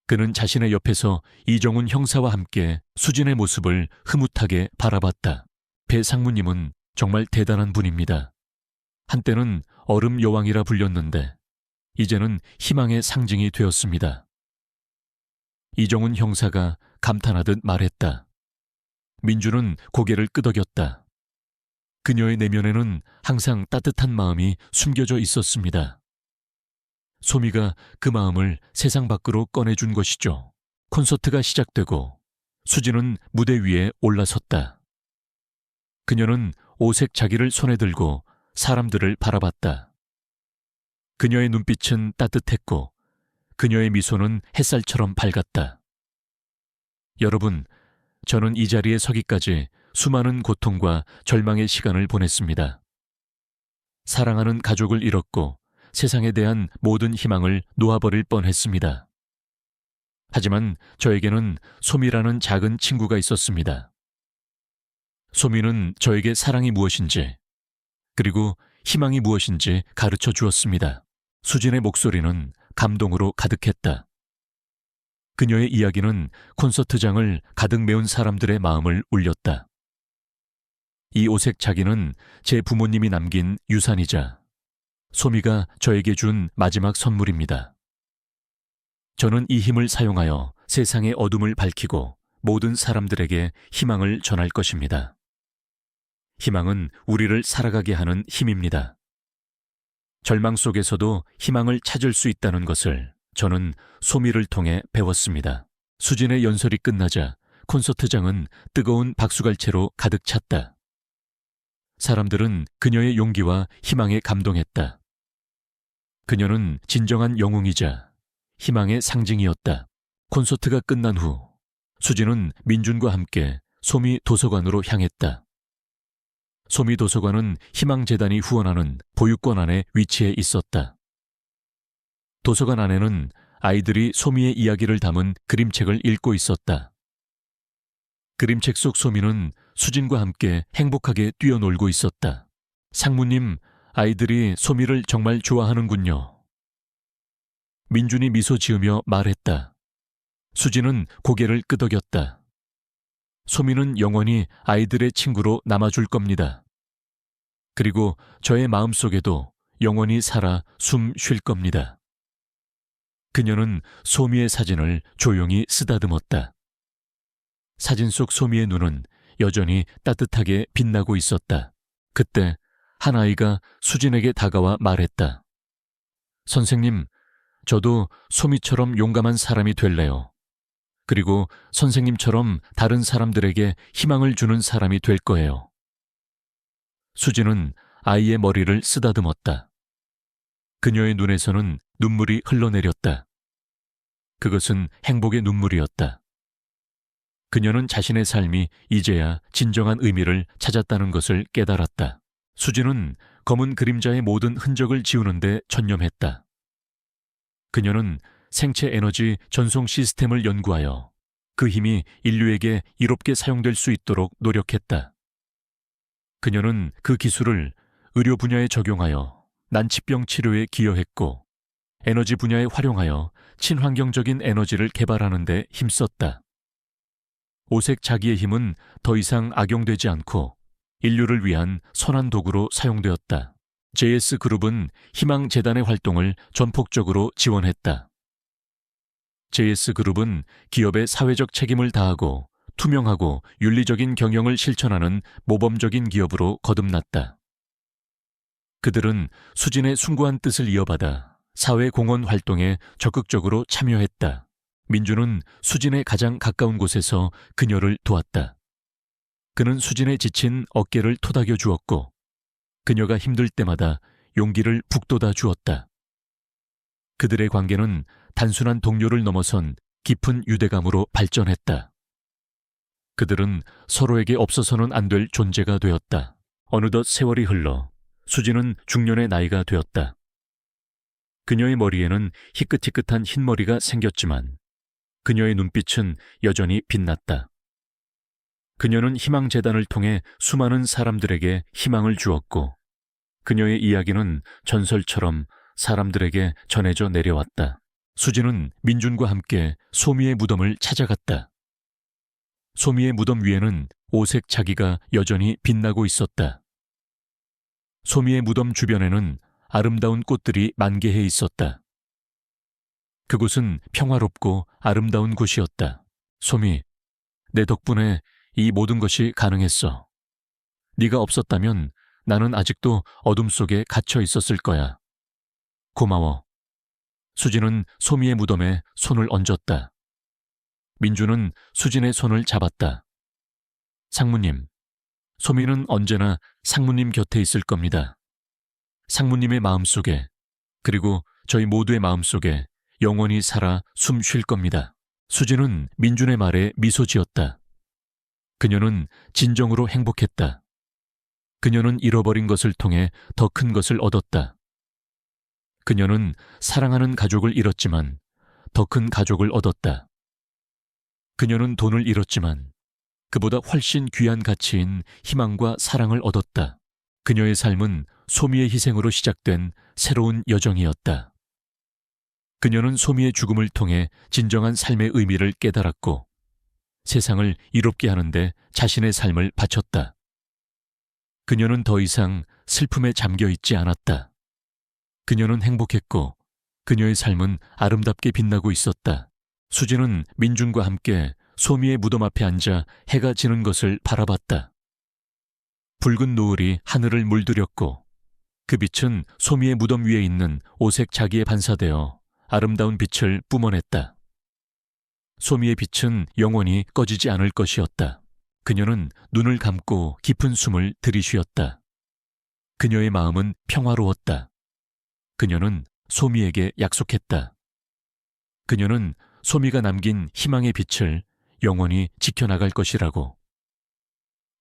그는 자신의 옆에서 이정훈 형사와 함께 수진의 모습을 흐뭇하게 바라봤다. 배 상무님은 정말 대단한 분입니다. 한때는 얼음 여왕이라 불렸는데 이제는 희망의 상징이 되었습니다. 이정훈 형사가 감탄하듯 말했다. 민주는 고개를 끄덕였다. 그녀의 내면에는 항상 따뜻한 마음이 숨겨져 있었습니다. 소미가 그 마음을 세상 밖으로 꺼내준 것이죠. 콘서트가 시작되고 수진은 무대 위에 올라섰다. 그녀는 오색 자기를 손에 들고 사람들을 바라봤다. 그녀의 눈빛은 따뜻했고 그녀의 미소는 햇살처럼 밝았다. 여러분, 저는 이 자리에 서기까지 수많은 고통과 절망의 시간을 보냈습니다. 사랑하는 가족을 잃었고 세상에 대한 모든 희망을 놓아버릴 뻔했습니다. 하지만 저에게는 소미라는 작은 친구가 있었습니다. 소미는 저에게 사랑이 무엇인지, 그리고 희망이 무엇인지 가르쳐 주었습니다. 수진의 목소리는 감동으로 가득했다. 그녀의 이야기는 콘서트장을 가득 메운 사람들의 마음을 울렸다. 이 오색 자기는 제 부모님이 남긴 유산이자 소미가 저에게 준 마지막 선물입니다. 저는 이 힘을 사용하여 세상의 어둠을 밝히고 모든 사람들에게 희망을 전할 것입니다. 희망은 우리를 살아가게 하는 힘입니다. 절망 속에서도 희망을 찾을 수 있다는 것을 저는 소미를 통해 배웠습니다. 수진의 연설이 끝나자 콘서트장은 뜨거운 박수갈채로 가득 찼다. 사람들은 그녀의 용기와 희망에 감동했다. 그녀는 진정한 영웅이자 희망의 상징이었다. 콘서트가 끝난 후 수진은 민준과 함께 소미 도서관으로 향했다. 소미 도서관은 희망재단이 후원하는 보육권 안에 위치해 있었다. 도서관 안에는 아이들이 소미의 이야기를 담은 그림책을 읽고 있었다. 그림책 속 소미는 수진과 함께 행복하게 뛰어놀고 있었다. 상무님, 아이들이 소미를 정말 좋아하는군요. 민준이 미소 지으며 말했다. 수진은 고개를 끄덕였다. 소미는 영원히 아이들의 친구로 남아줄 겁니다. 그리고 저의 마음속에도 영원히 살아 숨 쉴 겁니다. 그녀는 소미의 사진을 조용히 쓰다듬었다. 사진 속 소미의 눈은 여전히 따뜻하게 빛나고 있었다. 그때 한 아이가 수진에게 다가와 말했다. 선생님, 저도 소미처럼 용감한 사람이 될래요. 그리고 선생님처럼 다른 사람들에게 희망을 주는 사람이 될 거예요. 수진은 아이의 머리를 쓰다듬었다. 그녀의 눈에서는 눈물이 흘러내렸다. 그것은 행복의 눈물이었다. 그녀는 자신의 삶이 이제야 진정한 의미를 찾았다는 것을 깨달았다. 수진은 검은 그림자의 모든 흔적을 지우는 데 전념했다. 그녀는 생체 에너지 전송 시스템을 연구하여 그 힘이 인류에게 이롭게 사용될 수 있도록 노력했다. 그녀는 그 기술을 의료 분야에 적용하여 난치병 치료에 기여했고 에너지 분야에 활용하여 친환경적인 에너지를 개발하는 데 힘썼다. 오색 자기의 힘은 더 이상 악용되지 않고 인류를 위한 선한 도구로 사용되었다. JS그룹은 희망재단의 활동을 전폭적으로 지원했다. JS그룹은 기업의 사회적 책임을 다하고 투명하고 윤리적인 경영을 실천하는 모범적인 기업으로 거듭났다. 그들은 수진의 숭고한 뜻을 이어받아 사회공헌 활동에 적극적으로 참여했다. 민주는 수진의 가장 가까운 곳에서 그녀를 도왔다. 그는 수진의 지친 어깨를 토닥여 주었고 그녀가 힘들 때마다 용기를 북돋아 주었다. 그들의 관계는 단순한 동료를 넘어선 깊은 유대감으로 발전했다. 그들은 서로에게 없어서는 안 될 존재가 되었다. 어느덧 세월이 흘러 수진은 중년의 나이가 되었다. 그녀의 머리에는 희끗희끗한 흰머리가 생겼지만 그녀의 눈빛은 여전히 빛났다. 그녀는 희망재단을 통해 수많은 사람들에게 희망을 주었고, 그녀의 이야기는 전설처럼 사람들에게 전해져 내려왔다. 수진은 민준과 함께 소미의 무덤을 찾아갔다. 소미의 무덤 위에는 오색 자기가 여전히 빛나고 있었다. 소미의 무덤 주변에는 아름다운 꽃들이 만개해 있었다. 그곳은 평화롭고 아름다운 곳이었다. 소미, 내 덕분에 이 모든 것이 가능했어. 네가 없었다면 나는 아직도 어둠 속에 갇혀 있었을 거야. 고마워. 수진은 소미의 무덤에 손을 얹었다. 민주는 수진의 손을 잡았다. 상무님, 소미는 언제나 상무님 곁에 있을 겁니다. 상무님의 마음속에, 그리고 저희 모두의 마음속에 영원히 살아 숨 쉴 겁니다. 수진은 민준의 말에 미소 지었다. 그녀는 진정으로 행복했다. 그녀는 잃어버린 것을 통해 더 큰 것을 얻었다. 그녀는 사랑하는 가족을 잃었지만 더 큰 가족을 얻었다. 그녀는 돈을 잃었지만 그보다 훨씬 귀한 가치인 희망과 사랑을 얻었다. 그녀의 삶은 소미의 희생으로 시작된 새로운 여정이었다. 그녀는 소미의 죽음을 통해 진정한 삶의 의미를 깨달았고, 세상을 이롭게 하는데 자신의 삶을 바쳤다. 그녀는 더 이상 슬픔에 잠겨 있지 않았다. 그녀는 행복했고, 그녀의 삶은 아름답게 빛나고 있었다. 수진은 민준과 함께 소미의 무덤 앞에 앉아 해가 지는 것을 바라봤다. 붉은 노을이 하늘을 물들였고, 그 빛은 소미의 무덤 위에 있는 오색 자기에 반사되어 아름다운 빛을 뿜어냈다. 소미의 빛은 영원히 꺼지지 않을 것이었다. 그녀는 눈을 감고 깊은 숨을 들이쉬었다. 그녀의 마음은 평화로웠다. 그녀는 소미에게 약속했다. 그녀는 소미가 남긴 희망의 빛을 영원히 지켜나갈 것이라고.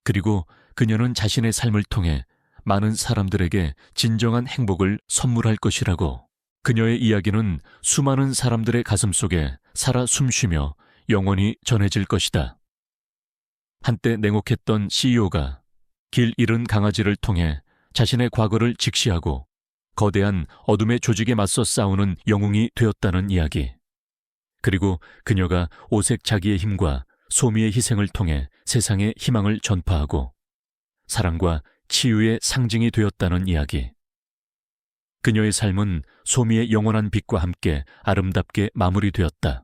그리고 그녀는 자신의 삶을 통해 많은 사람들에게 진정한 행복을 선물할 것이라고. 그녀의 이야기는 수많은 사람들의 가슴 속에 살아 숨쉬며 영원히 전해질 것이다. 한때 냉혹했던 CEO가 길 잃은 강아지를 통해 자신의 과거를 직시하고 거대한 어둠의 조직에 맞서 싸우는 영웅이 되었다는 이야기. 그리고 그녀가 오색 자기의 힘과 소미의 희생을 통해 세상에 희망을 전파하고 사랑과 치유의 상징이 되었다는 이야기. 그녀의 삶은 소미의 영원한 빛과 함께 아름답게 마무리되었다.